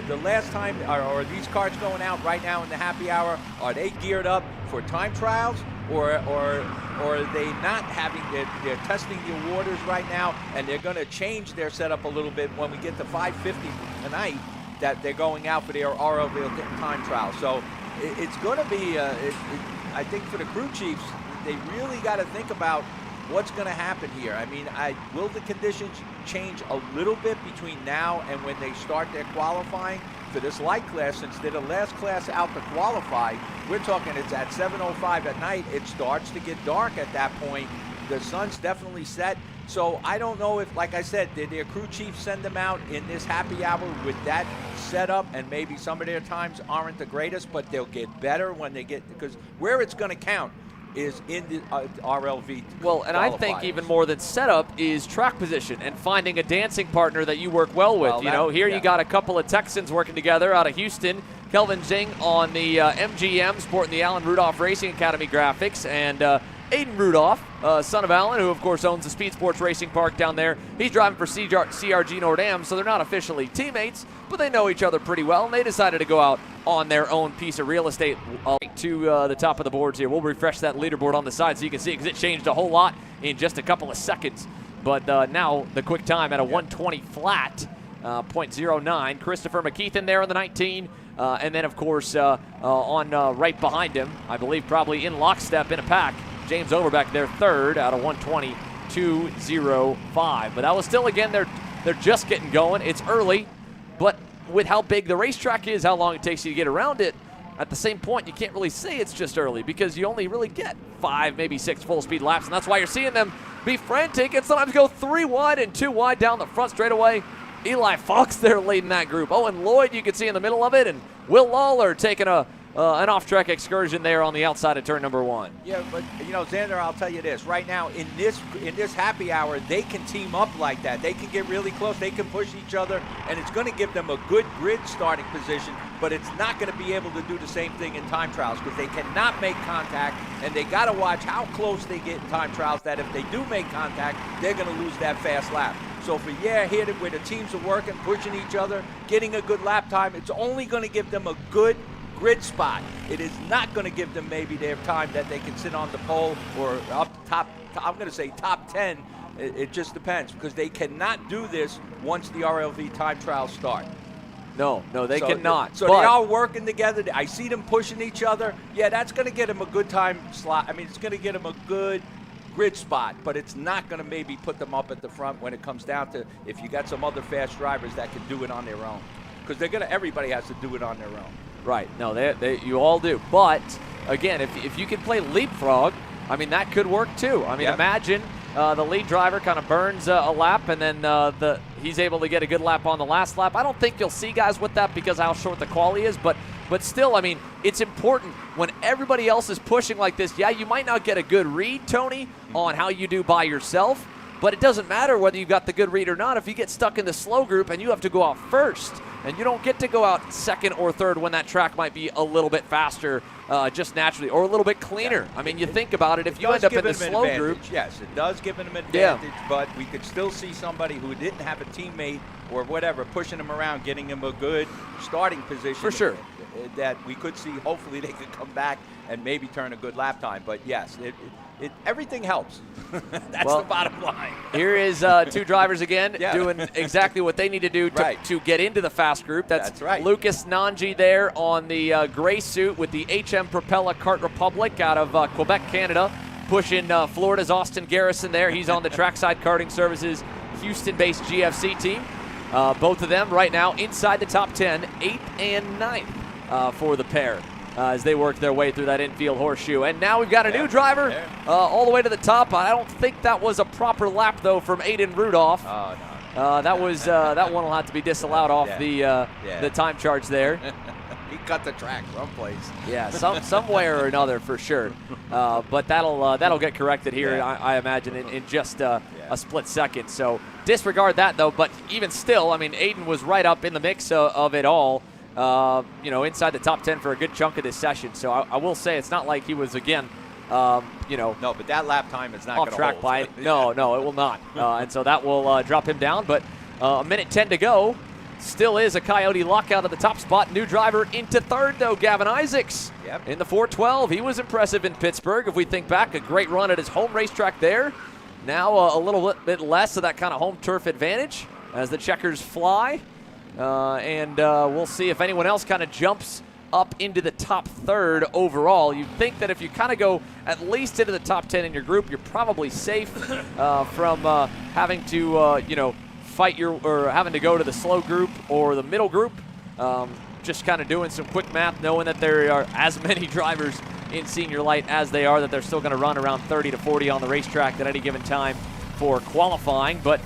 the last time, or these carts going out right now in the happy hour, are they geared up for time trials, or are they not having? They're testing the waters right now, and they're going to change their setup a little bit when we get to 550 tonight, that they're going out for their ROV time trial. So it's going to be, I think for the crew chiefs, they really got to think about what's going to happen here? I mean, will the conditions change a little bit between now and when they start their qualifying for this light class? Since they're the last class out to qualify, we're talking it's at 7:05 at night. It starts to get dark at that point. The sun's definitely set. So I don't know if, like I said, did their crew chief send them out in this happy hour with that setup, and maybe some of their times aren't the greatest, but they'll get better when they get, because where it's going to count is in the RLV. Well, and I think even more than setup is track position and finding a dancing partner that you work well with. Well, Here you got a couple of Texans working together out of Houston. Kelvin Zing on the MGM, sporting the Alan Rudolph Racing Academy graphics, and Aiden Rudolph, son of Alan, who of course owns the Speed Sports Racing Park down there. He's driving for CRG Nordam, so they're not officially teammates, but they know each other pretty well, and they decided to go out on their own piece of real estate to the top of the boards here. We'll refresh that leaderboard on the side so you can see, because it changed a whole lot in just a couple of seconds. But now the quick time at a 1:20 flat, 0.09. Christopher McKeithen there on the 19. And then, of course, on right behind him, I believe probably in lockstep in a pack, James Overbeck there third out of 1:20.205. But that was still, again, they're just getting going. It's early, but with how big the racetrack is, how long it takes you to get around it, at the same point, you can't really say it's just early because you only really get 5, maybe 6 full-speed laps, and that's why you're seeing them be frantic and sometimes go 3 wide and 2 wide down the front straightaway. Eli Fox there leading that group. Owen Lloyd you can see in the middle of it, and Will Lawler taking an off-track excursion there on the outside of turn number 1. Yeah, but Xander, I'll tell you this. Right now, in this happy hour, they can team up like that. They can get really close. They can push each other, and it's going to give them a good grid starting position, but it's not going to be able to do the same thing in time trials because they cannot make contact, and they got to watch how close they get in time trials, that if they do make contact, they're going to lose that fast lap. So for here where the teams are working, pushing each other, getting a good lap time, it's only going to give them a good grid spot. It is not going to give them maybe their time that they can sit on the pole or up top. I'm going to say top 10. It just depends because they cannot do this once the RLV time trials start. No, they cannot. So they are working together. I see them pushing each other. Yeah, that's going to get them a good time slot. I mean, it's going to get them a good grid spot, but it's not going to maybe put them up at the front when it comes down to if you got some other fast drivers that can do it on their own, because everybody has to do it on their own. Right. No, you all do. But again, if you can play leapfrog, I mean that could work too. I mean, imagine the lead driver kind of burns a lap, and then he's able to get a good lap on the last lap. I don't think you'll see guys with that because of how short the quali is, but still, I mean, it's important when everybody else is pushing like this. Yeah, you might not get a good read, Tony, on how you do by yourself, but it doesn't matter whether you got the good read or not. If you get stuck in the slow group and you have to go out first, and you don't get to go out second or third when that track might be a little bit faster just naturally or a little bit cleaner. Yeah. I mean, you think about it. If you end up in the slow group. Yes, it does give them an advantage, but we could still see somebody who didn't have a teammate or whatever pushing them around, getting them a good starting position. For sure. That we could see. Hopefully they could come back and maybe turn a good lap time. But yes, everything helps. That's the bottom line. Here is 2 drivers again doing exactly what they need to do to get into the fast group. That's right. Lucas Nanji there on the gray suit with the HM Propeller Kart Republic out of Quebec, Canada, pushing Florida's Austin Garrison there. He's on the Trackside Karting Services Houston-based GFC team. Both of them right now inside the top 10, 8th and 9th for the pair. As they work their way through that infield horseshoe. And now we've got a new driver all the way to the top. I don't think that was a proper lap, though, from Aiden Rudolph. Oh, no. That one will have to be disallowed off the time charge there. He cut the track someplace. Yeah, some way or another for sure. But that'll get corrected here, I imagine, in just a split second. So disregard that, though. But even still, I mean, Aiden was right up in the mix of it all. Inside the top 10 for a good chunk of this session. So I will say it's not like he was, again, No, but that lap time is not going to off track by it. No, it will not. And so that will drop him down. But a minute 10 to go. Still is a Coyote lockout at the top spot. New driver into third, though, Gavin Isaacs. Yep. In the 412. He was impressive in Pittsburgh. If we think back, a great run at his home racetrack there. Now a little bit less of that kind of home turf advantage as the checkers fly. And we'll see if anyone else kind of jumps up into the top third overall. You'd think that if you kind of go at least into the top 10 in your group, you're probably safe from having to, fight or having to go to the slow group or the middle group. Just kind of doing some quick math, knowing that there are as many drivers in senior light as they are, that they're still going to run around 30 to 40 on the racetrack at any given time for qualifying. But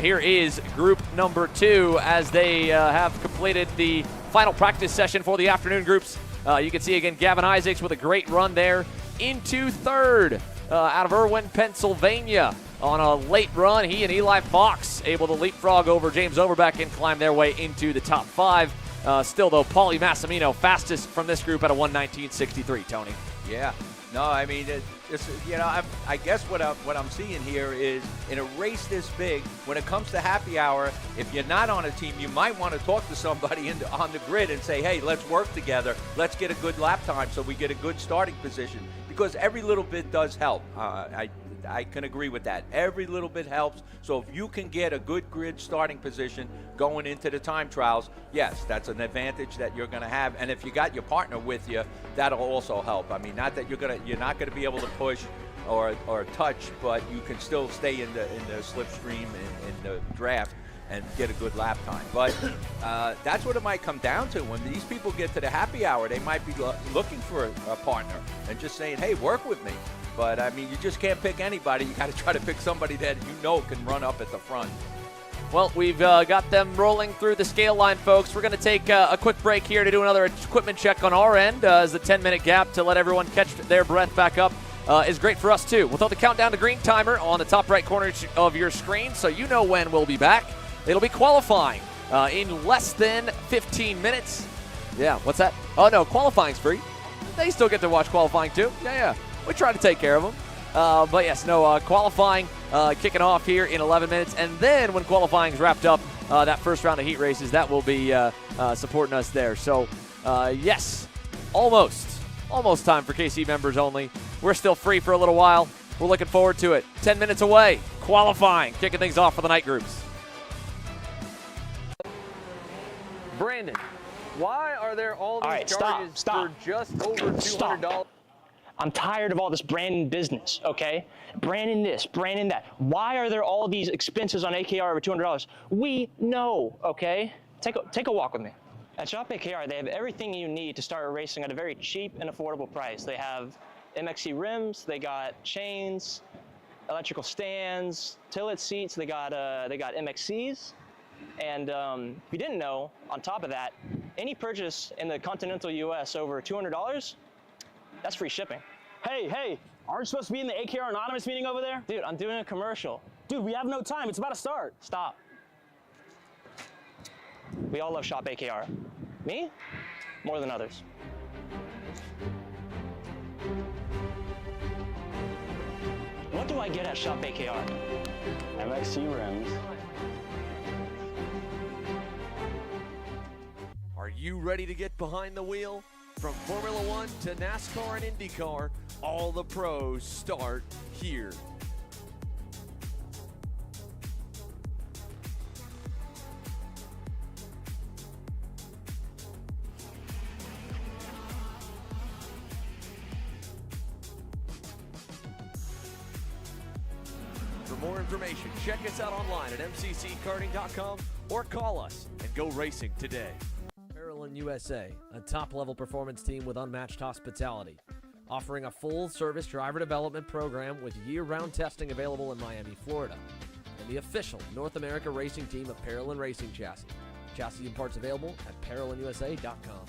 here is group number 2 as they have completed the final practice session for the afternoon groups. You can see again Gavin Isaacs with a great run there into third out of Irwin, Pennsylvania. On a late run, he and Eli Fox able to leapfrog over James Overbeck and climb their way into the top 5. Still, though, Paulie Massimino fastest from this group at a 1:19.63. Tony. Yeah. No, I mean, I guess what I'm seeing here is in a race this big, when it comes to happy hour, if you're not on a team, you might want to talk to somebody on the grid and say, hey, let's work together. Let's get a good lap time so we get a good starting position, because every little bit does help. I can agree with that. Every little bit helps. So if you can get a good grid starting position going into the time trials, yes, that's an advantage that you're going to have. And if you got your partner with you, that'll also help. I mean, not that you're not going to be able to push or touch, but you can still stay in the slipstream in the draft and get a good lap time. But that's what it might come down to. When these people get to the happy hour, they might be looking for a partner and just saying, hey, work with me. But, I mean, you just can't pick anybody. You got to try to pick somebody that can run up at the front. Well, we've got them rolling through the scale line, folks. We're going to take a quick break here to do another equipment check on our end, as the 10-minute gap to let everyone catch their breath back up is great for us, too. We'll throw the countdown to green timer on the top right corner of your screen, so you know when we'll be back. It'll be qualifying in less than 15 minutes. Yeah, what's that? Oh, no, qualifying's free. They still get to watch qualifying, too. Yeah. We try to take care of them. But yes, qualifying kicking off here in 11 minutes. And then when qualifying's wrapped up, that first round of heat races, that will be supporting us there. So, yes, almost time for KC members only. We're still free for a little while. We're looking forward to it. 10 minutes away, qualifying, kicking things off for the night groups. Brandon, why are there all these right, charges stop. for just over $200? I'm tired of all this branding business, okay? Branding this, branding that. Why are there all these expenses on AKR over $200? We know, okay? Take a walk with me. At Shop AKR, they have everything you need to start racing at a very cheap and affordable price. They have MXC rims, they got chains, electrical stands, tilt seats. They got MXCs, and if you didn't know, on top of that, any purchase in the continental U.S. over $200. That's free shipping. Hey, aren't you supposed to be in the AKR Anonymous meeting over there? Dude, I'm doing a commercial. Dude, we have no time. It's about to start. Stop. We all love Shop AKR. Me? More than others. What do I get at Shop AKR? MXC rims. Are you ready to get behind the wheel? From Formula One to NASCAR and IndyCar, all the pros start here. For more information, check us out online at mcckarting.com or call us and go racing today. USA, a top-level performance team with unmatched hospitality, offering a full-service driver development program with year-round testing available in Miami, Florida, and the official North America racing team of Parolin Racing Chassis. Chassis and parts available at ParolinUSA.com.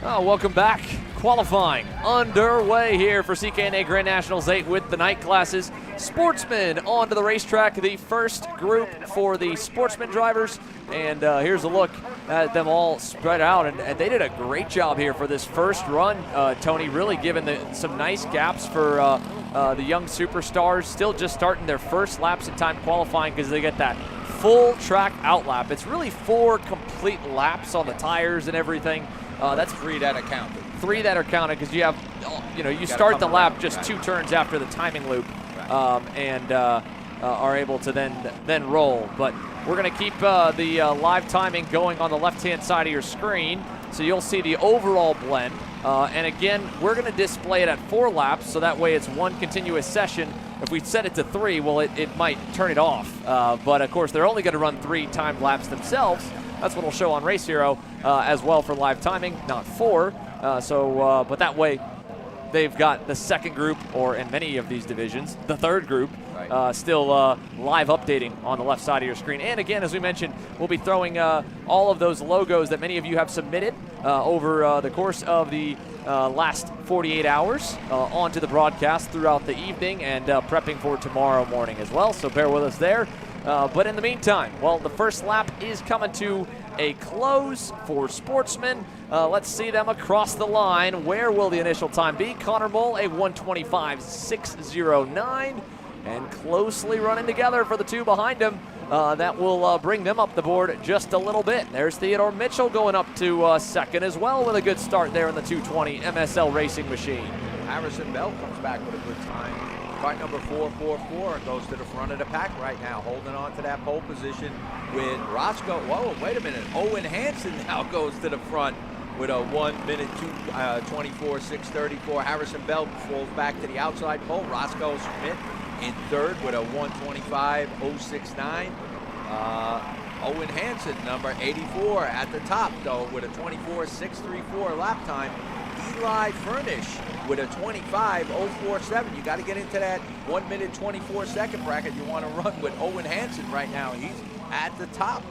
Welcome back. Qualifying underway here for CKNA Grand Nationals 8 with the night classes. Sportsman onto the racetrack, the first group for the Sportsman drivers. And here's a look at them all spread out. And they did a great job here for this first run, Tony, really giving some nice gaps for the young superstars. Still just starting their first laps in time qualifying because they get that full track out lap. It's really 4 complete laps on the tires and everything. That's 3 that are counted. 3 that are counted because you have, you start the lap just 2 turns after the timing loop, and are able to then roll. But we're going to keep the live timing going on the left-hand side of your screen, so you'll see the overall blend. And again, we're going to display it at 4 laps, so that way it's one continuous session. If we set it to 3, well, it might turn it off. But of course, they're only going to run 3 timed laps themselves. That's what will show on Race Hero as well for live timing, not 4. But that way, they've got the second group, or in many of these divisions, the third group, still live updating on the left side of your screen. And again, as we mentioned, we'll be throwing all of those logos that many of you have submitted over the course of the last 48 hours onto the broadcast throughout the evening and prepping for tomorrow morning as well. So bear with us there. But in the meantime, well, the first lap is coming to a close for Sportsman. Let's see them across the line. Where will the initial time be? Connor Mole, a 1:25.609, and closely running together for the 2 behind him. That will bring them up the board just a little bit. There's Theodore Mitchell going up to second as well with a good start there in the 220 MSL Racing Machine. Harrison Bell comes back with a good time. Car number 444 goes to the front of the pack right now, holding on to that pole position with Roscoe. Whoa, wait a minute. Owen Hansen now goes to the front with a 1:24.634. Harrison Bell falls back to the outside pole. Roscoe Schmidt in third with a 1:25.069. Owen Hansen, number 84, at the top, though, with a 24.634 lap time. Eli Furnish with a 25.047. You got to get into that 1:24 bracket. You want to run with Owen Hansen right now. He's at the top.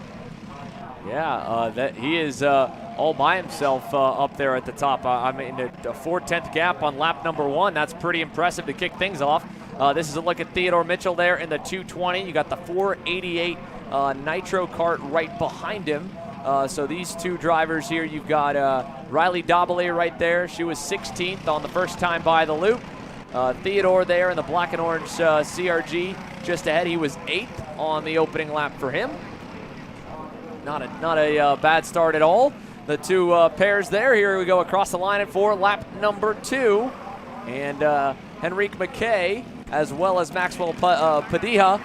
Yeah, that he is all by himself up there at the top. I mean, a 4/10 gap on lap number 1. That's pretty impressive to kick things off. This is a look at Theodore Mitchell there in the 220. You got the 488 Nitro Kart right behind him. So these 2 drivers here, you've got Riley Dobelier right there. She was 16th on the first time by the loop. Theodore there in the black and orange CRG just ahead. He was 8th on the opening lap for him. Not a bad start at all. The 2 pairs there. Here we go across the line for lap number 2. And Henrique McKay, as well as Maxwell Padilla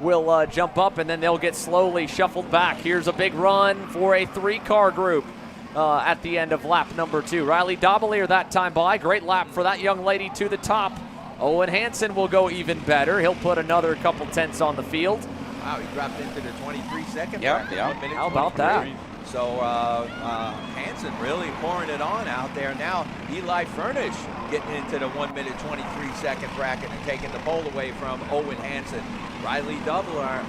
will jump up, and then they'll get slowly shuffled back. Here's a big run for a 3-car group at the end of lap number 2. Riley Dobelier that time by. Great lap for that young lady to the top. Owen Hansen will go even better. He'll put another couple tenths on the field. Wow, he dropped into the 23-second Yeah. How about that? So Hansen really pouring it on out there now. Eli Furnish getting into the 1:23 bracket and taking the pole away from Owen Hansen. Riley Dobler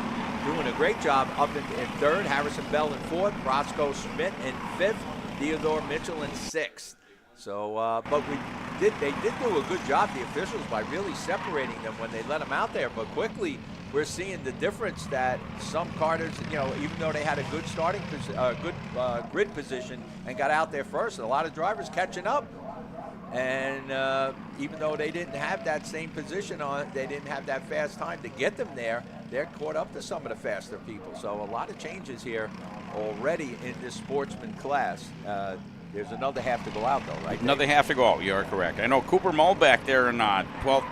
doing a great job up in third. Harrison Bell in fourth. Roscoe Schmidt in fifth. Theodore Mitchell in sixth. So, but they did do a good job, the officials, by really separating them when they let them out there. But quickly, we're seeing the difference that some karters, even though they had a good grid position and got out there first, a lot of drivers catching up. And even though they didn't have that same position on, they didn't have that fast time to get them there, they're caught up to some of the faster people. So a lot of changes here already in this Sportsman class. There's another half to go out, though, right? Another half to go out. You are correct. I know Cooper Mull back there in 12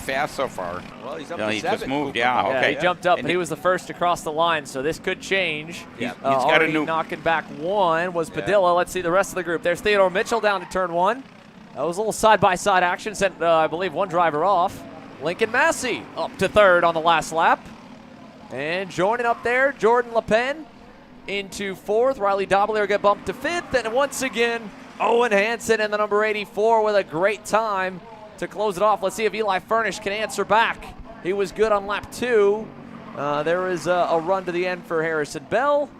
fast so far. Well, he's up to he 7. just moved. Cooper Yeah, Mull. okay. He jumped up, and he was the first across the line, so this could change. He's got a new knocking back 1 was Padilla. Let's see the rest of the group. There's Theodore Mitchell down to turn 1. That was a little side-by-side action. Sent, I believe, 1 driver off. Lincoln Massey up to 3rd on the last lap. And joining up there, Jordan LePen into 4th. Riley Dobelier get bumped to 5th. And once again, Owen Hansen in the number 84 with a great time to close it off. Let's see if Eli Furnish can answer back. He was good on lap 2. There is a run to the end for Harrison Bell.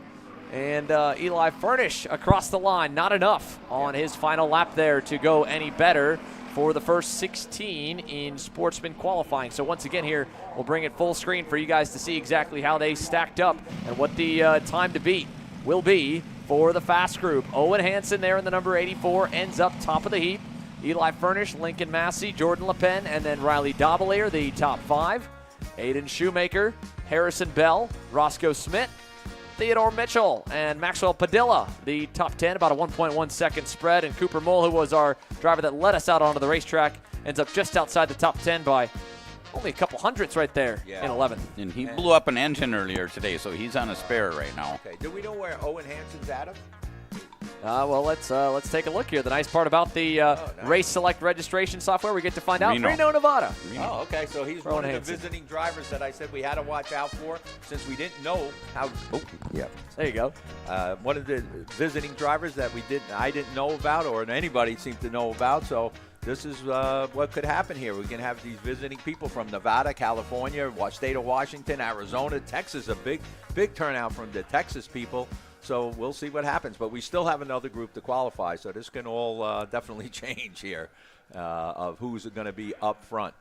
And Eli Furnish across the line, not enough on his final lap there to go any better for the first 16 in Sportsman qualifying. So once again here, we'll bring it full screen for you guys to see exactly how they stacked up and what the time to beat will be for the fast group. Owen Hansen there in the number 84 ends up top of the heap. Eli Furnish, Lincoln Massey, Jordan LePen, and then Riley Dobelier, the top 5. Aiden Shoemaker, Harrison Bell, Roscoe Smith, Theodore Mitchell, and Maxwell Padilla, the top 10, about a 1.1 second spread. And Cooper Mull, who was our driver that led us out onto the racetrack, ends up just outside the top 10 by only a couple hundredths right there in 11th. And he blew up an engine earlier today, so he's on a spare right now. Okay. Do we know where Owen Hansen's at? Well, let's take a look here. The nice part about the Race Select registration software, we get to find out Reno, Nevada. Oh, okay. So he's one of the visiting drivers that I said we had to watch out for since we didn't know how. Oh, yeah. There you go. One of the visiting drivers that I didn't know about, or anybody seemed to know about. So this is what could happen here. We can have these visiting people from Nevada, California, state of Washington, Arizona, Texas. A big turnout from the Texas people. So we'll see what happens. But we still have another group to qualify. So this can all definitely change here of who's going to be up front.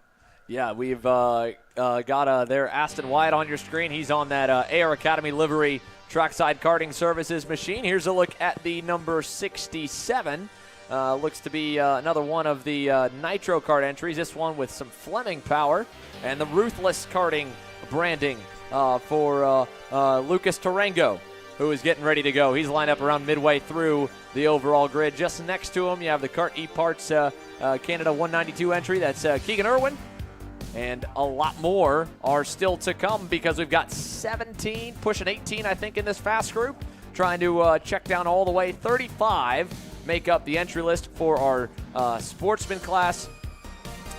Yeah, we've got there Aston Wyatt on your screen. He's on that AR Academy livery trackside karting services machine. Here's a look at the number 67. Looks to be another one of the Nitro Kart entries. This one with some Fleming power and the Ruthless Karting branding for Lucas Tarango, who is getting ready to go. He's lined up around midway through the overall grid. Just next to him, you have the Kart E-Parts Canada 192 entry. That's Keegan Irwin. And a lot more are still to come because we've got 17, pushing 18, I think, in this fast group. Trying to check down all the way. 35 make up the entry list for our Sportsman class.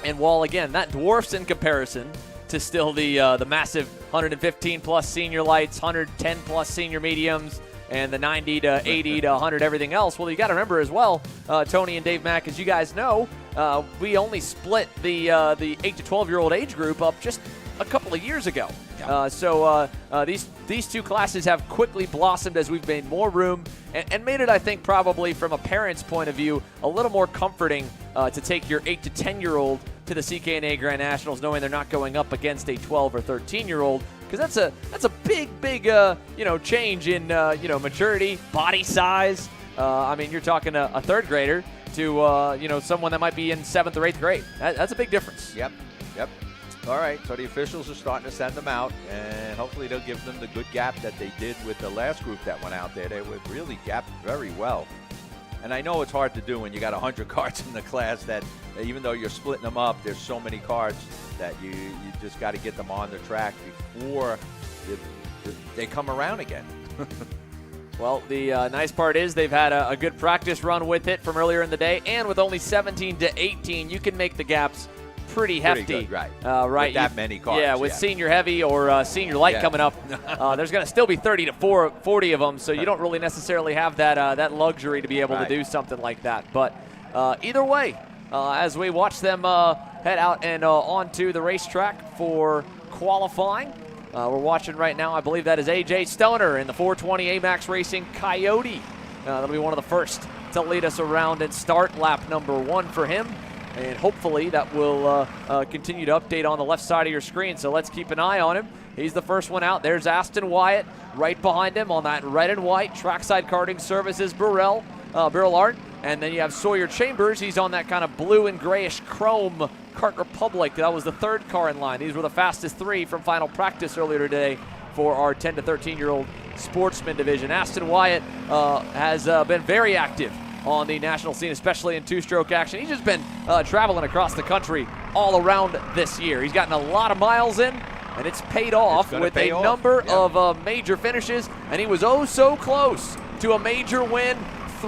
And while, again, that dwarfs in comparison to still the massive 115-plus senior lights, 110-plus senior mediums, and the 90 to 80 to 100 everything else. Well, you got to remember as well, Tony and Dave Mack, as you guys know, we only split the 8 to 12-year-old age group up just a couple of years ago. Yeah. So these two classes have quickly blossomed as we've made more room and made it, I think, probably from a parent's point of view, a little more comforting to take your 8 to 10-year-old to the CKNA Grand Nationals, knowing they're not going up against a 12 or 13-year-old, because that's a big change in maturity, body size. I mean, you're talking a third grader to someone that might be in 7th or 8th grade. That's a big difference. Yep. All right, so the officials are starting to send them out, and hopefully they'll give them the good gap that they did with the last group that went out there. They were really gapped very well. And I know it's hard to do when you got 100 karts in the class that even though you're splitting them up, there's so many karts that you just got to get them on the track before they come around again. Well, the nice part is they've had a good practice run with it from earlier in the day, and with only 17 to 18, you can make the gaps pretty hefty. Good, right. Right. With that many cars. Yeah, with senior heavy or senior light coming up, there's going to still be 30 to 40 of them, so you don't really necessarily have that luxury to be able to do something like that. But either way, as we watch them head out and onto the racetrack for qualifying, we're watching right now, I believe that is AJ Stoner in the 420 AMAX Racing Coyote. That'll be one of the first to lead us around and start lap number 1 for him. And hopefully that will continue to update on the left side of your screen. So let's keep an eye on him. He's the first one out. There's Aston Wyatt right behind him on that red and white Trackside Karting Services Burrell art. And then you have Sawyer Chambers. He's on that kind of blue and grayish chrome Kart Republic. That was the third car in line. These were the fastest 3 from final practice earlier today for our 10 to 13-year-old Sportsman division. Aston Wyatt has been very active on the national scene, especially in two-stroke action. He's just been traveling across the country all around this year. He's gotten a lot of miles in, and it's paid off with a number of major finishes, and he was so close to a major win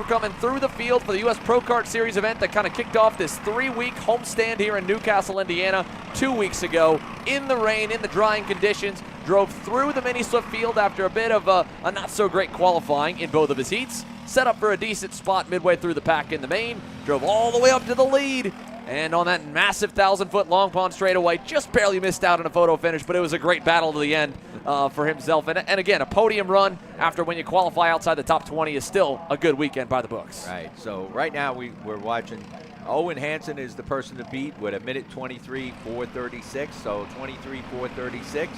coming through the field for the U.S. Pro Kart Series event that kind of kicked off this 3-week homestand here in Newcastle, Indiana 2 weeks ago. In the rain, in the drying conditions, drove through the mini-slip field after a bit of a not-so-great qualifying in both of his heats. Set up for a decent spot midway through the pack in the main, drove all the way up to the lead, And on that massive 1,000-foot long pond straightaway, just barely missed out on a photo finish, but it was a great battle to the end for himself. And again, a podium run after when you qualify outside the top 20 is still a good weekend by the books. Right. So right now we're watching. Owen Hansen is the person to beat with a minute 23:436. So 23:436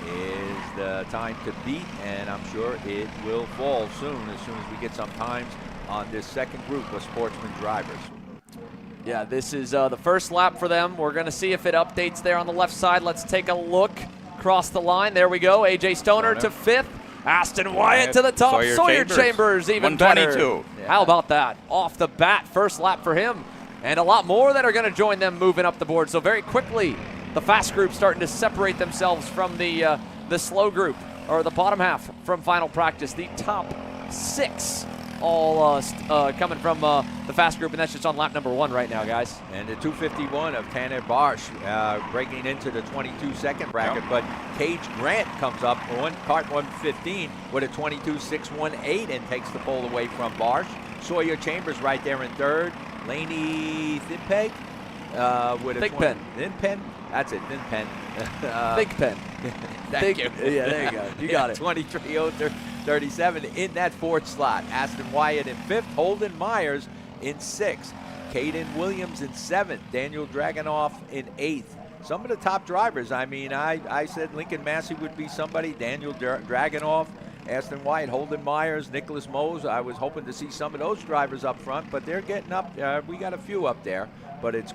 is the time to beat, and I'm sure it will fall soon as we get some times on this second group of Sportsman drivers. Yeah, this is the first lap for them. We're going to see if it updates there on the left side. Let's take a look across the line. There we go. A.J. Stoner to 5th. Aston Wyatt to the top. Sawyer Chambers even better. 122. Yeah. How about that? Off the bat, first lap for him. And a lot more that are going to join them moving up the board. So very quickly, the fast group starting to separate themselves from the slow group, or the bottom half from final practice. The top 6 all coming from the fast group, and that's just on lap number 1 right now, guys. And the 251 of Tanner Barsh breaking into the 22-second bracket, but Cage Grant comes up on Kart 115 with a 22.618 and takes the pole away from Barsh. Sawyer Chambers right there in 3rd. Laney Thinpeg with a Thigpen. Thinpen. That's it, Thinpen. Thigpen. Thank you. Yeah, there you go. You got it. 23:37 in that 4th slot. Aston Wyatt in 5th. Holden Myers in 6th. Caden Williams in 7th. Daniel Dragonoff in 8th. Some of the top drivers. I mean, I said Lincoln Massey would be somebody. Daniel Dragonoff, Aston Wyatt, Holden Myers, Nicholas Mose. I was hoping to see some of those drivers up front, but they're getting up. We got a few up there, but it's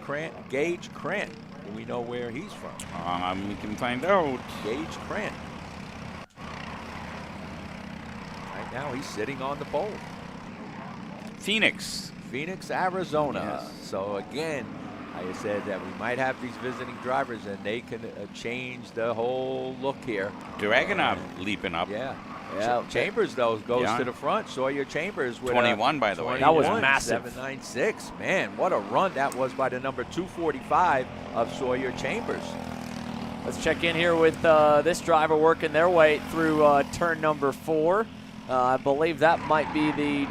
Gage Krant. Do we know where he's from? We can find out. Gage Krant. Right now, he's sitting on the pole. Phoenix, Arizona. Yes. So again, I said that we might have these visiting drivers, and they can change the whole look here. Dragunov leaping up. Yeah. Chambers, though, goes to the front. Sawyer Chambers with 21, by the way. That was massive. 796. Man, what a run that was by the number 245 of Sawyer Chambers. Let's check in here with this driver working their way through turn number 4. I believe that might be the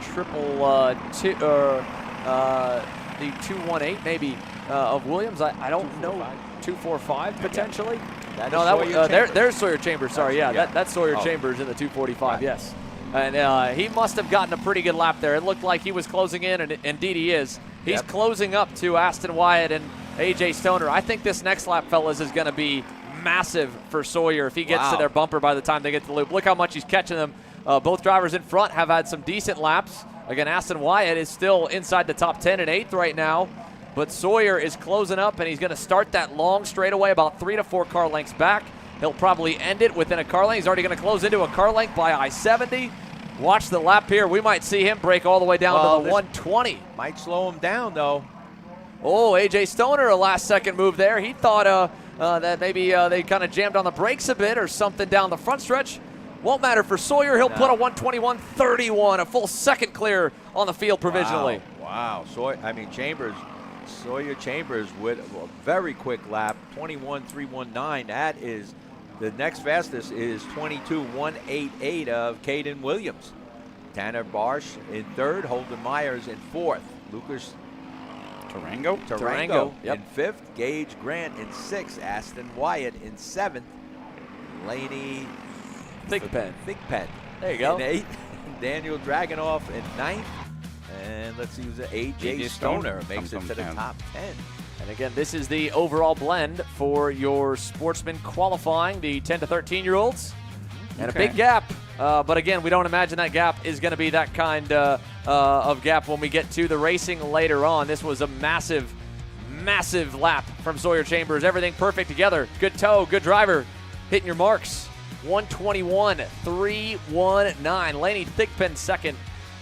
the 218 maybe of Williams. I don't know. 245 potentially. There's Sawyer Chambers. Sorry, that's Sawyer Chambers in the 245. Right. Yes, and he must have gotten a pretty good lap there. It looked like he was closing in, and indeed he is. He's closing up to Aston Wyatt and A.J. Stoner. I think this next lap, fellas, is going to be massive for Sawyer if he gets to their bumper by the time they get to the loop. Look how much he's catching them. Both drivers in front have had some decent laps. Again, Aston Wyatt is still inside the top 10 and 8th right now. But Sawyer is closing up, and he's going to start that long straightaway about 3 to 4 car lengths back. He'll probably end it within a car length. He's already going to close into a car length by I-70. Watch the lap here. We might see him break all the way down to the 120. Might slow him down, though. Oh, A.J. Stoner, a last-second move there. He thought that maybe they kind of jammed on the brakes a bit or something down the front stretch. Won't matter for Sawyer. He'll put a 121.31, a full second clear on the field provisionally. Wow. Sawyer Chambers with a very quick lap, 21.319. That is, the next fastest is 22.188 of Caden Williams. Tanner Barsh in 3rd, Holden Myers in 4th. Lucas Tarango in 5th, Gage Grant in 6th, Aston Wyatt in 7th, Laney Thigpen. There you go. In 8th, Daniel Dragonoff in 9th. And let's see who's A.J. Stoner makes it to the top 10. And again, this is the overall blend for your Sportsman qualifying, the 10 to 13-year-olds. And a big gap. But again, we don't imagine that gap is going to be that kind of gap when we get to the racing later on. This was a massive, massive lap from Sawyer Chambers. Everything perfect together. Good toe, good driver, hitting your marks. 121.319. Laney Thigpen second.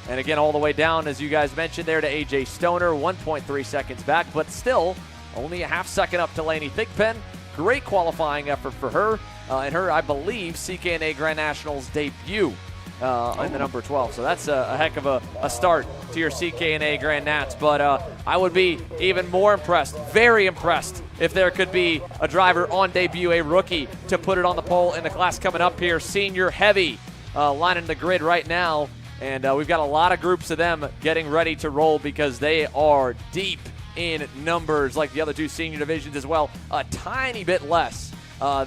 And again, all the way down, as you guys mentioned there, to A.J. Stoner, 1.3 seconds back, but still only a half second up to Laney Thigpen. Great qualifying effort for her. And her, I believe, CKNA Grand Nationals debut in the number 12. So that's a heck of a start to your CKNA Grand Nats. But I would be even more impressed, very impressed, if there could be a driver on debut, a rookie, to put it on the pole in the class coming up here. Senior heavy lining the grid right now. And we've got a lot of groups of them getting ready to roll because they are deep in numbers like the other two senior divisions as well. A tiny bit less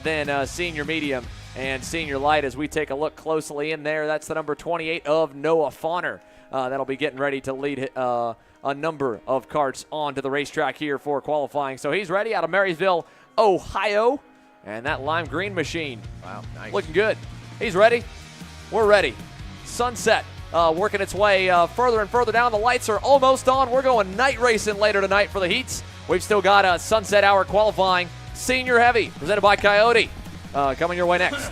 than senior medium and senior light as we take a look closely in there. That's the number 28 of Noah Fauner. That'll be getting ready to lead a number of karts onto the racetrack here for qualifying. So he's ready out of Marysville, Ohio. And that lime green machine, wow, nice. Looking good. He's ready. We're ready. Sunset working its way further and further down. The lights are almost on. We're going night racing later tonight for the heats. We've still got a sunset hour qualifying. Senior Heavy, presented by Coyote, coming your way next.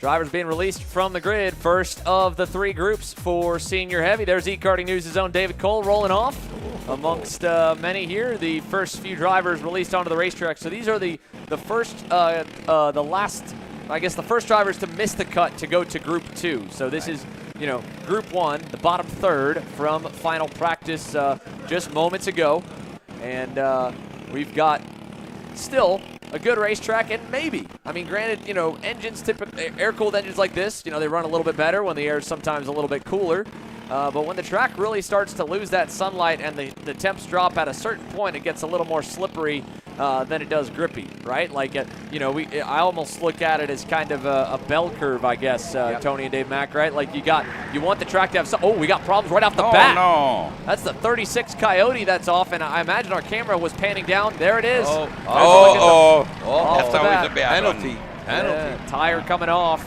Drivers being released from the grid. First of the three groups for Senior Heavy. There's eKarting News' own David Cole rolling off amongst many here. The first few drivers released onto the racetrack. So these are the first, the last, I guess the first drivers to miss the cut to go to Group 2. So this is, you know, Group 1, the bottom third from final practice just moments ago. And we've got still a good racetrack, and maybe, I mean, granted, you know, engines, typically air-cooled engines like this, you know, they run a little bit better when the air is sometimes a little bit cooler. But when the track really starts to lose that sunlight and the temps drop at a certain point, it gets a little more slippery than it does grippy, right? Like, you know, I almost look at it as kind of a bell curve, I guess, yep. Tony and Dave Mack, right? Like, you want the track to have some, oh, we got problems right off the bat. No. That's the 36 Coyote that's off, and I imagine our camera was panning down. There it is. That's the always a bad penalty. one. Tire coming off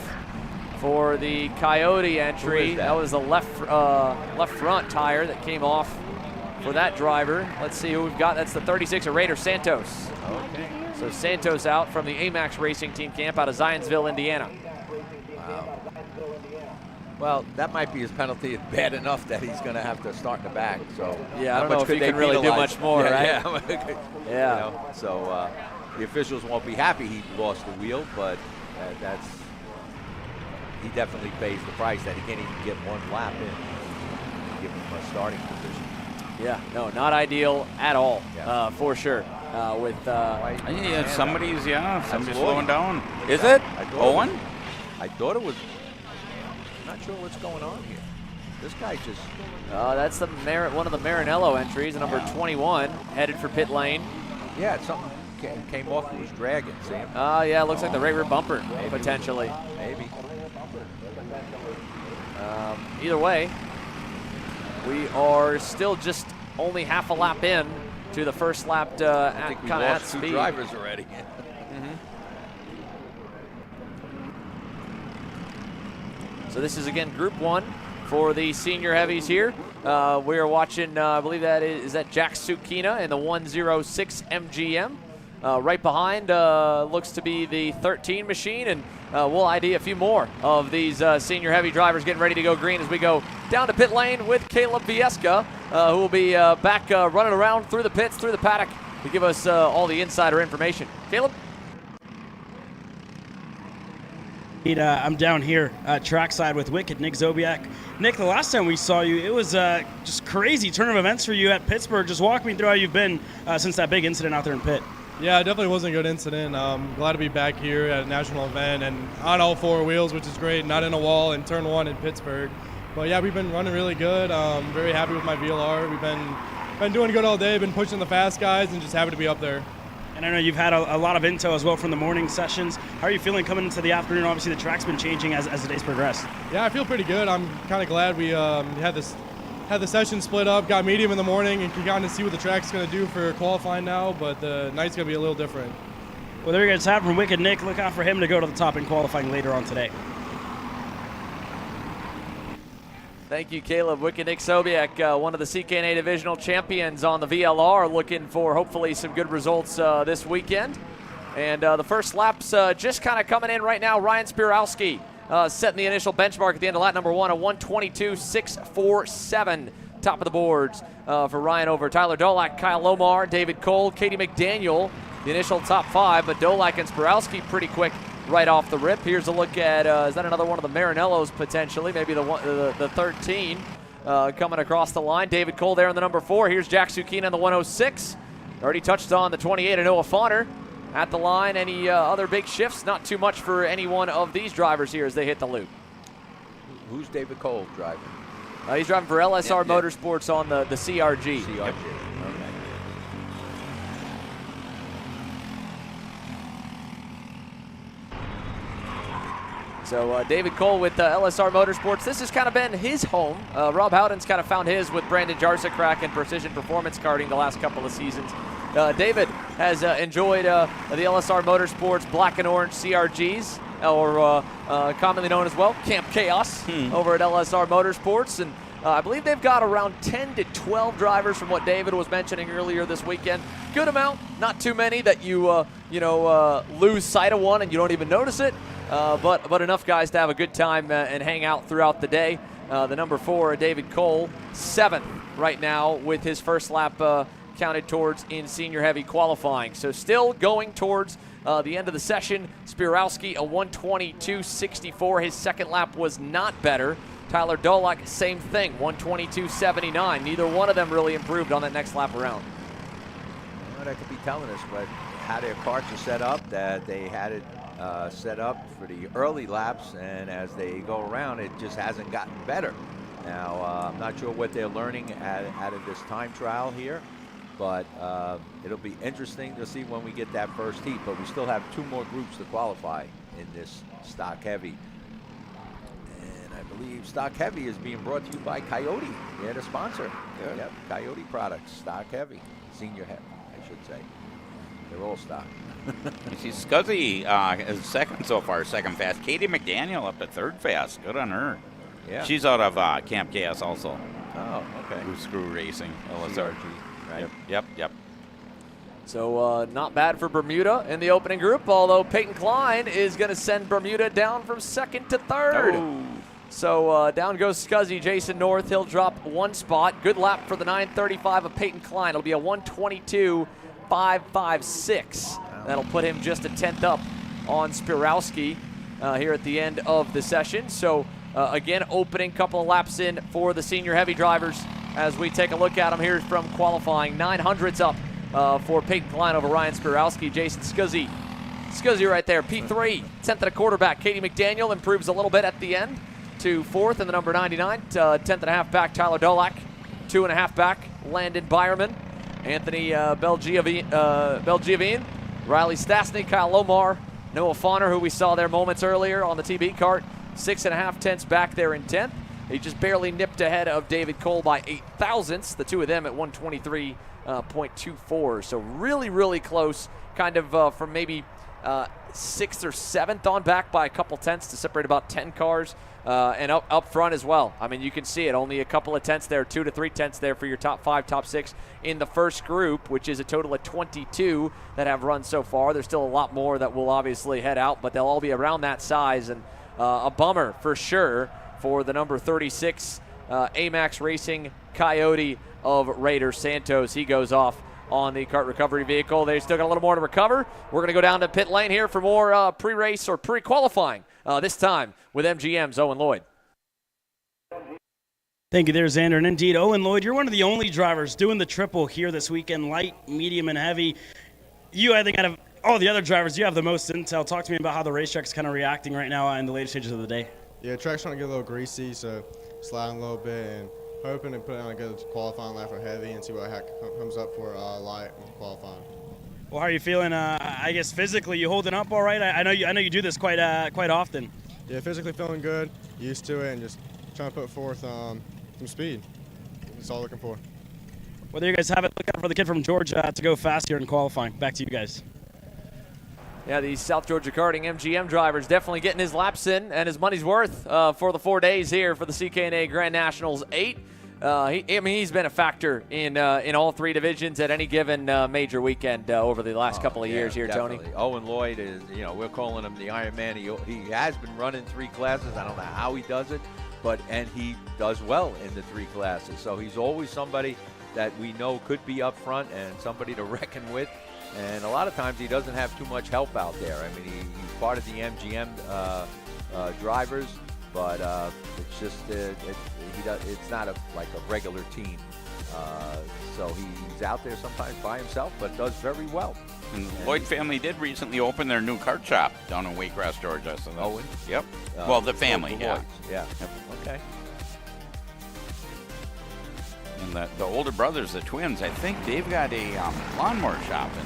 for the Coyote entry. That was the left front tire that came off for that driver. Let's see who we've got. That's the 36 of Raider Santos. Okay. So Santos out from the AMAX Racing Team camp out of Zionsville, Indiana. Wow. Well, that might be his penalty. It's bad enough that he's going to have to start in the back. So yeah, I don't know if he can really do much more, right? Yeah. Yeah. You know, so the officials won't be happy he lost the wheel, but he definitely pays the price that he can't even get one lap in. Give him a starting position. Yeah, no, not ideal at all, for sure. Somebody's slowing down. Is Yeah, it? Owen? I thought it was. I'm not sure what's going on here. This guy just. That's one of the Marinello entries, number 21, headed for pit lane. Yeah, something came off. It was dragging. See him? Yeah, it looks like the right rear bumper, potentially. Maybe. Either way, we are still just only half a lap in to the first lap I think we kind of at lost two speed. drivers already. So this is again Group 1 for the senior heavies here. We are watching, I believe that is that Jack Sukina in the 106 MGM. Right behind looks to be the 13 machine, and we'll ID a few more of these senior heavy drivers getting ready to go green as we go down to pit lane with Caleb Viesca, who will be back running around through the pits, through the paddock to give us all the insider information. Caleb? I'm down here trackside with Wicked Nick Zobiak. Nick, the last time we saw you, it was just crazy turn of events for you at Pittsburgh. Just walk me through how you've been since that big incident out there in pit. Yeah, it definitely was a good incident. Glad to be back here at a national event and on all four wheels, which is great, not in a wall in turn 1 in Pittsburgh. But yeah, we've been running really good. Very happy with my VLR. We've been doing good all day, been pushing the fast guys, and just happy to be up there. And I know you've had a lot of intel as well from the morning sessions. How are you feeling coming into the afternoon? Obviously, the track's been changing as the days progressed. Yeah, I feel pretty good. I'm kind of glad we had the session split up, got medium in the morning, and can kind of see what the track's going to do for qualifying now, but the night's going to be a little different. Well, there you go. It's happened from Wicked Nick. Look out for him to go to the top in qualifying later on today. Thank you, Caleb. Wicked Nick Sobiek, one of the CKNA divisional champions on the VLR, looking for hopefully some good results this weekend. And the first lap's just kind of coming in right now. Ryan Spirowski setting the initial benchmark at the end of lap number 1, a 1:22.647. Top of the boards for Ryan over Tyler Dolak, Kyle Lomar, David Cole, Katie McDaniel, the initial top 5, but Dolak and Spirowski pretty quick right off the rip. Here's a look at, is that another one of the Marinellos potentially? Maybe the 13 coming across the line. David Cole there in the number 4. Here's Jack Sukina in the 106. Already touched on the 28 of Noah Fauner at the line. Any other big shifts? Not too much for any one of these drivers here as they hit the loop. Who's David Cole driving? He's driving for LSR Motorsports on the CRG. CRG. Yep. So David Cole with LSR Motorsports. This has kind of been his home. Rob Howden's kind of found his with Brandon Jarsakrak and Precision Performance Karting the last couple of seasons. David has enjoyed the LSR Motorsports Black and Orange CRGs, or commonly known as well Camp Chaos, over at LSR Motorsports. And I believe they've got around 10 to 12 drivers from what David was mentioning earlier this weekend. Good amount, not too many that you lose sight of one and you don't even notice it. But enough guys to have a good time and hang out throughout the day. The number 4, David Cole, 7th right now with his first lap counted towards in senior heavy qualifying. So still going towards the end of the session. Spirowski, a 1:22.64. His second lap was not better. Tyler Dolak, same thing, 1:22.79. Neither one of them really improved on that next lap around. Well, that could be telling us how their karts are set up, that they had it set up for the early laps, and as they go around, it just hasn't gotten better. Now, I'm not sure what they're learning out of this time trial here, but it'll be interesting to see when we get that first heat. But we still have 2 more groups to qualify in this stock heavy. And I believe stock heavy is being brought to you by Coyote. They're the sponsor. Yeah. Yep, Coyote products, stock heavy, senior heavy, I should say. They're all stock. You see Scuzzy is second so far, second fast. Katie McDaniel up to third fast. Good on her. Yeah. She's out of Camp Chaos also. Oh, okay. Screw Racing, LSR. Right. Yep. So not bad for Bermuda in the opening group, although Peyton Klein is going to send Bermuda down from 2nd to 3rd. Oh. So down goes Scuzzy. Jason North, he'll drop 1 spot. Good lap for the 935 of Peyton Klein. It'll be a 1:22.556. That'll put him just a 10th up on Spirowski here at the end of the session. So again, opening couple of laps in for the senior heavy drivers as we take a look at them here from qualifying. 900s up for Peyton Klein over Ryan Spirowski. Jason Scuzzy right there, P3, 10th and a quarter back. Katie McDaniel improves a little bit at the end to 4th in the number 99. 10th and a half back, Tyler Dolak. 2.5 back, Landon Byerman. Anthony Belgiavine, Riley Stasny, Kyle Lomar, Noah Fauner, who we saw there moments earlier on the TB kart. 6.5 tenths back there in 10th. He just barely nipped ahead of David Cole by 8 thousandths. The two of them at 123.24. So really, really close, kind of from maybe 6th or 7th on back by a couple tenths to separate about 10 cars. And up front as well. I mean, you can see it. Only a couple of tenths there, 2 to 3 tenths there for your top 5, top 6 in the first group, which is a total of 22 that have run so far. There's still a lot more that will obviously head out, but they'll all be around that size. And a bummer for sure for the number 36 AMAX Racing Coyote of Raider Santos. He goes off on the kart recovery vehicle. They still got a little more to recover. We're going to go down to pit lane here for more pre-race or pre-qualifying, this time with MGM's Owen Lloyd. Thank you there, Xander. And indeed, Owen Lloyd, you're one of the only drivers doing the triple here this weekend, light, medium, and heavy. You, I think, out of all the other drivers, you have the most intel. Talk to me about how the racetrack's kind of reacting right now in the later stages of the day. Yeah, the track's trying to get a little greasy, so sliding a little bit and hoping to put on a good qualifying lap for heavy and see what comes up for light qualifying. Well, how are you feeling? I guess physically, you holding up all right? I know you do this quite often. Yeah, physically feeling good, used to it, and just trying to put forth some speed. That's all looking for. Well, there you guys have it. Look out for the kid from Georgia to go fast here in qualifying. Back to you guys. Yeah, the South Georgia Karting MGM driver's definitely getting his laps in and his money's worth for the 4 days here for the CKNA Grand Nationals 8. He's been a factor in all 3 divisions at any given major weekend over the last couple of years here, definitely. Tony. Owen Lloyd is, we're calling him the Iron Man. He has been running 3 classes. I don't know how he does it, and he does well in the 3 classes. So he's always somebody that we know could be up front and somebody to reckon with. And a lot of times he doesn't have too much help out there. I mean, he's part of the MGM drivers, but it's just it's not like a regular team. So he's out there sometimes by himself, but does very well. And the Lloyd family did recently open their new kart shop down in Waycross, Georgia. So Owen? Yep. Well, the family, yeah. Yeah. Yep. Okay. And the older brothers, the twins, I think they've got a lawnmower shop in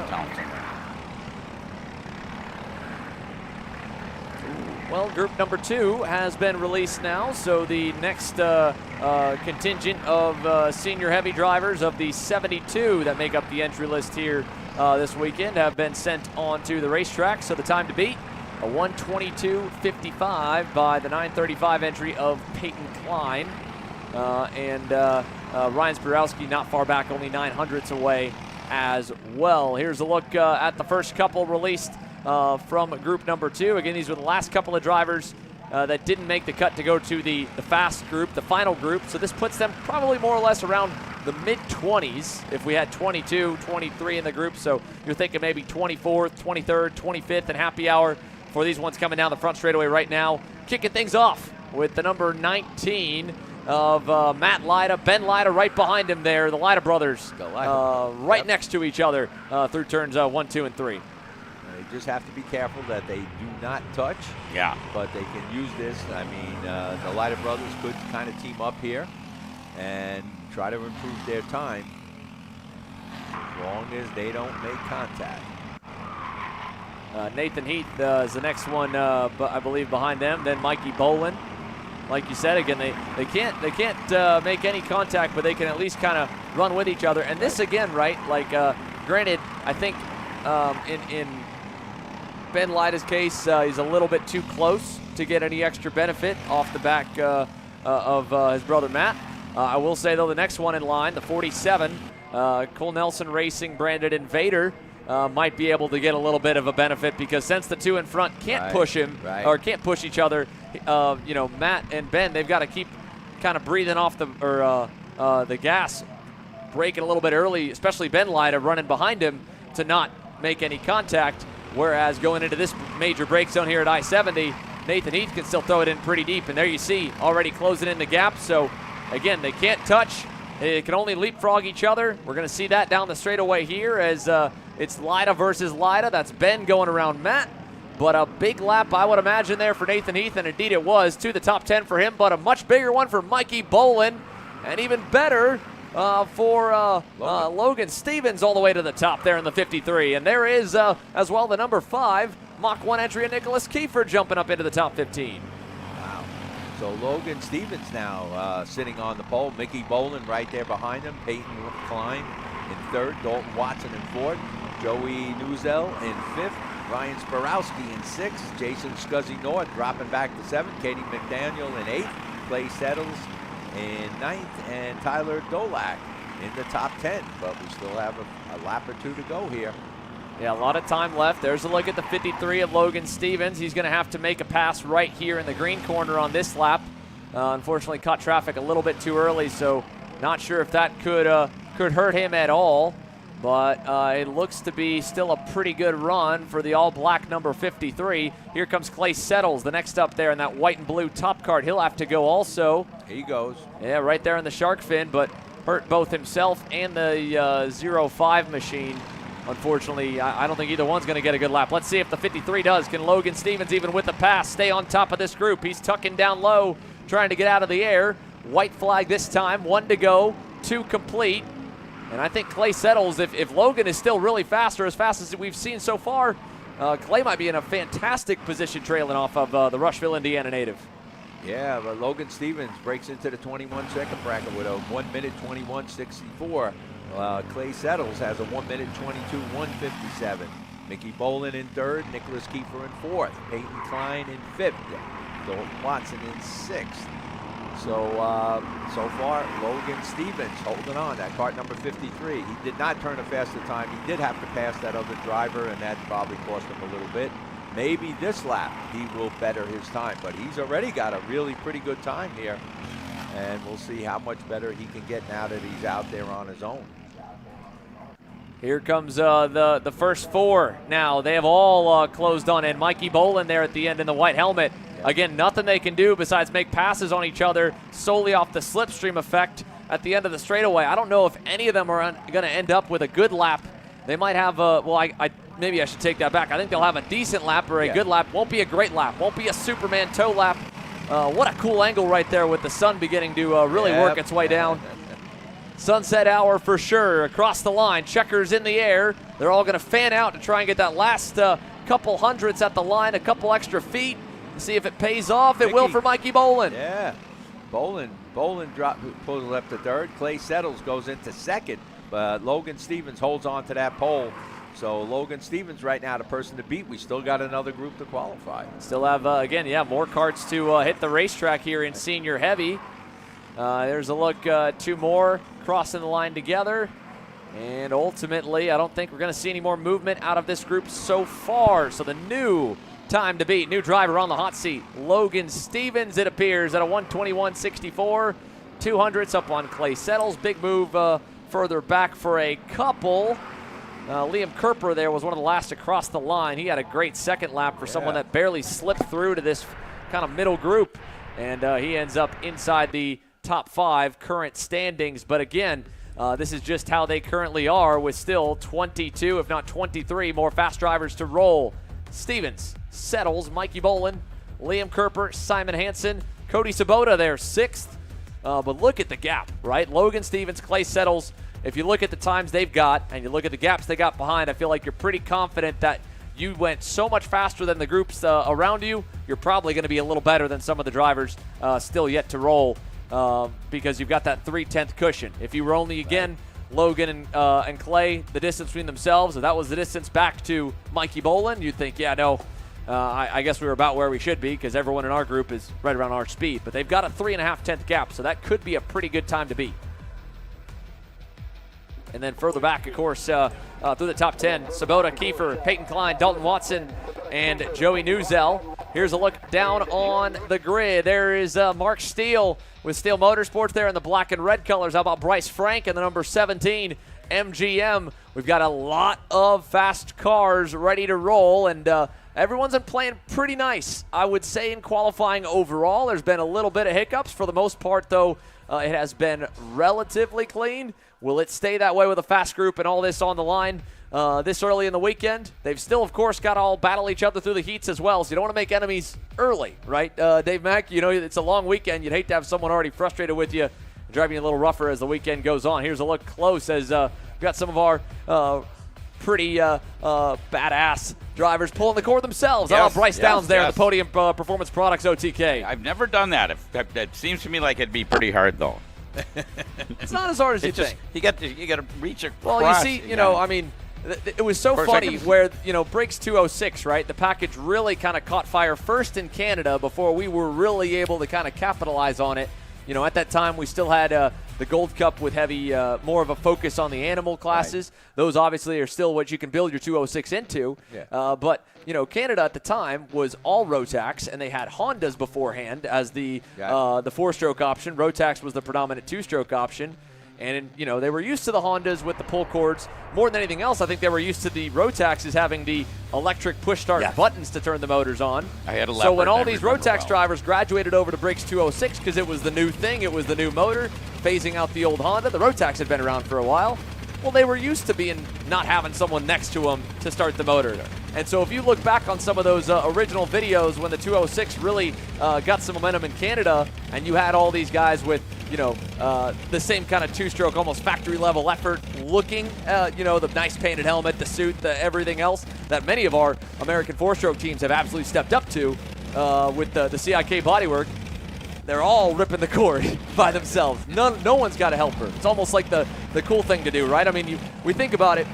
town somewhere. Well, group number 2 has been released now, so the next contingent of senior heavy drivers of the 72 that make up the entry list here this weekend have been sent onto the racetrack. So the time to beat, a 1:22.55 by the 9:35 entry of Peyton Klein. And Ryan Spirowski not far back, only 900ths away as well. Here's a look at the first couple released from group number 2. Again, these were the last couple of drivers that didn't make the cut to go to the fast group, the final group. So this puts them probably more or less around the mid-20s if we had 22, 23 in the group. So you're thinking maybe 24th, 23rd, 25th, and happy hour for these ones coming down the front straightaway right now. Kicking things off with the number 19 of Matt Lyda, Ben Lyda right behind him there. The Lyda brothers right next to each other through turns 1, 2, and 3. They just have to be careful that they do not touch. Yeah. But they can use this. I mean, the Lyda brothers could kind of team up here and try to improve their time as long as they don't make contact. Nathan Heath is the next one, I believe, behind them. Then Mikey Bolin. Like you said, again, they can't make any contact, but they can at least kind of run with each other. And this again, right? Like, granted, I think in Ben Lyda's case, he's a little bit too close to get any extra benefit off the back of his brother Matt. I will say though, the next one in line, the 47, Cole Nelson Racing branded Invader. Might be able to get a little bit of a benefit because since the 2 in front can't push him or can't push each other, Matt and Ben, they've got to keep kind of breathing off the gas, braking a little bit early, especially Ben Lyda running behind him to not make any contact. Whereas going into this major break zone here at I-70, Nathan Heath can still throw it in pretty deep. And there you see already closing in the gap. So again, they can't touch. They can only leapfrog each other. We're going to see that down the straightaway here as it's Lyda versus Lyda. That's Ben going around Matt. But a big lap, I would imagine, there for Nathan Heath, and indeed it was, to the top 10 for him, but a much bigger one for Mikey Bolin, and even better for Logan Stevens all the way to the top there in the 53. And there is, as well, the number 5, Mach 1 entry of Nicholas Kiefer jumping up into the top 15. Wow. So Logan Stevens now sitting on the pole. Mickey Bolin right there behind him. Peyton Klein in third. Dalton Watson in fourth. Joey Newzell in fifth. Ryan Sporowski in sixth. Jason Scuzzy North dropping back to seventh. Katie McDaniel in eighth. Clay Settles in ninth. And Tyler Dolak in the top 10. But we still have a lap or two to go here. Yeah, a lot of time left. There's a look at the 53 of Logan Stevens. He's going to have to make a pass right here in the green corner on this lap. Unfortunately, caught traffic a little bit too early, so not sure if that could hurt him at all. But it looks to be still a pretty good run for the all-black number 53. Here comes Clay Settles, the next up there in that white and blue top card. He'll have to go also. He goes. Yeah, right there in the shark fin, but hurt both himself and the 05 machine. Unfortunately, I don't think either one's going to get a good lap. Let's see if the 53 does. Can Logan Stevens, even with the pass, stay on top of this group? He's tucking down low, trying to get out of the air. White flag this time, 1 to go, 2 complete. And I think Clay Settles, if Logan is still really fast or as fast as we've seen so far, Clay might be in a fantastic position trailing off of the Rushville, Indiana native. Yeah, but Logan Stevens breaks into the 21-second bracket with a 1 minute 21.64. Clay Settles has a 1 minute 22.157. Mickey Bolin in third, Nicholas Kiefer in fourth, Peyton Klein in fifth, Dalton Watson in sixth. So far, Logan Stevens holding on, that cart number 53. He did not turn a faster time. He did have to pass that other driver, and that probably cost him a little bit. Maybe this lap he will better his time, but he's already got a really pretty good time here. And we'll see how much better he can get now that he's out there on his own. Here comes the first four now. They have all closed on in. Mikey Bolin there at the end in the white helmet. Again, nothing they can do besides make passes on each other solely off the slipstream effect at the end of the straightaway. I don't know if any of them are going to end up with a good lap. They might have maybe I should take that back. I think they'll have a decent lap or a good lap. Won't be a great lap. Won't be a Superman toe lap. What a cool angle right there with the sun beginning to really work its way down. Sunset hour for sure across the line. Checkers in the air. They're all going to fan out to try and get that last couple hundredths at the line, a couple extra feet. See if it pays off. It will for Mikey Bolin. Yeah, Bolin pulls left to third. Clay Settles goes into second, but Logan Stevens holds on to that pole. So Logan Stevens right now the person to beat. We still got another group to qualify. Still have, more carts to hit the racetrack here in senior heavy. There's a look, 2 more crossing the line together. And ultimately, I don't think we're going to see any more movement out of this group so far. So the new time to beat, new driver on the hot seat, Logan Stevens, it appears, at a 121.64. 200ths up on Clay Settles. Big move further back for a couple. Liam Kerper there was one of the last to cross the line. He had a great second lap for someone that barely slipped through to this kind of middle group. And he ends up inside the top 5 current standings. But again, this is just how they currently are with still 22, if not 23 more fast drivers to roll. Stevens, Settles, Mikey Bolin, Liam Kerper, Simon Hansen, Cody Sabota there, 6th. But look at the gap, right? Logan Stevens, Clay Settles. If you look at the times they've got and you look at the gaps they got behind, I feel like you're pretty confident that you went so much faster than the groups around you. You're probably going to be a little better than some of the drivers still yet to roll because you've got that 3/10 cushion. If you were only, again, Logan and Clay, the distance between themselves, if that was the distance back to Mikey Bolin, you'd think, I guess we were about where we should be because everyone in our group is right around our speed. But they've got a 3.5 gap, so that could be a pretty good time to beat. And then further back, of course, through the top 10, Sabota, Kiefer, Peyton Klein, Dalton Watson, and Joey Newzell. Here's a look down on the grid. There is Mark Steele with Steele Motorsports there in the black and red colors. How about Bryce Frank in the number 17 MGM? We've got a lot of fast cars ready to roll, and everyone's been playing pretty nice, I would say, in qualifying overall. There's been a little bit of hiccups. For the most part, though, it has been relatively clean. Will it stay that way with a fast group and all this on the line this early in the weekend? They've still, of course, got to all battle each other through the heats as well, so you don't want to make enemies early, right? Dave Mack, it's a long weekend. You'd hate to have someone already frustrated with you, driving you a little rougher as the weekend goes on. Here's a look close as we've got some of our pretty badass drivers pulling the core themselves. Yes, Bryce Downs there yes. at the Podium Performance Products OTK. I've never done that. It seems to me like it'd be pretty hard, though. It's not as hard as you think. You got to reach across. Well, you see, I mean, it was so funny where, Briggs 206, right? The package really kind of caught fire first in Canada before we were really able to kind of capitalize on it. At that time, we still had the Gold Cup with heavy, more of a focus on the animal classes. Right. Those obviously are still what you can build your 206 into. Yeah. But Canada at the time was all Rotax, and they had Hondas beforehand as the 4-stroke option. Rotax was the predominant 2-stroke option. And, they were used to the Hondas with the pull cords. More than anything else, I think they were used to the Rotaxes having the electric push-start buttons to turn the motors on. I had a So when all these Rotax drivers graduated over to Briggs 206 because it was the new thing, it was the new motor, phasing out the old Honda, the Rotax had been around for a while. Well, they were used to not having someone next to them to start the motor. And so if you look back on some of those original videos when the 206 really got some momentum in Canada, and you had all these guys with, the same kind of 2-stroke, almost factory-level effort looking, the nice painted helmet, the suit, the everything else that many of our American 4-stroke teams have absolutely stepped up to with the CIK bodywork. They're all ripping the cord by themselves. No one's got a helper. It's almost like the cool thing to do, right? I mean, we think about it.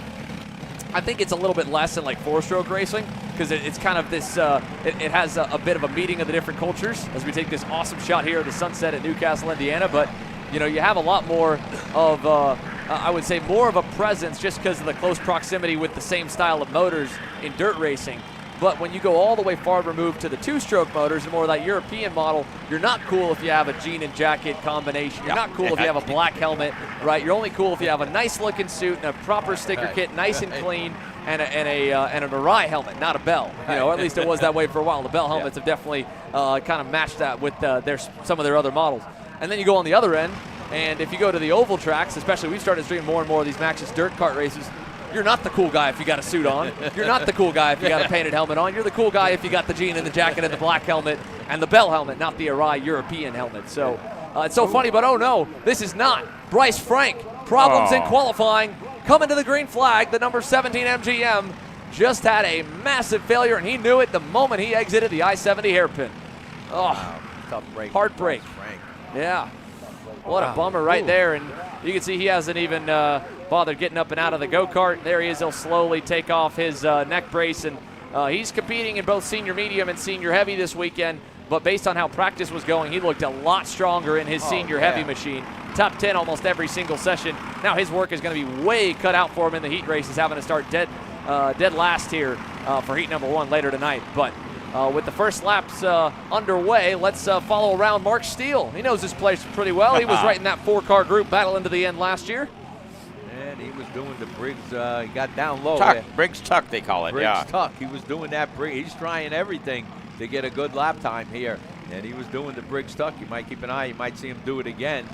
I think it's a little bit less than like 4-stroke racing because it's kind of this, it has a bit of a meeting of the different cultures as we take this awesome shot here of the sunset at Newcastle, Indiana. But, you have a lot more of, I would say, more of a presence just because of the close proximity with the same style of motors in dirt racing. But when you go all the way far removed to the 2-stroke motors and more of that European model, you're not cool if you have a jean and jacket combination. You're not cool if you have a black helmet, right? You're only cool if you have a nice-looking suit and a proper sticker kit, nice and clean, and an Arai helmet, not a Bell. Or at least it was that way for a while. The Bell helmets have definitely kind of matched that with some of their other models. And then you go on the other end, and if you go to the oval tracks, especially we've started streaming more and more of these Maxxis dirt kart races, you're not the cool guy if you got a suit on. You're not the cool guy if you got a painted helmet on. You're the cool guy if you got the jean and the jacket and the black helmet and the Bell helmet, not the Arai European helmet. So it's so funny, but oh no, this is not. Bryce Frank, problems in qualifying, coming to the green flag. The number 17 MGM just had a massive failure, and he knew it the moment he exited the I-70 hairpin. Oh, tough break. Heartbreak. Frank. Yeah. What a bummer right there, and you can see he hasn't even bothered getting up and out of the go-kart. There he is. He'll slowly take off his neck brace, and he's competing in both senior medium and senior heavy this weekend, but based on how practice was going, he looked a lot stronger in his senior heavy machine. Top 10 almost every single session. Now his work is going to be way cut out for him in the heat races, having to start dead last here for heat number 1 later tonight. But with the first laps underway, let's follow around Mark Steele. He knows this place pretty well. He was right in that 4-car group battle into the end last year. And he was doing the Briggs, he got down low. Tuck, Briggs Tuck they call it, Briggs Tuck, he was doing that Briggs. He's trying everything to get a good lap time here. And he was doing the Briggs Tuck. You might keep an eye, you might see him do it again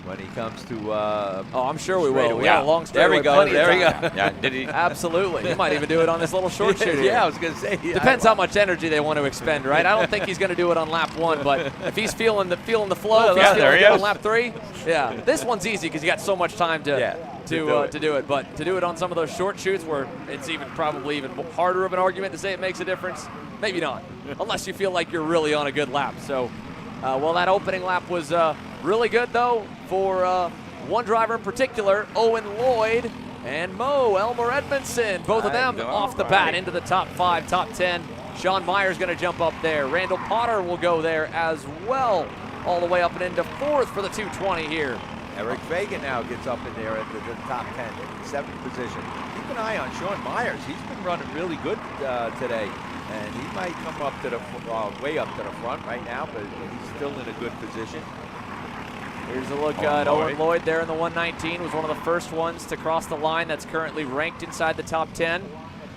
when he comes to I'm sure we will. We got a long There we go. There we go. Yeah, did he? Absolutely. He might even do it on this little short shoot here. Yeah, I was going to say. Depends how much energy they want to expend, right? I don't think he's going to do it on lap 1, but if he's feeling the flow, if he's feeling good on lap 3, yeah. This one's easy because you got so much time to do it. But to do it on some of those short shoots where it's probably even harder of an argument to say it makes a difference, maybe not, unless you feel like you're really on a good lap. So, that opening lap was really good, though, for one driver in particular, Owen Lloyd and Mo Elmer Edmondson. Both of them off the bat into the top 5, top 10. Sean Meyer's going to jump up there. Randall Potter will go there as well, all the way up and into 4th for the 220 here. Eric Fagan now gets up in there at the top 10, 7th position. Keep an eye on Sean Myers. He's been running really good today. And he might come up to the way up to the front right now, but he's still in a good position. Here's a look at Owen Lloyd there in the 119. Was one of the first ones to cross the line. That's currently ranked inside the top 10.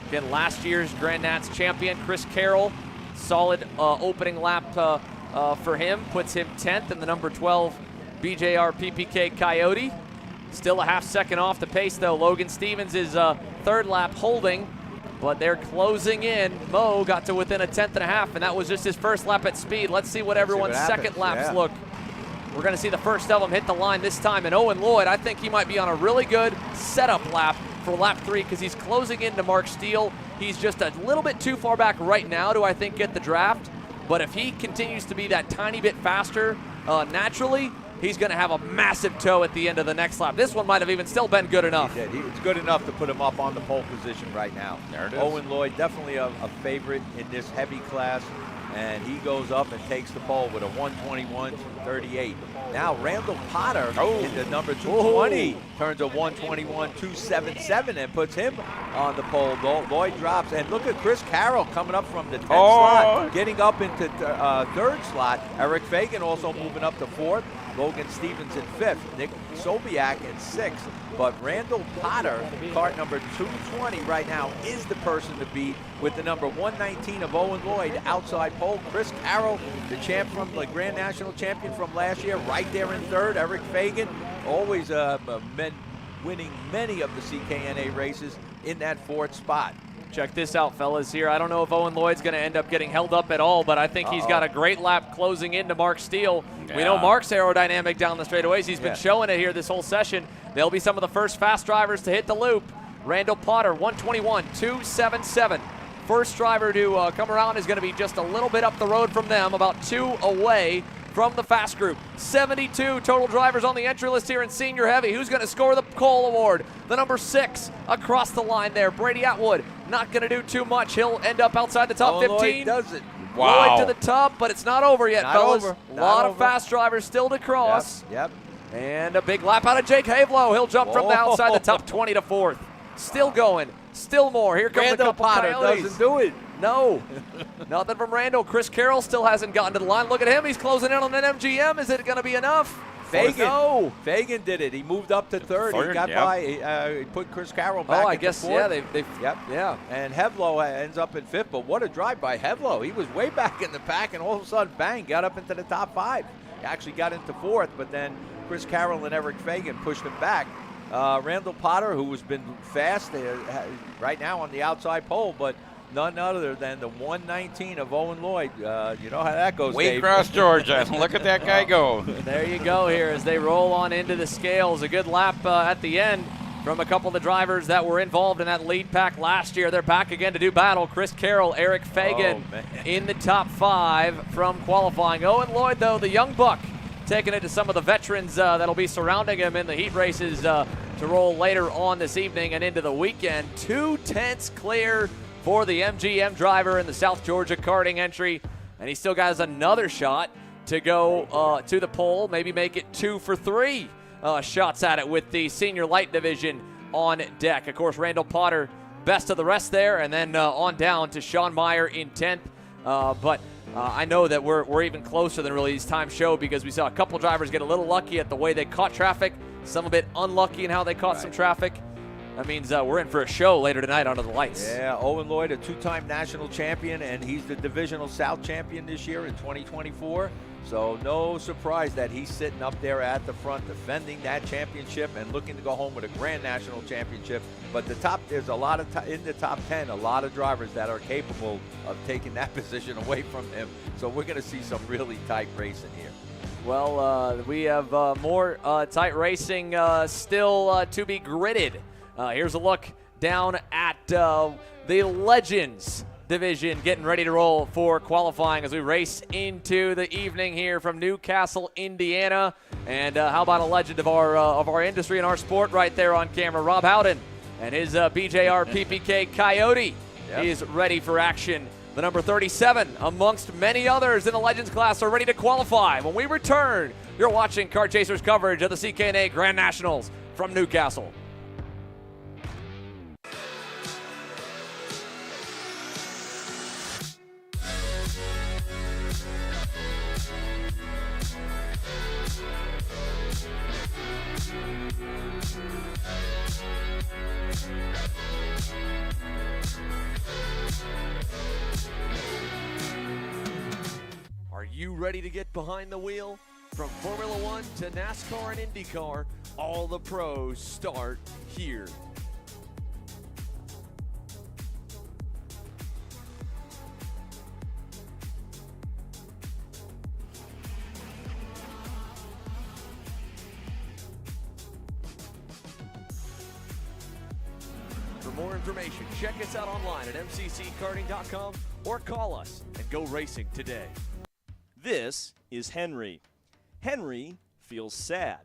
Again, last year's Grand Nats champion, Chris Carroll. Solid opening lap for him. Puts him 10th in the number 12 BJR PPK Coyote. Still a half second off the pace, though. Logan Stevens is 3rd lap holding. But they're closing in. Mo got to within a 10th and a half, and that was just his first lap at speed. Let's see what everyone's second laps look. We're going to see the first of them hit the line this time. And Owen Lloyd, I think he might be on a really good setup lap for lap 3 because he's closing into Mark Steele. He's just a little bit too far back right now to, I think, get the draft. But if he continues to be that tiny bit faster naturally, he's going to have a massive tow at the end of the next lap. This one might have even still been good enough. He did. It's good enough to put him up on the pole position right now. There it is. Owen Lloyd, definitely a favorite in this heavy class, and he goes up and takes the pole with a 121.38. Now Randall Potter in the number 220 turns a 121.277 and puts him on the pole. Lloyd drops, and look at Chris Carroll coming up from the 10th slot, getting up into third slot. Eric Fagan also moving up to fourth. Logan Stevens in fifth, Nick Sobiak in sixth, but Randall Potter, kart number 220 right now, is the person to beat with the number 119 of Owen Lloyd outside pole. Chris Carroll, the champ from the Grand National champion from last year, right there in third. Eric Fagan, always winning many of the CKNA races in that fourth spot. Check this out, fellas, here. I don't know if Owen Lloyd's going to end up getting held up at all, but I think he's got a great lap closing into Mark Steele. Yeah. We know Mark's aerodynamic down the straightaways. He's been showing it here this whole session. They'll be some of the first fast drivers to hit the loop. Randall Potter, 121.277. First driver to come around is going to be just a little bit up the road from them, about 2 away from the fast group. 72 total drivers on the entry list here in senior heavy. Who's going to score the Cole Award? The number 6 across the line there, Brady Atwood. Not going to do too much. He'll end up outside the top 15. Lloyd does it. Wow. Lloyd to the top, but it's not over yet, fellas. A lot of fast drivers still to cross. Yep. And a big lap out of Jake Havelo. He'll jump from the outside the top 20 to 4th. Still going. Still more. Here comes Randall a couple Potter Coyotes. doesn't do it. No. Nothing from Randall. Chris Carroll still hasn't gotten to the line. Look at him. He's closing in on an MGM. Is it going to be enough? Fagan did it. He moved up to third. He got by. He put Chris Carroll back. I guess, fourth. Yeah. And Havelo ends up in fifth. But what a drive by Havelo. He was way back in the pack, and all of a sudden, bang, got up into the top 5. He actually got into fourth, but then Chris Carroll and Eric Fagan pushed him back. Randall Potter, who has been fast right now on the outside pole, but none other than the 119 of Owen Lloyd. You know how that goes, Way Dave. across Georgia. Look at that guy go. There you go here as they roll on into the scales. A good lap at the end from a couple of the drivers that were involved in that lead pack last year. They're back again to do battle. Chris Carroll, Eric Fagan in the top 5 from qualifying. Owen Lloyd, though, the young buck, taking it to some of the veterans that'll be surrounding him in the heat races to roll later on this evening and into the weekend. 2/10 clear for the MGM driver in the South Georgia karting entry, and he still has another shot to go to the pole, maybe make it 2 for 3 shots at it with the senior light division on deck. Of course, Randall Potter, best of the rest there, and then on down to Sean Meyer in 10th. But I know that we're even closer than really these times show because we saw a couple drivers get a little lucky at the way they caught traffic, some a bit unlucky in how they caught some traffic. That means we're in for a show later tonight under the lights. Yeah, Owen Lloyd, a 2-time national champion, and he's the Divisional South champion this year in 2024. So no surprise that he's sitting up there at the front defending that championship and looking to go home with a Grand National championship. But there's a lot of in the top 10, a lot of drivers that are capable of taking that position away from him. So we're going to see some really tight racing here. Well, we have more tight racing still to be gridded. Here's a look down at the Legends division getting ready to roll for qualifying as we race into the evening here from Newcastle, Indiana. And how about a legend of our industry and our sport right there on camera, Rob Howden and his BJR PPK Coyote is ready for action. The number 37, amongst many others in the Legends class, are ready to qualify. When we return, you're watching Kart Chasers coverage of the CKNA Grand Nationals from Newcastle. Are you ready to get behind the wheel? From Formula One to NASCAR and IndyCar, all the pros start here. more information, check us out online at mcckarting.com or call us and go racing today. This is Henry. Henry feels sad.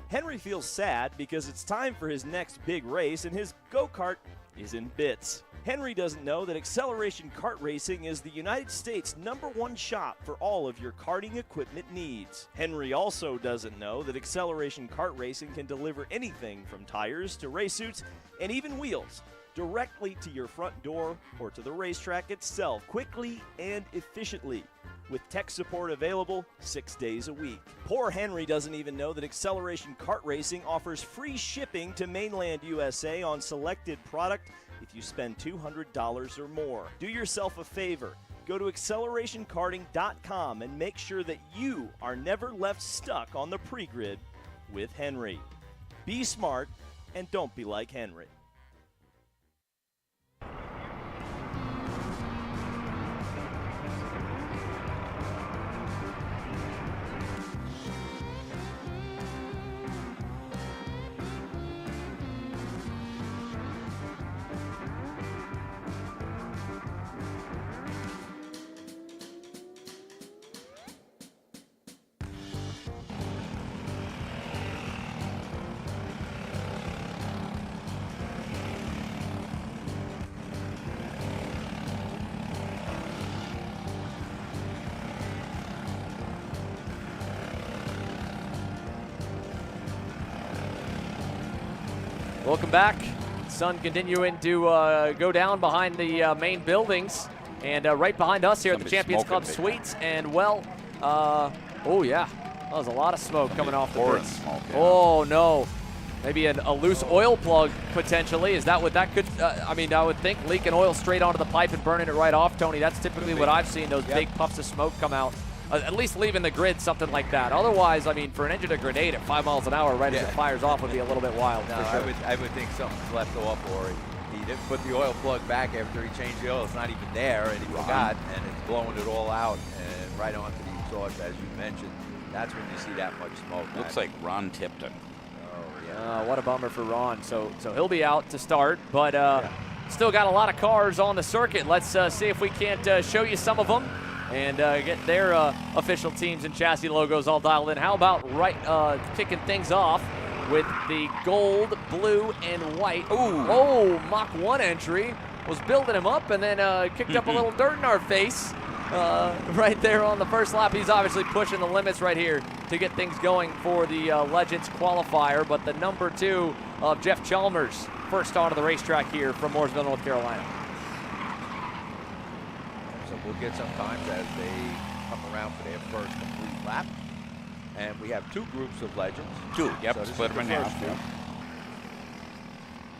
Henry feels sad because it's time for his next big race and his go-kart is in bits. Henry doesn't know that Acceleration Kart Racing is the United States' #1 shop for all of your karting equipment needs. Henry also doesn't know that Acceleration Kart Racing can deliver anything from tires to race suits and even wheels directly to your front door or to the racetrack itself, quickly and efficiently, with tech support available 6 days a week. Poor Henry doesn't even know that Acceleration Kart Racing offers free shipping to mainland USA on selected product if you spend $200 or more. Do yourself a favor. Go to accelerationkarting.com and make sure that you are never left stuck on the pre-grid with Henry. Be smart and don't be like Henry. Welcome back. Sun continuing to go down behind the main buildings. And right behind us here at the Champions Club Suites. And, well, oh, yeah. That was a lot of smoke coming off the pits. Smoke, yeah. Oh, no. Maybe a loose oil plug, potentially. Is that what that could, I mean, I would think leaking oil straight onto the pipe and burning it right off, Tony. That's typically what I've seen, those big puffs of smoke come out. At least leaving the grid, something like that. Otherwise, I mean, for an engine to grenade at 5 miles an hour right as it fires off would be a little bit wild. No, for sure. I would think something's left off, or he didn't put the oil plug back after he changed the oil. It's not even there, and he forgot, and it's blowing it all out and right onto the exhaust, as you mentioned. That's when you see that much smoke. Looks like Ron Tipton. Oh, yeah. What a bummer for Ron. So he'll be out to start, but still got a lot of cars on the circuit. Let's see if we can't show you some of them and get their official teams and chassis logos all dialed in. How about kicking things off with the gold, blue, and white. Ooh. Oh, Mach 1 entry. Was building him up and then kicked up a little dirt in our face right there on the first lap. He's obviously pushing the limits right here to get things going for the Legends qualifier. But the number 2 of Jeff Chalmers, first onto the racetrack here from Mooresville, North Carolina. So we'll get some times as they come around for their first complete lap. And we have 2 groups of Legends. 2, yep, so split them in half. Yeah.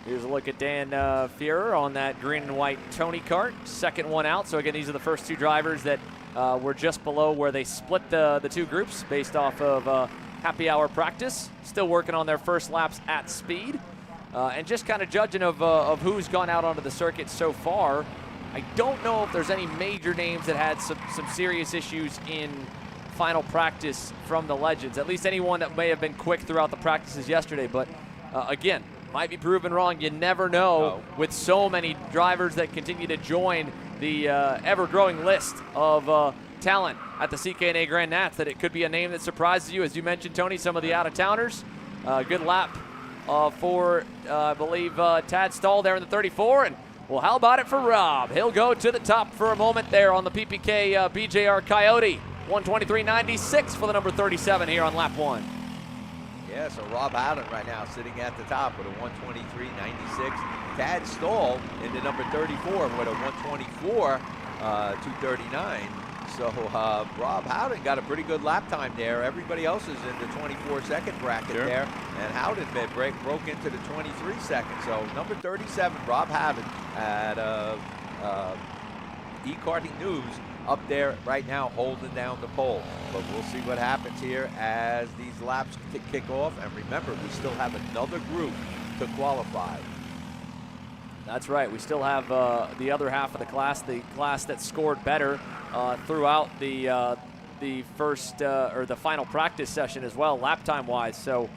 Here's a look at Dan Feurer on that green and white Tony kart. Second one out. So again, these are the first 2 drivers that were just below where they split the 2 groups based off of happy hour practice. Still working on their first laps at speed. And just kind of judging of who's gone out onto the circuit so far. I don't know if there's any major names that had some serious issues in final practice from the Legends. At least anyone that may have been quick throughout the practices yesterday. But again, might be proven wrong. You never know with so many drivers that continue to join the ever-growing list of talent at the CKNA Grand Nats that it could be a name that surprises you. As you mentioned, Tony, some of the out-of-towners. Good lap for, I believe, Tad Stahl there in the 34. And, well, how about it for Rob? He'll go to the top for a moment there on the PPK BJR Coyote. 123.96 for the number 37 here on lap 1. Yeah, so Rob Howden right now sitting at the top with a 123.96. Tad Stahl in the number 34 with a 124, 239. So Rob Howden got a pretty good lap time there. Everybody else is in the 24-second bracket there. And Howden broke into the 23 seconds. So number 37, Rob Howden at eKarting News up there right now holding down the pole. But we'll see what happens here as these laps kick off. And remember, we still have another group to qualify. That's right. We still have the other half of the class that scored better throughout the first or the final practice session as well, lap time wise. So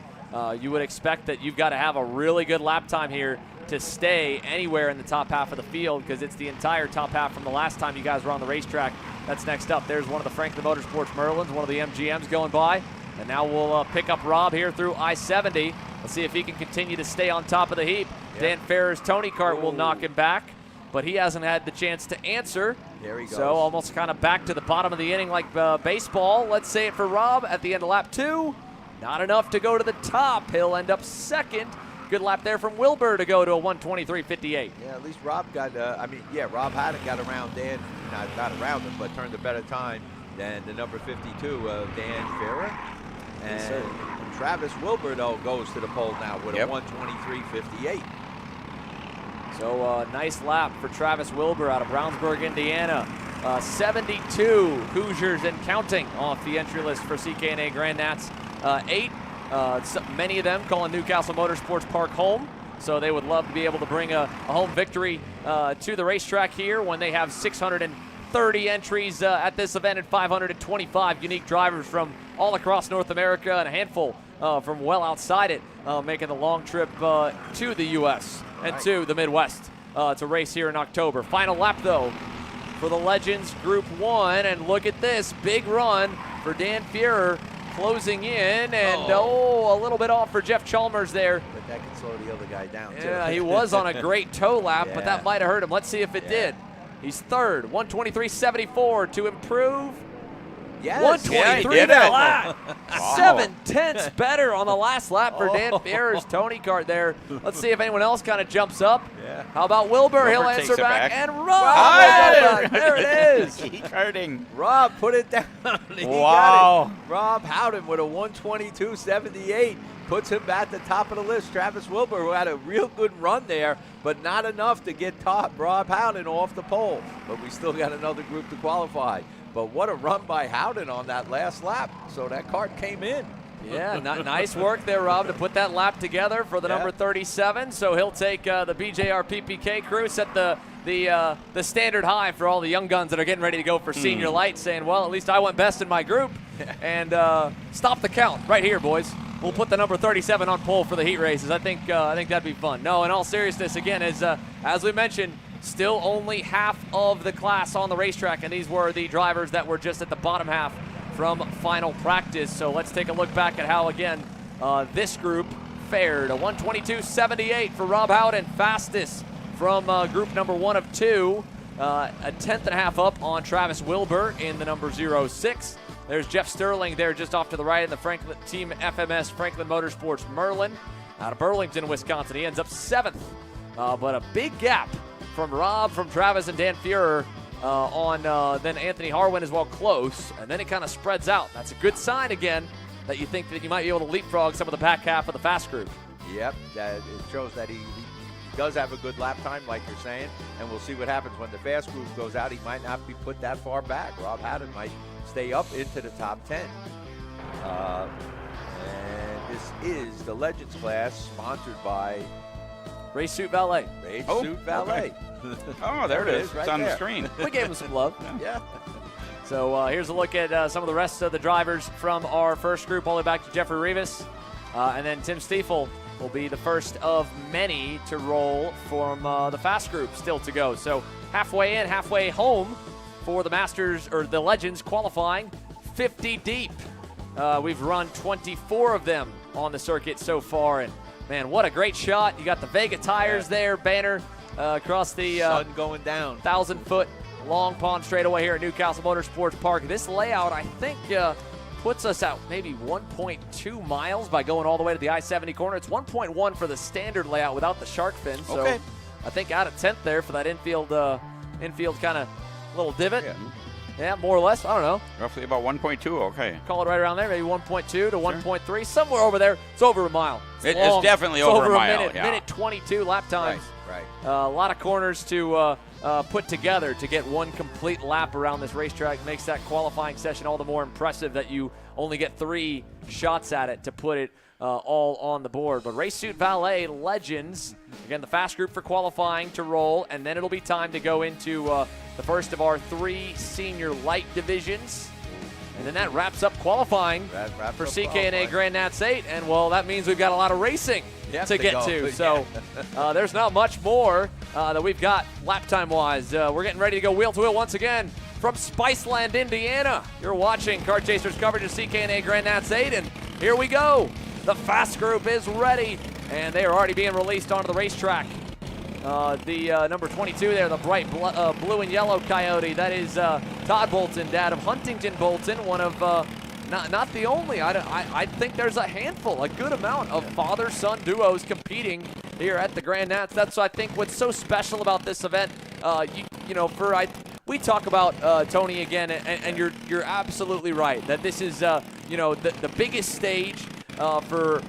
you would expect that you've got to have a really good lap time here to stay anywhere in the top half of the field because it's the entire top half from the last time you guys were on the racetrack. That's next up. There's one of the Franklin Motorsports Merlins, one of the MGMs going by. And now we'll pick up Rob here through I-70. Let's see if he can continue to stay on top of the heap. Yep. Dan Ferrer's Tony Kart will knock him back, but he hasn't had the chance to answer. There he goes. So almost kind of back to the bottom of the inning like baseball. Let's say it for Rob at the end of lap 2. Not enough to go to the top. He'll end up second. Good lap there from Wilbur to go to a 1:23.58. Yeah, at least Rob got, Rob Haddon got around Dan, not around him, but turned a better time than the number 52, Dan Ferrer. And Travis Wilbur, though, goes to the pole now with a 1:23.58. So nice lap for Travis Wilbur out of Brownsburg, Indiana. 72 Hoosiers and counting off the entry list for CKNA Grand Nats. 8, many of them calling Newcastle Motorsports Park home. So they would love to be able to bring a home victory to the racetrack here when they have 630 entries at this event and 525 unique drivers from all across North America and a handful from well outside it, making the long trip to the U.S. and to the Midwest to race here in October. Final lap, though, for the Legends Group 1, and look at this, big run for Dan Ferrer closing in, and a little bit off for Jeff Chalmers there. But that can slow the other guy down, too. Yeah, he was on a great toe lap, but that might have hurt him. Let's see if it did. He's third, 1:23.74 to improve. Yes. 1:23 flat. 7/10 better on the last lap for Dan Ferrer's Tony Kart there. Let's see if anyone else kind of jumps up. Yeah. How about Wilbur? Wilbur He'll takes answer it back. back. And Rob. There it is. Karting. Rob put it down. He got it. Rob Howden with a 1:22.78 puts him at the top of the list. Travis Wilbur, who had a real good run there, but not enough to get Rob Howden off the pole. But we still got another group to qualify. But what a run by Howden on that last lap. So that kart came in. Yeah, nice work there, Rob, to put that lap together for the number 37. So he'll take the BJR PPK crew, set the standard high for all the young guns that are getting ready to go for senior light, saying, well, at least I went best in my group. And stop the count right here, boys. We'll put the number 37 on pole for the heat races. I think that'd be fun. No, in all seriousness, again, as we mentioned, still only half of the class on the racetrack, and these were the drivers that were just at the bottom half from final practice. So let's take a look back at how, again, this group fared. A 1:22.78 for Rob Howden, fastest from group number 1 of 2. A 10th and a half up on Travis Wilbur in the number 06. There's Jeff Sterling there just off to the right in the Franklin Team FMS Franklin Motorsports Merlin out of Burlington, Wisconsin. He ends up 7th, but a big gap from Rob, from Travis, and Dan Ferrer then Anthony Harwin as well, close, and then it kind of spreads out. That's a good sign, again, that you think that you might be able to leapfrog some of the back half of the fast group. Yep, it shows that he does have a good lap time, like you're saying, and we'll see what happens when the fast group goes out. He might not be put that far back. Rob Haddon might stay up into the top 10. And this is the Legends class, sponsored by Race Suit Valet. Race Suit Valet. Oh, there it is. Right it's on there. the screen. We gave him some love. Yeah. So here's a look at some of the rest of the drivers from our first group, all the way back to Jeffrey Rivas. And then Tim Stiefel will be the first of many to roll from the fast group still to go. So halfway in, halfway home for the Masters, or the Legends qualifying, 50 deep. We've run 24 of them on the circuit so far. And man, what a great shot. You got the Vega tires there, banner across the sun going down. 1,000-foot long pond straightaway here at Newcastle Motorsports Park. This layout, I think, puts us at maybe 1.2 miles by going all the way to the I-70 corner. It's 1.1 for the standard layout without the shark fin. So I think out of 10th there for that infield kind of little divot. Yeah, more or less. I don't know. Roughly about 1.2, okay. Call it right around there, maybe 1.2 to 1.3, somewhere over there. It's over a mile. It's definitely over a mile. Minute 22 lap times. Right. A lot of corners to put together to get one complete lap around this racetrack. Makes that qualifying session all the more impressive that you only get 3 shots at it to put it all on the board. But Race Suit Valet Legends, again, the fast group for qualifying to roll, and then it'll be time to go into the first of our 3 senior light divisions. And then that wraps up qualifying for CKNA Grand Nats 8. And, well, that means we've got a lot of racing to get to. So there's not much more that we've got lap time-wise. We're getting ready to go wheel-to-wheel once again from Spiceland, Indiana. You're watching Kart Chasers coverage of CKNA Grand Nats 8, and here we go. The Fast Group is ready, and they are already being released onto the racetrack. The number 22 there, the bright blue and yellow Coyote, that is Todd Bolton, dad of Huntington Bolton, one of, not the only, I think there's a handful, a good amount of father-son duos competing here at the Grand Nats. That's, I think, what's so special about this event. We talk about Tony again, and you're absolutely right that this is the biggest stage for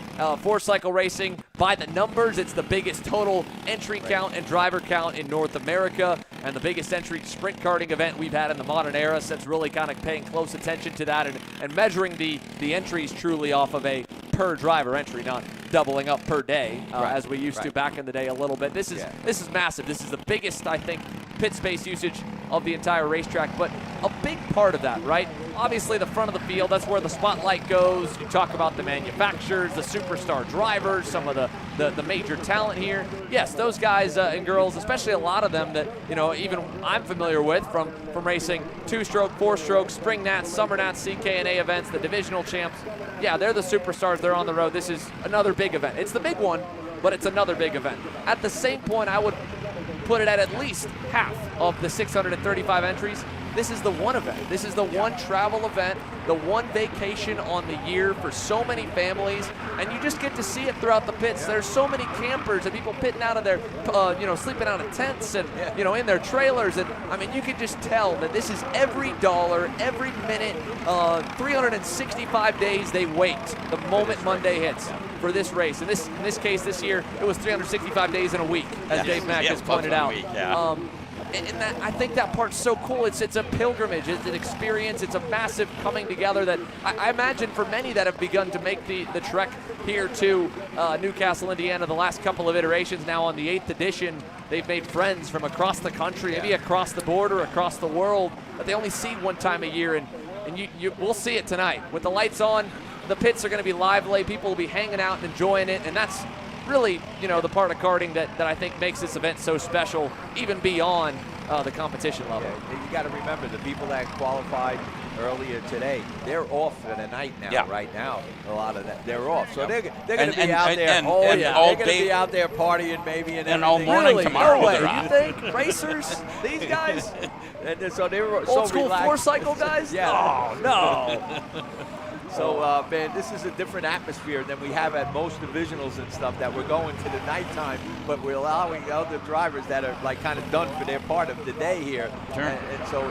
four-cycle racing. By the numbers, it's the biggest total entry count and driver count in North America, and the biggest entry sprint karting event we've had in the modern era. So it's really kind of paying close attention to that and measuring the entries truly off of a per driver entry, not doubling up per day as we used to back in the day a little bit. This is massive. This is the biggest, I think, pit space usage of the entire racetrack, but a big part of that, right? Obviously the front of the field, that's where the spotlight goes. You talk about the manufacturers, the superstar drivers, some of the major talent here. Yes, those guys and girls, especially a lot of them that, even I'm familiar with from racing 2-stroke, 4-stroke, spring nats, summer nats, CKNA events, the divisional champs. Yeah, they're the superstars. They're on the road. This is another big event. It's the big one, but it's another big event. At the same point, I would put it at least half of the 635 entries. This is the one event. This is the one travel event, the one vacation on the year for so many families, and you just get to see it throughout the pits. There's so many campers and people pitting out of their, sleeping out of tents and, in their trailers. And, I mean, you can just tell that this is every dollar, every minute, 365 days they wait the moment Monday hits for this race. In this case, this year, it was 365 days in a week, as Dave Mack has pointed out. And that, I think that part's so cool. It's a pilgrimage. It's an experience. It's a massive coming together that I imagine for many that have begun to make the trek here to Newcastle, Indiana, the last couple of iterations. Now on the 8th edition, they've made friends from across the country, maybe across the border, across the world, that they only see one time a year. And we'll see it tonight. With the lights on, the pits are going to be lively. People will be hanging out and enjoying it, and that's really, the part of karting that I think makes this event so special, even beyond the competition level. Yeah, you got to remember, the people that qualified earlier today, they're off for the night now. Right now, a lot of them, they're off. So they're going to be out there. They're going to be out there partying maybe and all morning tomorrow. No way. You think racers, these guys, and so they were old school four-cycle guys? Yeah. Oh no. So, man, this is a different atmosphere than we have at most divisionals and stuff, that we're going to the nighttime, but we're allowing other drivers that are like kind of done for their part of the day here. Sure. And so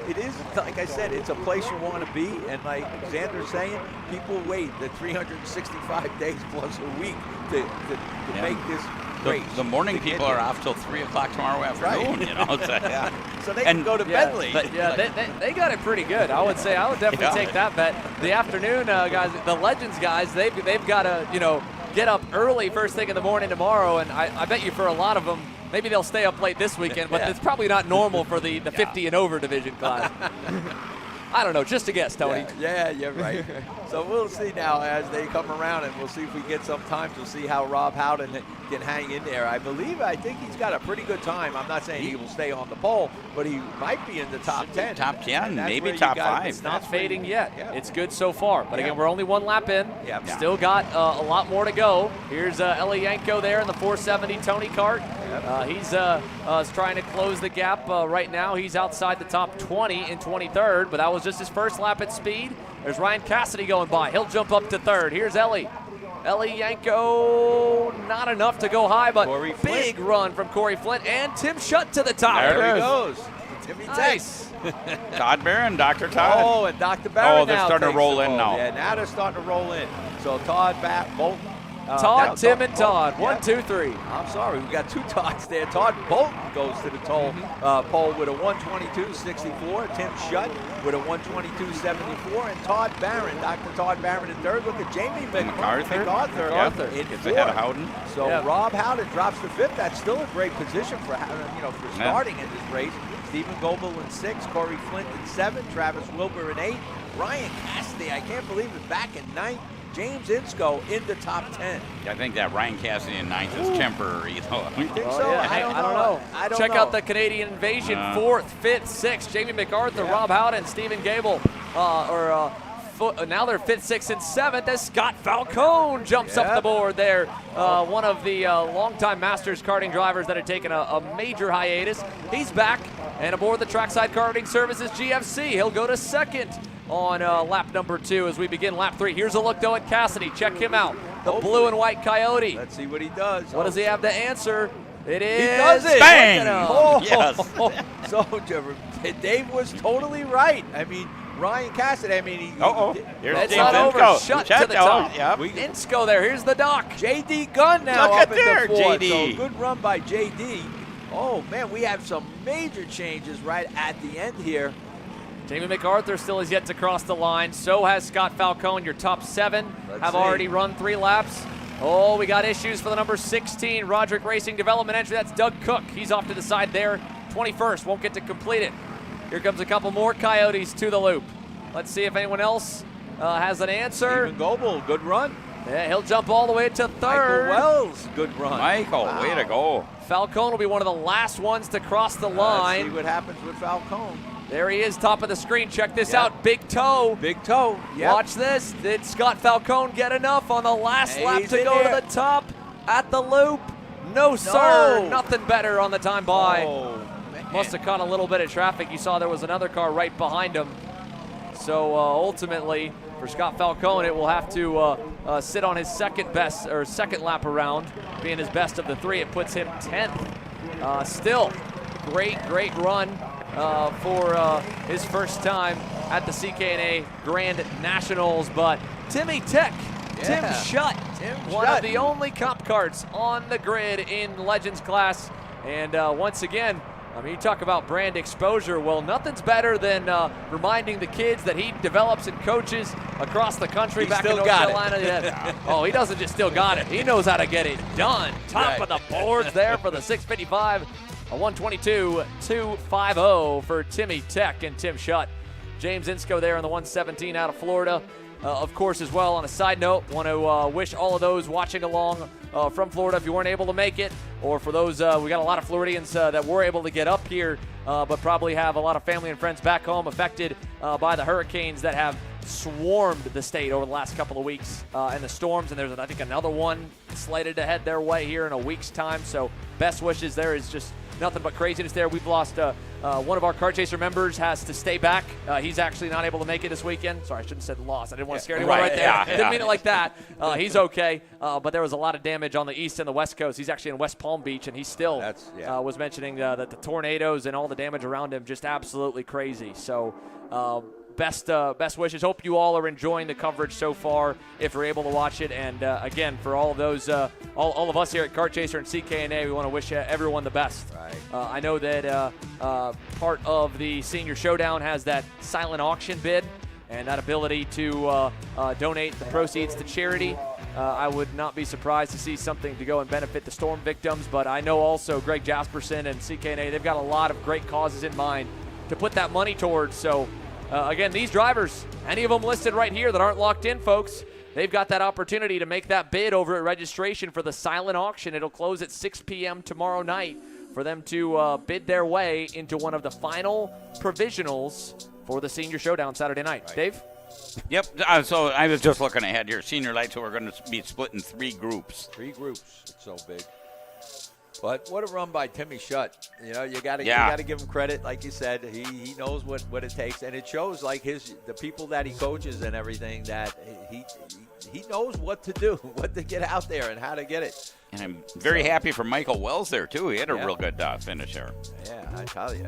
it is, like I said, it's a place you want to be. And like Xander's saying, people wait the 365 days plus a week to make this race. The morning people are off till 3 o'clock tomorrow afternoon, So they can go to Bentley. They got it pretty good. I would say I would definitely take that bet. The afternoon guys, the Legends guys, they've got to get up early first thing in the morning tomorrow, and I bet you for a lot of them, maybe they'll stay up late this weekend, but it's probably not normal for the 50 and over division class. I don't know, just a guess, Tony. Yeah, you're right. So we'll see now as they come around, and we'll see if we get some time. We'll see how Rob Howden can hang in there. I think he's got a pretty good time. I'm not saying he will stay on the pole, but he might be in the top 10. Top 10, maybe top 5. It's not fading yet. It's good so far. But again, we're only one lap in. Still got a lot more to go. Here's Eli Yanko there in the 470 Tony Kart. He's trying to close the gap right now. He's outside the top 20 in 23rd, but that was just his first lap at speed. There's Ryan Cassidy going by. He'll jump up to 3rd. Here's Eli Yanko, not enough to go high, but big run from Corey Flint and Tim Schutt to the top. There he goes. Timmy nice. Todd Barron, Dr. Todd. Oh, and Dr. Barron. Oh, they're starting to roll in now. Yeah, now they're starting to roll in. So Todd, Bolton. Tim, and Todd. 1, 2, 3. I'm sorry, we got 2 Todds there. Todd Bolton goes to the pole with a 122.64. Tim Schutt with a 122.74, and Todd Barron, Dr. Todd Barron in 3rd. Look at Jamie MacArthur in 4th. So Rob Howden drops to 5th. That's still a great position for starting in this race. Stephen Goebel in 6, Corey Flint in 7, Travis Wilbur in 8, Ryan Cassidy, I can't believe it, back in 9th, James Insco in the top 10. I think that Ryan Cassidy in 9th is temporary. You think Oh, so? yeah. I don't know. I don't Check know. out the Canadian Invasion, 4th, 5th, 6th. Jamie MacArthur, Rob Howden, Stephen Gable, now they're 5th, 6th, and 7th as Scott Falcone jumps up the board there. One of the longtime Masters karting drivers that had taken a major hiatus. He's back and aboard the Trackside Karting Services GFC. He'll go to 2nd on lap number 2 as we begin lap 3. Here's a look though at Cassidy. Check him out. The blue and white Coyote. Let's see what he does. What does he have to answer? It is. He does it. Bang! Oh, Yes. So Dave was totally right. I mean, Ryan Cassidy, I mean, It's not over. Shut to the top. Yep. Insco there. Here's the dock. J.D. Gunn now Look up at there, into 4th. J.D.. So good run by J.D. Oh, man, we have some major changes right at the end here. Jamie MacArthur still has yet to cross the line. So has Scott Falcone. Your top 7 have already run 3 laps. Oh, we got issues for the number 16 Roderick Racing Development entry. That's Doug Cook. He's off to the side there. 21st. Won't get to complete it. Here comes a couple more Coyotes to the loop. Let's see if anyone else has an answer. Stephen Goebel, good run. Yeah, he'll jump all the way to 3rd. Michael Wells, good run. Michael, way to go. Falcone will be one of the last ones to cross the line. Let's see what happens with Falcone. There he is, top of the screen. Check this out, big toe. Big toe, yep. Watch this. Did Scott Falcone get enough on the last lap to go to the top at the loop? No, sir. Nothing better on the time by. Oh, Must have caught a little bit of traffic. You saw there was another car right behind him. So ultimately, for Scott Falcone, it will have to sit on his second lap around, being his best of the 3. It puts him 10th. Still, great run for his first time at the CKNA Grand Nationals. But Timmy Tech, Tim Schutt, one of the only Cup karts on the grid in Legends class. And once again, I mean, you talk about brand exposure. Well, nothing's better than reminding the kids that he develops and coaches across the country back in North Carolina. Yeah. Oh, he doesn't just still got it. He knows how to get it done. Top of the boards there for the 655. A 122.250 for Timmy Tech and Tim Schutt. James Insco there in the 117 out of Florida. Of course, as well, on a side note, want to wish all of those watching along from Florida, if you weren't able to make it, or for those, we got a lot of Floridians that were able to get up here, but probably have a lot of family and friends back home affected by the hurricanes that have swarmed the state over the last couple of weeks, and the storms, and there's, I think, another one slated to head their way here in a week's time, so best wishes. There is just nothing but craziness there. We've lost one of our Kart Chaser members has to stay back. He's actually not able to make it this weekend. Sorry, I shouldn't have said lost. I didn't want to scare anyone right there. Didn't mean it like that. He's okay, but there was a lot of damage on the east and the west coast. He's actually in West Palm Beach, and he still was mentioning that the tornadoes and all the damage around him, just absolutely crazy. So best wishes. Hope you all are enjoying the coverage so far, if you're able to watch it. And again, for all of those, all of us here at Kart Chaser and CKNA, we want to wish everyone the best. Right. I know that part of the Senior Showdown has that silent auction bid and that ability to donate the proceeds to charity. I would not be surprised to see something to go and benefit the storm victims, but I know also Greg Jasperson and CKNA, they've got a lot of great causes in mind to put that money towards. So again, these drivers, any of them listed right here that aren't locked in, folks, they've got that opportunity to make that bid over at registration for the silent auction. It'll close at 6 p.m. tomorrow night for them to bid their way into one of the final provisionals for the Senior Showdown Saturday night. Right. Dave? Yep. So I was just looking ahead here. Senior Lights, so we're going to be split in 3 groups. 3 groups. It's so big. But what a run by Timmy Schutt. You know, you got to give him credit. Like you said, he knows what it takes, and it shows like the people that he coaches and everything that he knows what to do, what to get out there, and how to get it. And I'm very happy for Michael Wells there too. He had a real good finish there. Yeah, I tell you,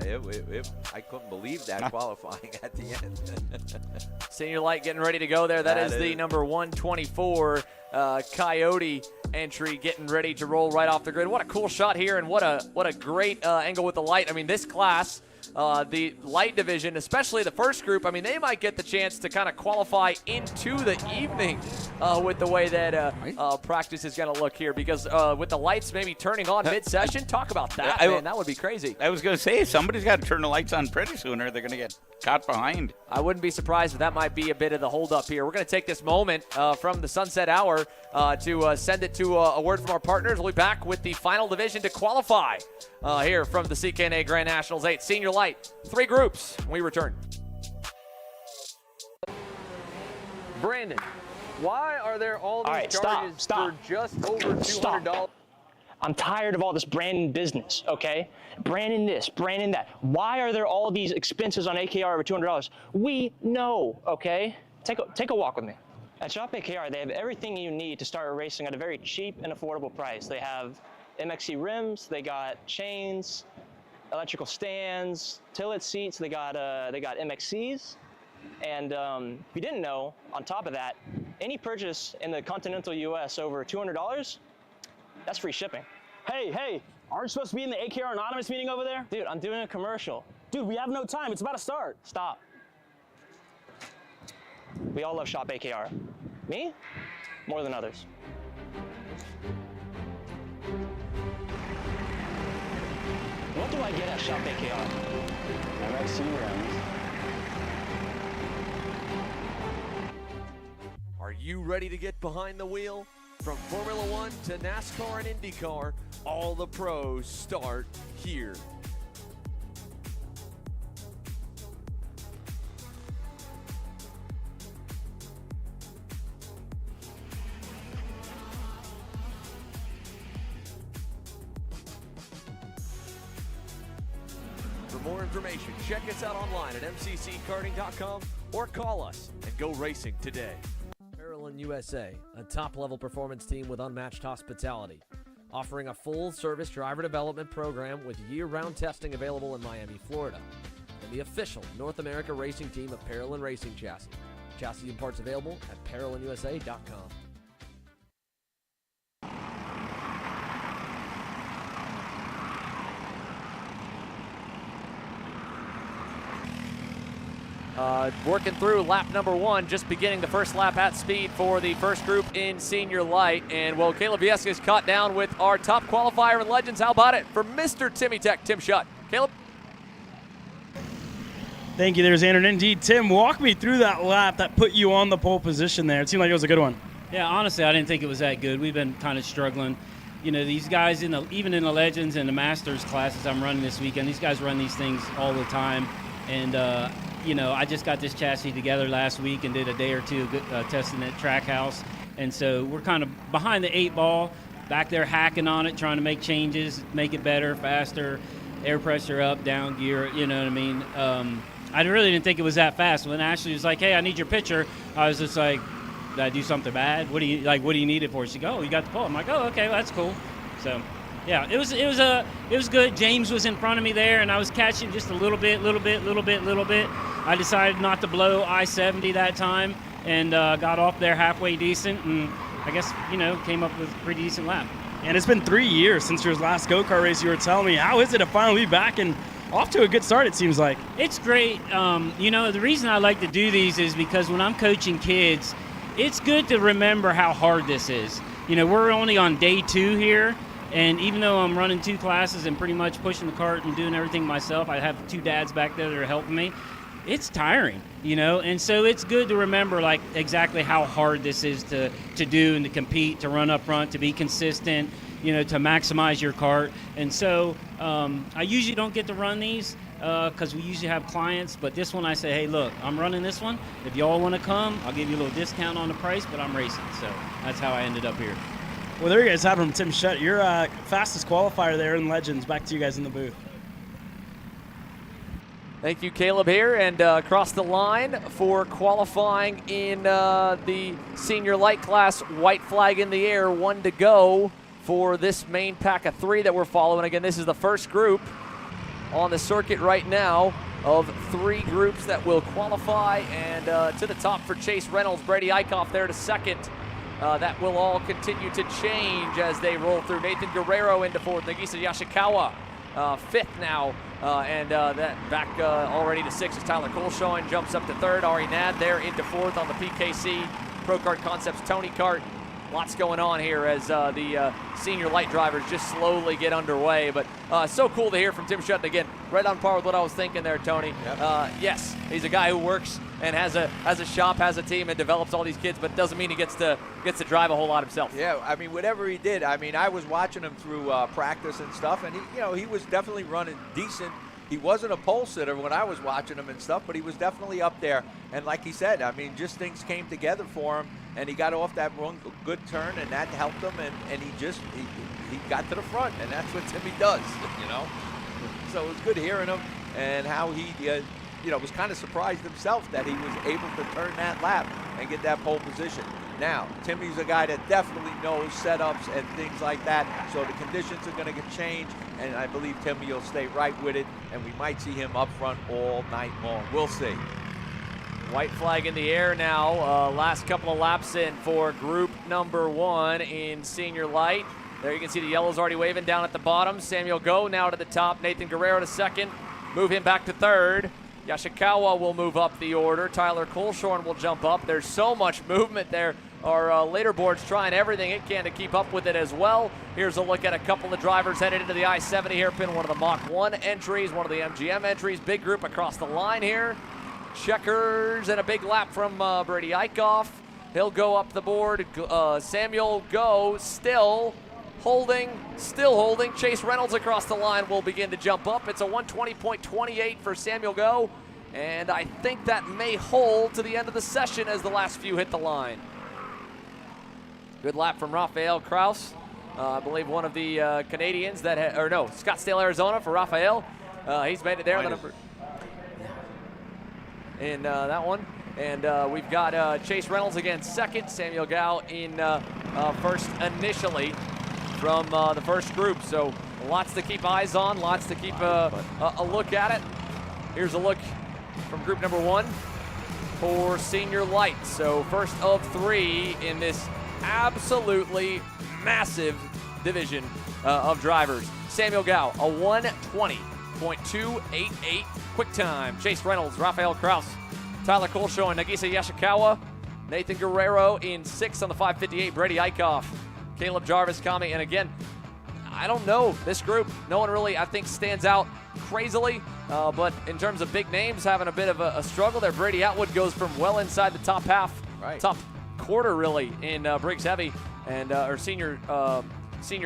I couldn't believe that qualifying at the end. Senior Light getting ready to go there. That is the number 124 Coyote entry getting ready to roll right off the grid. What a cool shot here, and what a great angle with the light. I mean, this class, the light division, especially the first group, I mean, they might get the chance to kind of qualify into the evening with the way that practice is going to look here, because with the lights maybe turning on mid-session, talk about that, man. That would be crazy. I was going to say, somebody's got to turn the lights on pretty soon, or they're going to get caught behind. I wouldn't be surprised if that might be a bit of the holdup here. We're going to take this moment from the Sunset Hour to send it to a word from our partners. We'll be back with the final division to qualify here from the CKNA Grand Nationals 8 Senior Light. 3 groups when we return. Brandon, why are there all these charges for just over $200? I'm tired of all this branding business, okay? Branding this, branding that. Why are there all these expenses on AKR over $200? We know, okay? Take a walk with me. At Shop AKR, they have everything you need to start racing at a very cheap and affordable price. They have MXC rims, they got chains, electrical stands, tilt seats, they got MXCs. And if you didn't know, on top of that, any purchase in the continental US over $200, that's free shipping. Hey, aren't you supposed to be in the AKR Anonymous meeting over there? Dude, I'm doing a commercial. Dude, we have no time. It's about to start. Stop. We all love Shop AKR. Me? More than others. What do I get at Shop AKR? MXC rims. Are you ready to get behind the wheel? From Formula One to NASCAR and IndyCar, all the pros start here. For more information, check us out online at mcckarting.com or call us and go racing today. Maryland USA, a top-level performance team with unmatched hospitality, offering a full-service driver development program with year-round testing available in Miami, Florida, and the official North America racing team of Parolin Racing Chassis. Chassis and parts available at ParolinUSA.com. Working through lap number 1, just beginning the first lap at speed for the first group in Senior Light. And well, Caleb Vieska is caught down with our top qualifier in Legends. How about it for Mr. Timmy Tech, Tim Schutt? Caleb? Thank you there, Xander. And indeed, Tim, walk me through that lap that put you on the pole position there. It seemed like it was a good one. Yeah, honestly, I didn't think it was that good. We've been kind of struggling. You know, these guys, even in the Legends and the Masters classes I'm running this weekend, these guys run these things all the time. And, you know, I just got this chassis together last week and did a day or two testing at Trackhouse. And so we're kind of behind the 8 ball, back there hacking on it, trying to make changes, make it better, faster, air pressure up, down gear, you know what I mean? I really didn't think it was that fast. When Ashley was like, hey, I need your picture, I was just like, did I do something bad? What do you need it for? She goes, oh, you got the pole. I'm like, oh, okay, well, that's cool. So, yeah, it was good. James was in front of me there, and I was catching just a little bit. I decided not to blow I-70 that time, and got off there halfway decent, and I guess, you know, came up with a pretty decent lap. And it's been 3 years since your last go-kart race. You were telling me, how is it to finally be back and off to a good start, it seems like? It's great. You know, the reason I like to do these is because when I'm coaching kids, it's good to remember how hard this is. You know, we're only on day 2 here, and even though I'm running 2 classes and pretty much pushing the cart and doing everything myself, I have 2 dads back there that are helping me. It's tiring, you know, and so it's good to remember, like, exactly how hard this is to do and to compete, to run up front, to be consistent, you know, to maximize your cart. And so I usually don't get to run these because we usually have clients, but this one I say, hey, look, I'm running this one. If y'all want to come, I'll give you a little discount on the price, but I'm racing. So that's how I ended up here. Well, there you guys have it from Tim Schutt. Your fastest qualifier there in Legends. Back to you guys in the booth. Thank you, Caleb, here, and across the line for qualifying in the Senior Light class. White flag in the air, 1 to go for this main pack of 3 that we're following. Again, this is the first group on the circuit right now of 3 groups that will qualify, and to the top for Chase Reynolds, Brady Eichhoff there to second. That will all continue to change as they roll through. Nathan Guerrero into 4th, Nagisa Yashikawa 5th now That back already to 6 is Tyler Colshorn, jumps up to 3rd. Ari Nad there into 4th on the PKC Pro Kart Concepts Tony Kart. Lots going on here as the senior light drivers just slowly get underway. But so cool to hear from Tim Schutt. Again, right on par with what I was thinking there, Tony. Yep. Yes, he's a guy who works and has a shop, has a team, and develops all these kids, but it doesn't mean he gets to drive a whole lot himself. Yeah, I mean, whatever he did, I mean, I was watching him through practice and stuff, and he was definitely running decent. He wasn't a pole sitter when I was watching him and stuff, but he was definitely up there. And like he said, I mean, just things came together for him, and he got off that one good turn, and that helped him, and he got to the front, and that's what Timmy does, So it was good hearing him and how he, was kind of surprised himself that he was able to turn that lap and get that pole position. Now, Timmy's a guy that definitely knows setups and things like that, so the conditions are going to get changed, and I believe Timmy will stay right with it, and we might see him up front all night long. We'll see. White flag in the air now. Last couple of laps in for group number 1 in senior light. There you can see the yellows already waving down at the bottom. Samuel Go now to the top. Nathan Guerrero to 2nd. Move him back to 3rd. Yashikawa will move up the order. Tyler Colshorn will jump up. There's so much movement there. Our leaderboard's trying everything it can to keep up with it as well. Here's a look at a couple of drivers headed into the I-70 hairpin. One of the Mach 1 entries, one of the MGM entries. Big group across the line here. Checkers and a big lap from Brady Eichhoff. He'll go up the board. Samuel Go still holding. Chase Reynolds across the line will begin to jump up. It's a 120.28 for Samuel Go. And I think that may hold to the end of the session as the last few hit the line. Good lap from Rafael Kraus. I believe one of the Canadians that, Scottsdale, Arizona for Rafael. He's made it there. In that one. And we've got Chase Reynolds again 2nd. Samuel Gao in 1st initially from the first group. So lots to keep eyes on, lots to keep a look at it. Here's a look from group number 1 for senior light. So first of 3 in this absolutely massive division of drivers. Samuel Gao, a 120.288 quick time. Chase Reynolds, Rafael Kraus, Tyler Colshorn, Nagisa Yashikawa, Nathan Guerrero in 6th on the 558, Brady Eichhoff, Caleb Jarvis, Kami, and again, I don't know this group. No one really, I think, stands out crazily, but in terms of big names, having a bit of a struggle there. Brady Atwood goes from well inside the top half, top quarter really in Briggs Heavy and or senior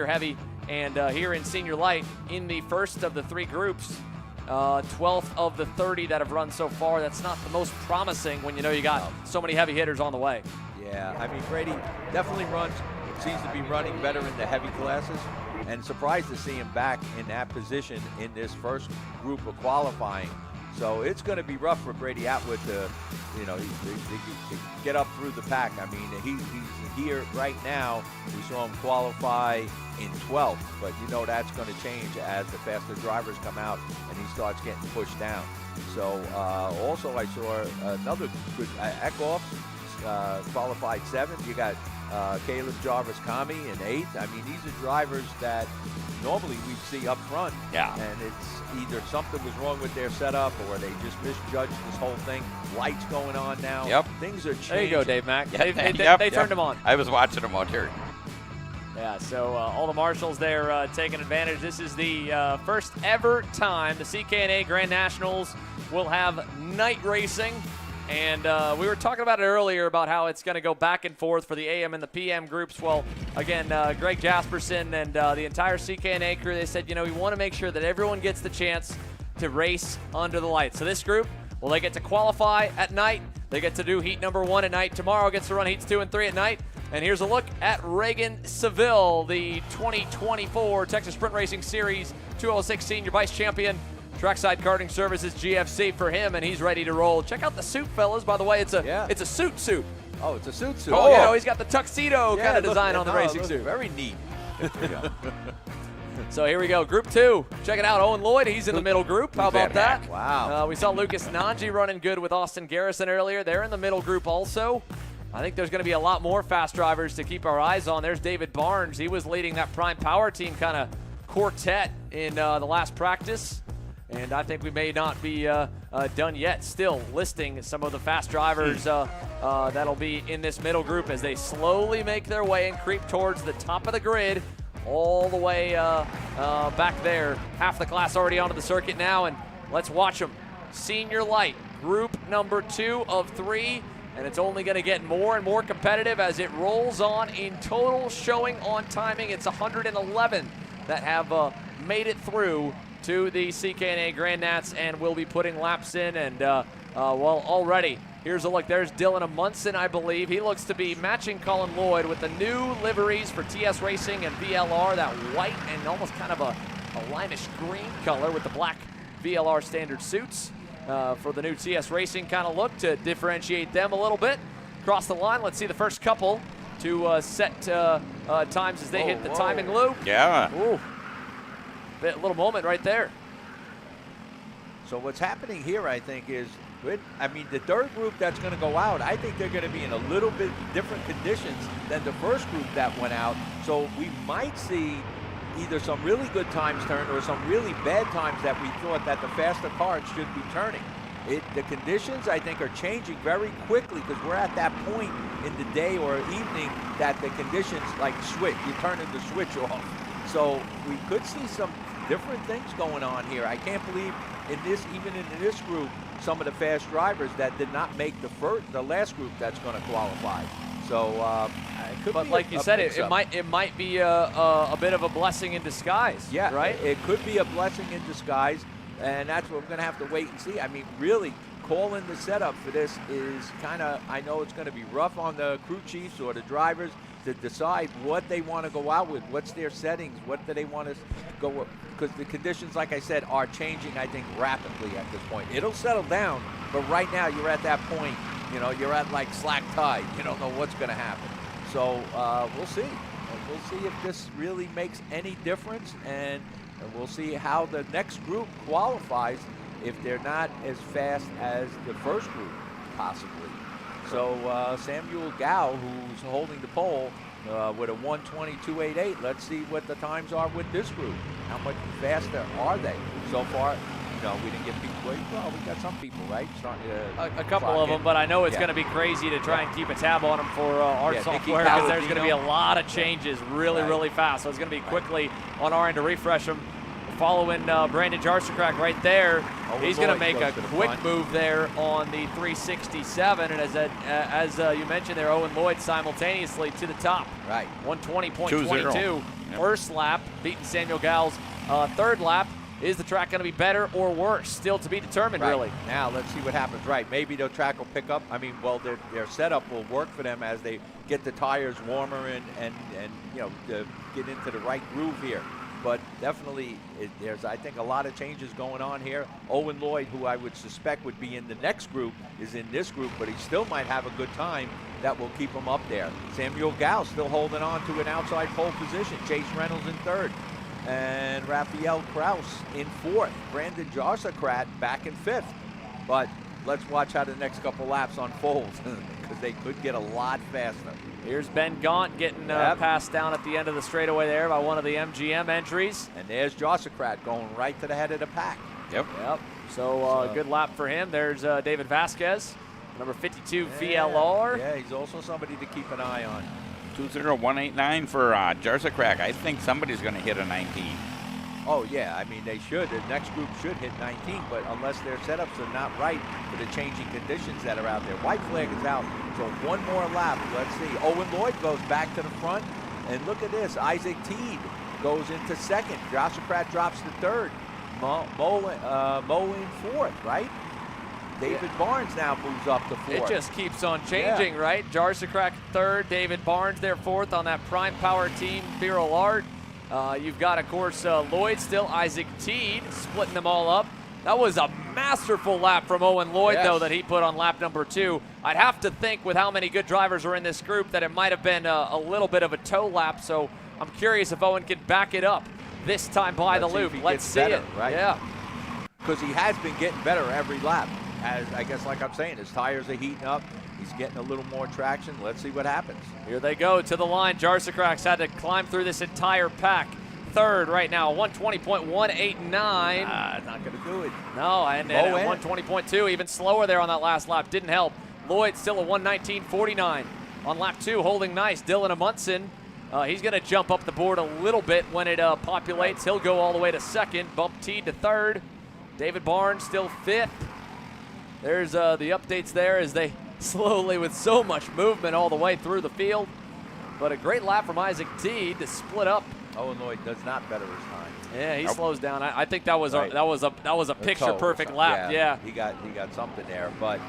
heavy, and here in senior light in the first of the 3 groups, 12th of the 30 that have run so far. That's not the most promising when you know you got so many heavy hitters on the way. Yeah, I mean, Brady definitely seems to be running better in the heavy classes, and surprised to see him back in that position in this first group of qualifying. So it's going to be rough for Brady Atwood to, to get up through the pack. I mean, he's here right now. We saw him qualify in 12th, but that's going to change as the faster drivers come out and he starts getting pushed down. So also I saw another good Eckhoff qualified 7th. You got Caleb Jarvis Kami in 8th. I mean, these are drivers that normally we'd see up front. Yeah. And it's either something was wrong with their setup or they just misjudged this whole thing. Lights going on now. Yep. Things are changing. There you go, Dave Mack. Yep. They turned him on. I was watching them out here. Yeah, so all the marshals there taking advantage. This is the first ever time the CKNA Grand Nationals will have night racing. And we were talking about it earlier about how it's going to go back and forth for the AM and the PM groups. Well, again, Greg Jasperson and the entire CKNA crew, they said, we want to make sure that everyone gets the chance to race under the lights. So this group, well, they get to qualify at night. They get to do heat number 1 at night. Tomorrow gets to run heats 2 and 3 at night. And here's a look at Reagan Seville, the 2024 Texas Sprint Racing Series 206 Senior Vice Champion. Trackside Karting Services GFC for him, and he's ready to roll. Check out the suit, fellas. By the way, it's a suit. Oh, it's a suit. Oh, he's got the tuxedo kind of design on the racing suit. Very neat. There we go. So here we go, Group 2. Check it out, Owen Lloyd, he's in the middle group. How about that? Wow. We saw Lucas Nanji running good with Austin Garrison earlier. They're in the middle group also. I think there's going to be a lot more fast drivers to keep our eyes on. There's David Barnes. He was leading that Prime Power Team kind of quartet in the last practice. And I think we may not be done yet. Still listing some of the fast drivers that'll be in this middle group as they slowly make their way and creep towards the top of the grid, all the way back there. Half the class already onto the circuit now, and let's watch them. Senior Light, group number 2 of 3, and it's only going to get more and more competitive as it rolls on. In total showing on timing, it's 111 that have made it through to the CKNA Grand Nats and will be putting laps in. And well, already here's a look. There's Dylan Amundsen, I believe. He looks to be matching Colin Lloyd with the new liveries for TS Racing and VLR, that white and almost kind of a limeish green color with the black VLR standard suits for the new TS Racing kind of look to differentiate them a little bit. Across the line, let's see the first couple to set times as they hit the timing loop. Yeah. Ooh. Little moment right there. So what's happening here, I think, is I mean, the third group that's going to go out, I think they're going to be in a little bit different conditions than the first group that went out. So we might see either some really good times turned or some really bad times that we thought that the faster cars should be turning. The conditions, I think, are changing very quickly because we're at that point in the day or evening that the conditions like switch. You're turning the switch off. So we could see some different things going on here. I can't believe even in this group, some of the fast drivers that did not make the last group that's going to qualify. So it could but be like you said, it might be a bit of a blessing in disguise. Yeah, right. It could be a blessing in disguise, and that's what we're going to have to wait and see. I mean, really, calling the setup for this is kind of, I know it's going to be rough on the crew chiefs or the drivers to decide what they want to go out with, what's their settings, what do they want to go with, because the conditions, like I said, are changing, I think, rapidly at this point. It'll settle down, but right now you're at that point, you know, you're at like slack tide. You don't know what's going to happen. So we'll see. We'll see if this really makes any difference, and we'll see how the next group qualifies if they're not as fast as the first group, possibly. So Samuel Gao, who's holding the pole with a 1:22.88. Let's see what the times are with this group. How much faster are they? So far, no, we didn't get people. Well, we got some people, right? Starting to a couple of them, but I know it's going to be crazy to try and keep a tab on them for our software because there's going to be a lot of changes really fast. So it's going to be quickly on our end to refresh them. Following Brandon Jarsekrak right there. He's going to make a quick move there on the 367. And as you mentioned there, Owen Lloyd simultaneously to the top. Right. 120.22. First lap, beating Samuel Gal's third lap. Is the track going to be better or worse? Still to be determined, really. Now, let's see what happens. Right. Maybe the track will pick up. I mean, well, their setup will work for them as they get the tires warmer and you know, to get into the right groove here. But definitely, there's, I think, a lot of changes going on here. Owen Lloyd, who I would suspect would be in the next group, is in this group, but he still might have a good time that will keep him up there. Samuel Gao still holding on to an outside pole position. Chase Reynolds in third. And Raphael Kraus in fourth. Brandon Jarsekrat back in fifth. But let's watch how the next couple laps unfold because they could get a lot faster. Here's Ben Gaunt getting passed down at the end of the straightaway there by one of the MGM entries. And there's Jarsekrat going right to the head of the pack. Yep. So good lap for him. There's David Vasquez, number 52 VLR. Yeah, he's also somebody to keep an eye on. 20189 for Jarsekrak. I think somebody's going to hit a 19. Oh, yeah. I mean, they should. The next group should hit 19, but unless their setups are not right for the changing conditions that are out there. White flag is out, so one more lap. Let's see. Owen Lloyd goes back to the front, and look at this. Isaac Teed goes into second. Jarsekrat drops to third. Mo in fourth, right? David Barnes now moves up to fourth. It just keeps on changing, right? Jarsekrak third, David Barnes there fourth on that Prime Power team, Viral Art. You've got, of course, Lloyd still, Isaac Teed splitting them all up. That was a masterful lap from Owen Lloyd, though, that he put on lap number 2. I'd have to think with how many good drivers are in this group that it might have been a little bit of a toe lap, so I'm curious if Owen can back it up this time by the loop. Let's see it. Right? Yeah. Because he has been getting better every lap. As I guess, like I'm saying, his tires are heating up. He's getting a little more traction. Let's see what happens. Here they go to the line. Jarsekrak's had to climb through this entire pack. third right now, 120.189. Not going to do it. No, and 120.2, even slower there on that last lap. Didn't help. Lloyd still a 119.49 on lap 2, holding nice. Dylan Amundsen, he's going to jump up the board a little bit when it populates. He'll go all the way to second. Bump Teed to third. David Barnes still fifth. There's the updates there as they slowly, with so much movement all the way through the field. But a great lap from Isaac Teed to split up. Owen Lloyd does not better his time. Yeah, he slows down. I think that was a picture perfect lap. Yeah. He got something there, but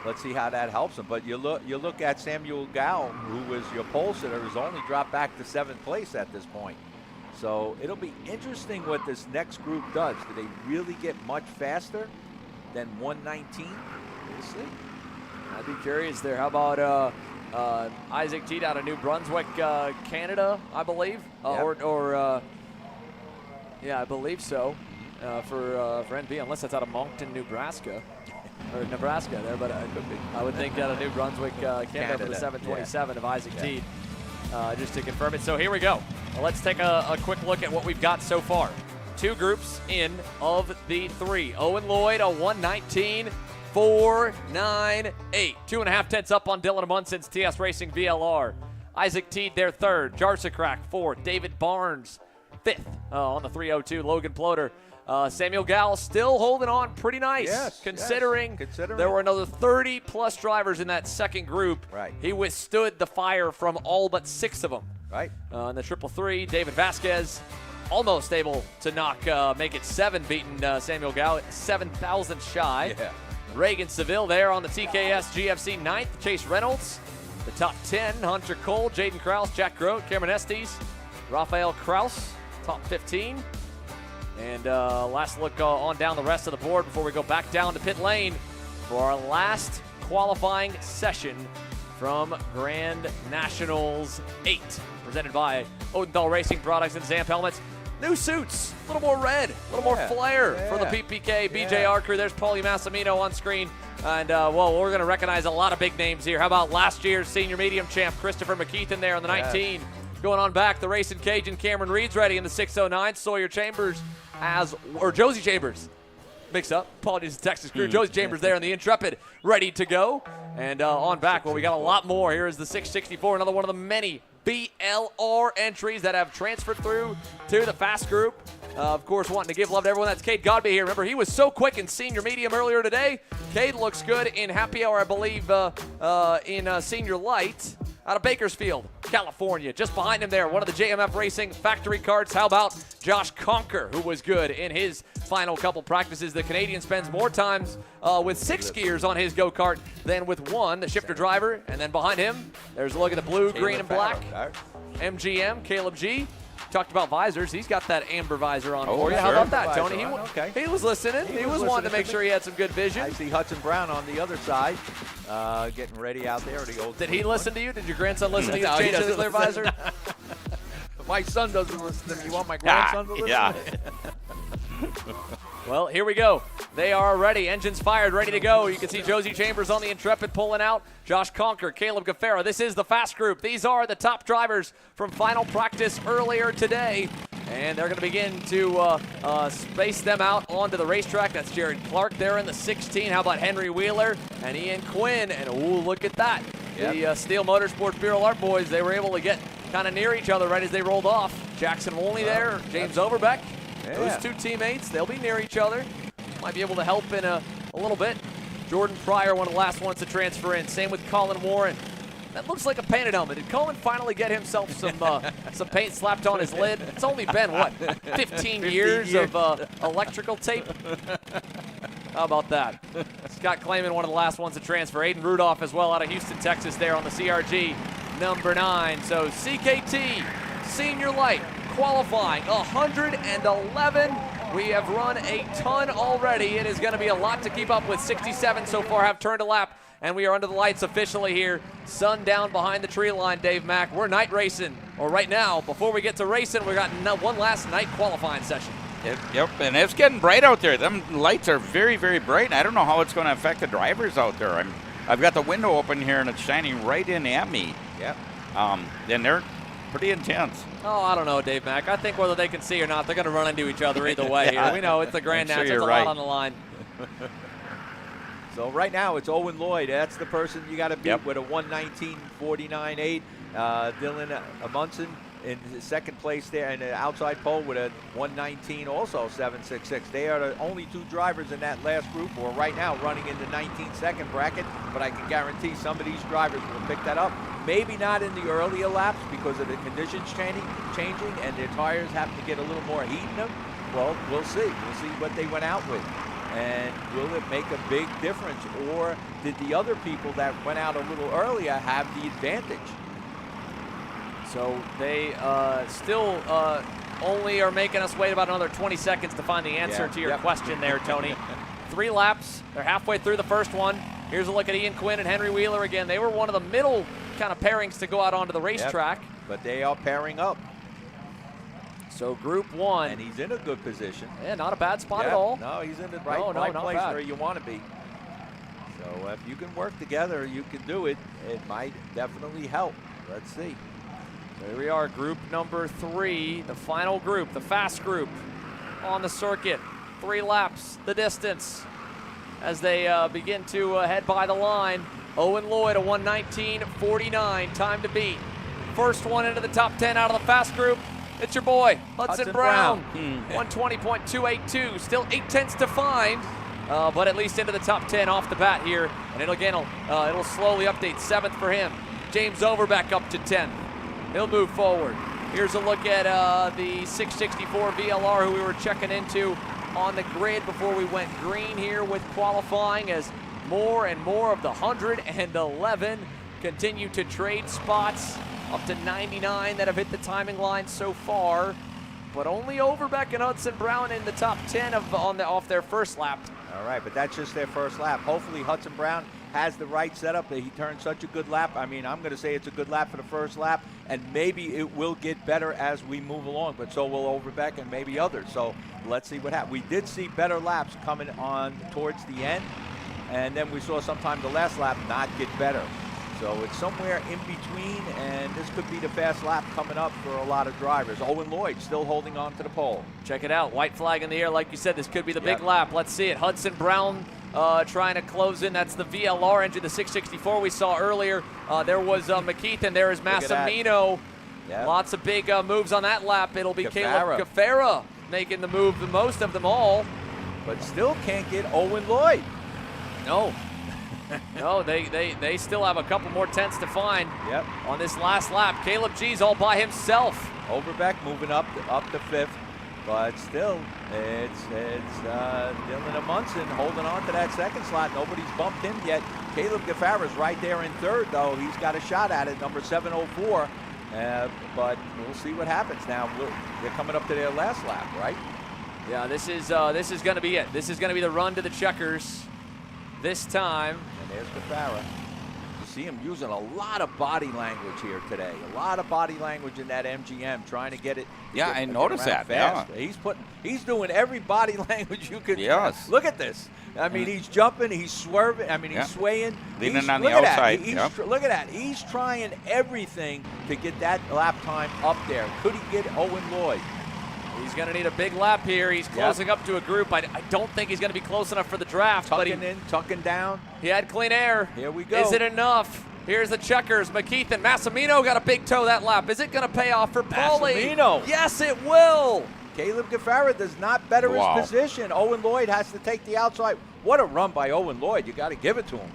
let's see how that helps him. But you look at Samuel Gao, who was your pole sitter, who's only dropped back to 7th place at this point. So it'll be interesting what this next group does. Do they really get much faster than 119? We'll see. I'd be curious there. How about Isaac Teed out of New Brunswick, Canada, I believe, yeah, I believe so, for NB, unless that's out of Moncton, Nebraska, or Nebraska there, but I would think out of New Brunswick, Canada for the 727 of Isaac Teed, just to confirm it. So here we go. Well, let's take a quick look at what we've got so far. 2 groups in of the 3. Owen Lloyd, a 119.498. 2.5 tenths up on Dylan Amundsen's TS Racing VLR. Isaac Teed there third. Jarsakrak fourth. David Barnes fifth on the 302. Logan Ploder. Samuel Gall still holding on pretty nice, considering there were another 30-plus drivers in that second group. Right. He withstood the fire from all but 6 of them. Right. In the 333, David Vasquez almost able to make it 7, beating Samuel Gall at 7,000 shy. Yeah. Reagan Seville there on the TKS GFC 9th. Chase Reynolds, the top 10. Hunter Cole, Jaden Krause, Jack Grote, Cameron Estes, Rafael Kraus, top 15. And last look on down the rest of the board before we go back down to pit lane for our last qualifying session from Grand Nationals 8, presented by Odenthal Racing Products and Zamp Helmets. New suits, a little more red, a little more flair for the PPK BJR crew. There's Paulie Massimino on screen. And, well, we're going to recognize a lot of big names here. How about last year's senior medium champ, Christopher McKeithen there on the 19. Going on back, the Racing Cajun Cameron Reed's ready in the 609. Sawyer Chambers Josie Chambers. Mix up. Apologies to Texas crew. Josie Chambers there in the Intrepid, ready to go. And on back, well, we got a lot more. Here is the 664, another one of the many BLR entries that have transferred through to the fast group. Of course, wanting to give love to everyone. That's Cade Godby here. Remember, he was so quick in senior medium earlier today. Cade looks good in happy hour, I believe, in senior light out of Bakersfield, California. Just behind him there, one of the JMF Racing factory karts. How about Josh Conker, who was good in his final couple practices? The Canadian spends more times with 6 gears on his go-kart than with 1, the shifter driver. And then behind him, there's a look at the blue, green, and black. MGM, Caleb G. Talked about visors. He's got that amber visor on for you. How about that, Tony? He was listening. He was wanting to make sure he had some good vision. I see Hudson Brown on the other side, getting ready out there. Did he listen to you? Did your grandson listen to you? Change the clear visor? My son doesn't listen to me. You want my grandson to listen? Yeah. Well, here we go. They are ready. Engines fired, ready to go. You can see Josie Chambers on the Intrepid pulling out. Josh Conker, Caleb Gaffera. This is the fast group. These are the top drivers from final practice earlier today. And they're going to begin to space them out onto the racetrack. That's Jared Clark there in the 16. How about Henry Wheeler and Ian Quinn? And, ooh, look at that. Yep. The Steel Motorsports Bureau Art boys, they were able to get kind of near each other right as they rolled off. Jackson Wolney there, James Overbeck. Those 2 teammates, they'll be near each other. Might be able to help in a little bit. Jordan Pryor, one of the last ones to transfer in. Same with Colin Warren. That looks like a painted helmet. Did Colin finally get himself some paint slapped on his lid? It's only been, what, 15 years of electrical tape? How about that? Scott Clayman, one of the last ones to transfer. Aiden Rudolph as well out of Houston, Texas there on the CRG number 9. So CKT, Senior Light, qualifying 111. We have run a ton already. It is going to be a lot to keep up with. 67 so far have turned a lap, and we are under the lights officially here. Sun down behind the tree line, Dave Mack. We're night racing, or right now, before we get to racing, we got one last night qualifying session. Yep, and it's getting bright out there. Them lights are very, very bright. I don't know how it's going to affect the drivers out there. I've got the window open here, and it's shining right in at me. Yep. And they're pretty intense. Oh, I don't know, Dave Mack. I think whether they can see or not, they're going to run into each other either way Yeah. here. We know it's the Grand I'm sure Nationals. you're There's a right. lot on the line. So right now it's Owen Lloyd. That's the person you got to beat Yep. with a 1:19.49.8. Dylan Amundsen in second place there in the outside pole with a 1:19 also 7.66. They are the only two drivers in that last group, or right now running in the 19-second bracket. But I can guarantee some of these drivers will pick that up. Maybe not in the earlier laps because of the conditions changing and their tires having to get a little more heat in them. Well, we'll see. We'll see what they went out with. And will it make a big difference? Or did the other people that went out a little earlier have the advantage? So they still only are making us wait about another 20 seconds to find the answer to your question there, Tony. 3 laps. They're halfway through the first one. Here's a look at Ian Quinn and Henry Wheeler again. They were one of the middle kind of pairings to go out onto the racetrack. But they are pairing up. So Group 1. And he's in a good position. Yeah, not a bad spot at all. No, he's in the right, No, right not place bad. where you want to be. So if you can work together, you can do it. It might definitely help. Let's see. There we are, group number 3, the final group, the fast group on the circuit. 3 laps, the distance, as they begin to head by the line. Owen Lloyd, a 1:19.49, time to beat. First one into the top 10 out of the fast group. It's your boy, Hudson Brown. 1:20.282, still 8/10 to find, but at least into the top 10 off the bat here. And it'll slowly update. 7th for him. James Overbeck up to 10th. He'll move forward. Here's a look at the 664 VLR who we were checking into on the grid before we went green here with qualifying, as more and more of the 111 continue to trade spots, up to 99 that have hit the timing line so far, but only Overbeck and Hudson Brown in the top 10 off their first lap. All right, but that's just their first lap. Hopefully Hudson Brown has the right setup. He turned such a good lap. I mean, I'm going to say it's a good lap for the first lap, and maybe it will get better as we move along, but so will Overbeck and maybe others. So let's see what happens. We did see better laps coming on towards the end, and then we saw sometime the last lap not get better. So it's somewhere in between, and this could be the fast lap coming up for a lot of drivers. Owen Lloyd still holding on to the pole. Check it out, white flag in the air. Like you said, this could be the big lap. Let's see it. Hudson Brown trying to close in. That's the VLR engine, the 664 we saw earlier. There was McKeith, and there is Massimino. Lots of big moves on that lap. It'll be Caleb Gaffera making the move the most of them all. But still can't get Owen Lloyd. No. No, they still have a couple more tenths to find on this last lap. Caleb G's all by himself. Overbeck moving up to 5th, but still, it's Dylan Amundsen holding on to that second slot. Nobody's bumped him yet. Caleb Gaffara's right there in 3rd, though. He's got a shot at it, number 704. But we'll see what happens now. They're coming up to their last lap, right? Yeah, this is going to be it. This is going to be the run to the checkers this time. And there's Gaffara. You see him using a lot of body language here today. A lot of body language in that MGM, trying to get it. Yeah, I noticed that. Fast. Yeah. He's doing every body language you could. Yes. Look at this. I mean, he's jumping, he's swerving. I mean, he's swaying. Leaning on the outside. Look at that. He's trying everything to get that lap time up there. Could he get Owen Lloyd? He's going to need a big lap here. He's closing up to a group. I don't think he's going to be close enough for the draft. Tucking in, tucking down. He had clean air. Here we go. Is it enough? Here's the checkers. McKeith and Massimino got a big toe that lap. Is it going to pay off for Paulie? Massimino. Yes, it will. Caleb Gaffara does not better his position. Owen Lloyd has to take the outside. What a run by Owen Lloyd. You got to give it to him.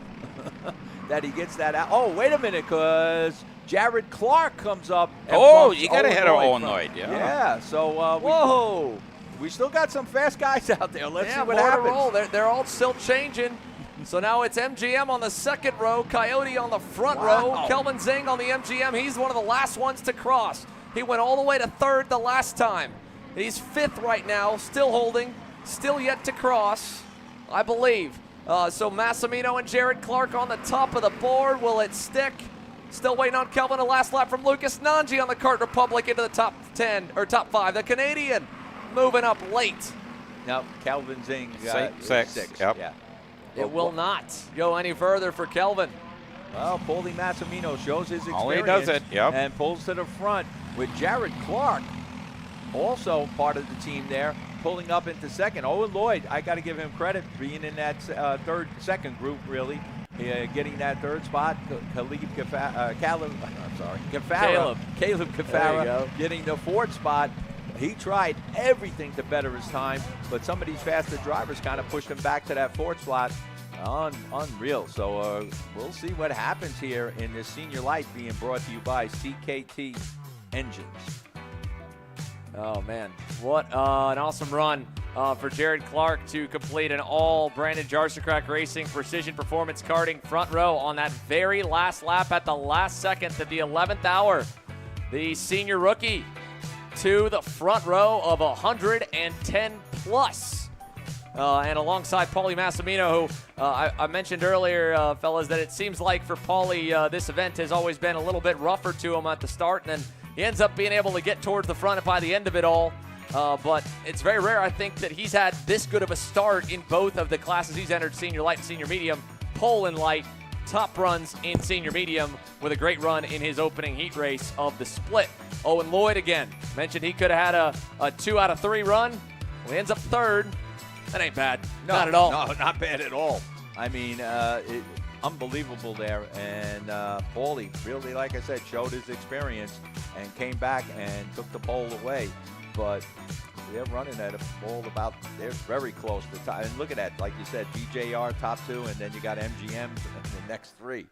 That he gets that out. Oh, wait a minute, because Jared Clark comes up. And you got ahead of Owen Lloyd. Yeah, so we still got some fast guys out there. Let's see what happens. Roll. They're all still changing. So now it's MGM on the second row, Coyote on the front row, Kelvin Zing on the MGM. He's one of the last ones to cross. He went all the way to 3rd the last time. He's 5th right now, still holding, still yet to cross, I believe. So Massimino and Jared Clark on the top of the board. Will it stick? Still waiting on Kelvin. A last lap from Lucas Nanji on the Kart Republic into the top 10 or top 5. The Canadian moving up late. No, Kelvin Zing six. Yep. Yeah. It will not go any further for Kelvin. Well, Paulie Massimino shows his experience. Oh, he does it. Yep. And pulls to the front. with Jared Clark, also part of the team there, pulling up into second. Owen Lloyd, I got to give him credit being in that second group, really. Getting that third spot. Caleb Cafara getting the fourth spot. He tried everything to better his time, but some of these faster drivers kind of pushed him back to that fourth spot. Unreal. So we'll see what happens here in this senior light being brought to you by CKT Engines. Oh, man. What an awesome run for Jared Clark to complete an all Brandon Jarsacrack Racing Precision Performance Karting front row on that very last lap at the last second at the 11th hour. The senior rookie to the front row of 110 plus. And alongside Paulie Massimino, who I mentioned earlier, fellas, that it seems like for Paulie, this event has always been a little bit rougher to him at the start, and then he ends up being able to get towards the front by the end of it all. But it's very rare, I think, that he's had this good of a start in both of the classes he's entered, senior light and senior medium. Pole and light, top runs in senior medium with a great run in his opening heat race of the split. Owen Lloyd, again, mentioned he could have had a 2 out of 3 run. Well, he ends up third. That ain't bad. No, not at all. No, not bad at all. I mean, unbelievable there. And Paulie really, like I said, showed his experience and came back and took the pole away. But they're running at a pole they're very close to top. And look at that, like you said, BJR top 2, and then you got MGM in the next 3.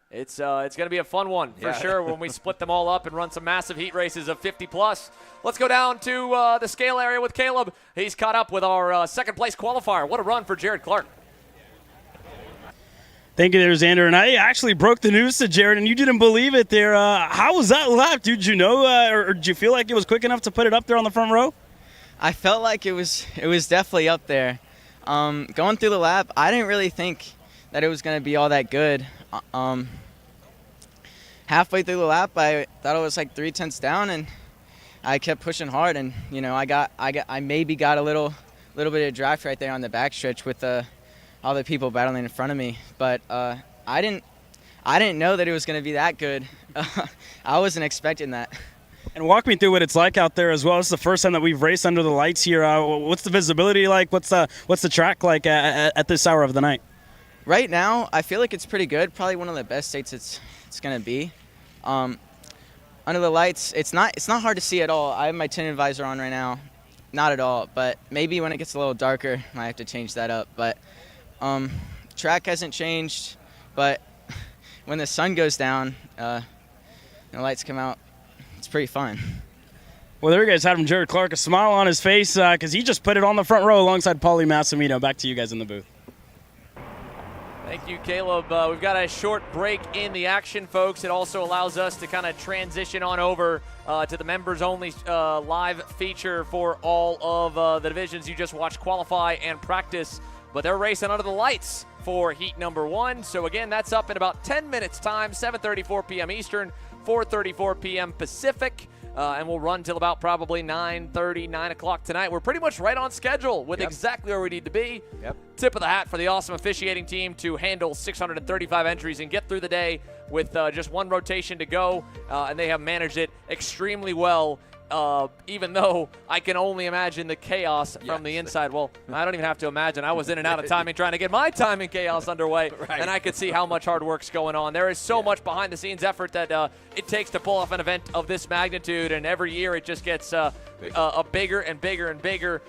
It's going to be a fun one for sure when we split them all up and run some massive heat races of 50 plus. Let's go down to the scale area with Caleb. He's caught up with our second place qualifier. What a run for Jared Clark. Thank you there, Xander. And I actually broke the news to Jared, and you didn't believe it there. How was that lap? Did you know, or did you feel like it was quick enough to put it up there on the front row? I felt like it was definitely up there. Going through the lap, I didn't really think that it was going to be all that good. Halfway through the lap, I thought it was like 3/10 down, and I kept pushing hard, and I maybe got a little bit of draft right there on the backstretch with all the people battling in front of me, but I didn't know that it was going to be that good. I wasn't expecting that. And walk me through what it's like out there as well. It's the first time that we've raced under the lights here. What's the visibility like? What's the track like at this hour of the night? Right now, I feel like it's pretty good. Probably one of the best states it's going to be. Under the lights, it's not hard to see at all. I have my tinted visor on right now. Not at all, but maybe when it gets a little darker, I might have to change that up. But track hasn't changed, but when the sun goes down and the lights come out, it's pretty fun. Well, there you guys have him, Jared Clark, a smile on his face because he just put it on the front row alongside Paulie Massimino. Back to you guys in the booth. Thank you, Caleb. We've got a short break in the action, folks. It also allows us to kind of transition on over to the members-only live feature for all of the divisions you just watched qualify and practice. But they're racing under the lights for heat number 1. So, again, that's up in about 10 minutes' time, 7:34 p.m. Eastern, 4:34 p.m. Pacific. And we'll run till about probably 9:30, 9 o'clock tonight. We're pretty much right on schedule with exactly where we need to be. Tip of the hat for the awesome officiating team to handle 635 entries and get through the day with just one rotation to go. And they have managed it extremely well, even though I can only imagine the chaos from the inside. Well, I don't even have to imagine. I was in and out of timing trying to get my timing chaos underway, and I could see how much hard work's going on. There is so much behind-the-scenes effort that it takes to pull off an event of this magnitude, and every year it just gets a bigger and bigger and bigger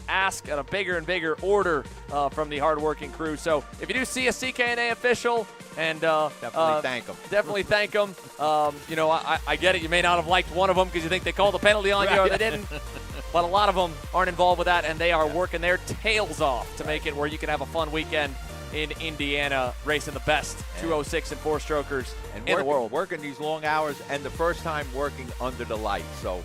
ask and a bigger and bigger order from the hard-working crew. So if you do see a CKNA official, and definitely thank them. Definitely thank them. I get it. You may not have liked one of them because you think they called a penalty on you or they didn't. But a lot of them aren't involved with that, and they are working their tails off to make it where you can have a fun weekend in Indiana racing the best 206 and 4-strokers in the world. Working these long hours and the first time working under the lights. So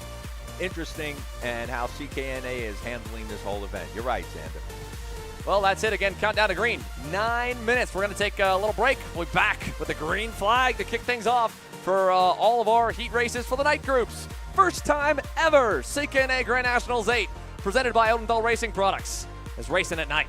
interesting, and how CKNA is handling this whole event. You're right, Xander. Well, that's it. Again, countdown to green. 9 minutes. We're going to take a little break. We'll be back with the green flag to kick things off for all of our heat races for the night groups. First time ever, CKNA Grand Nationals 8, presented by Odendahl Racing Products, is racing at night.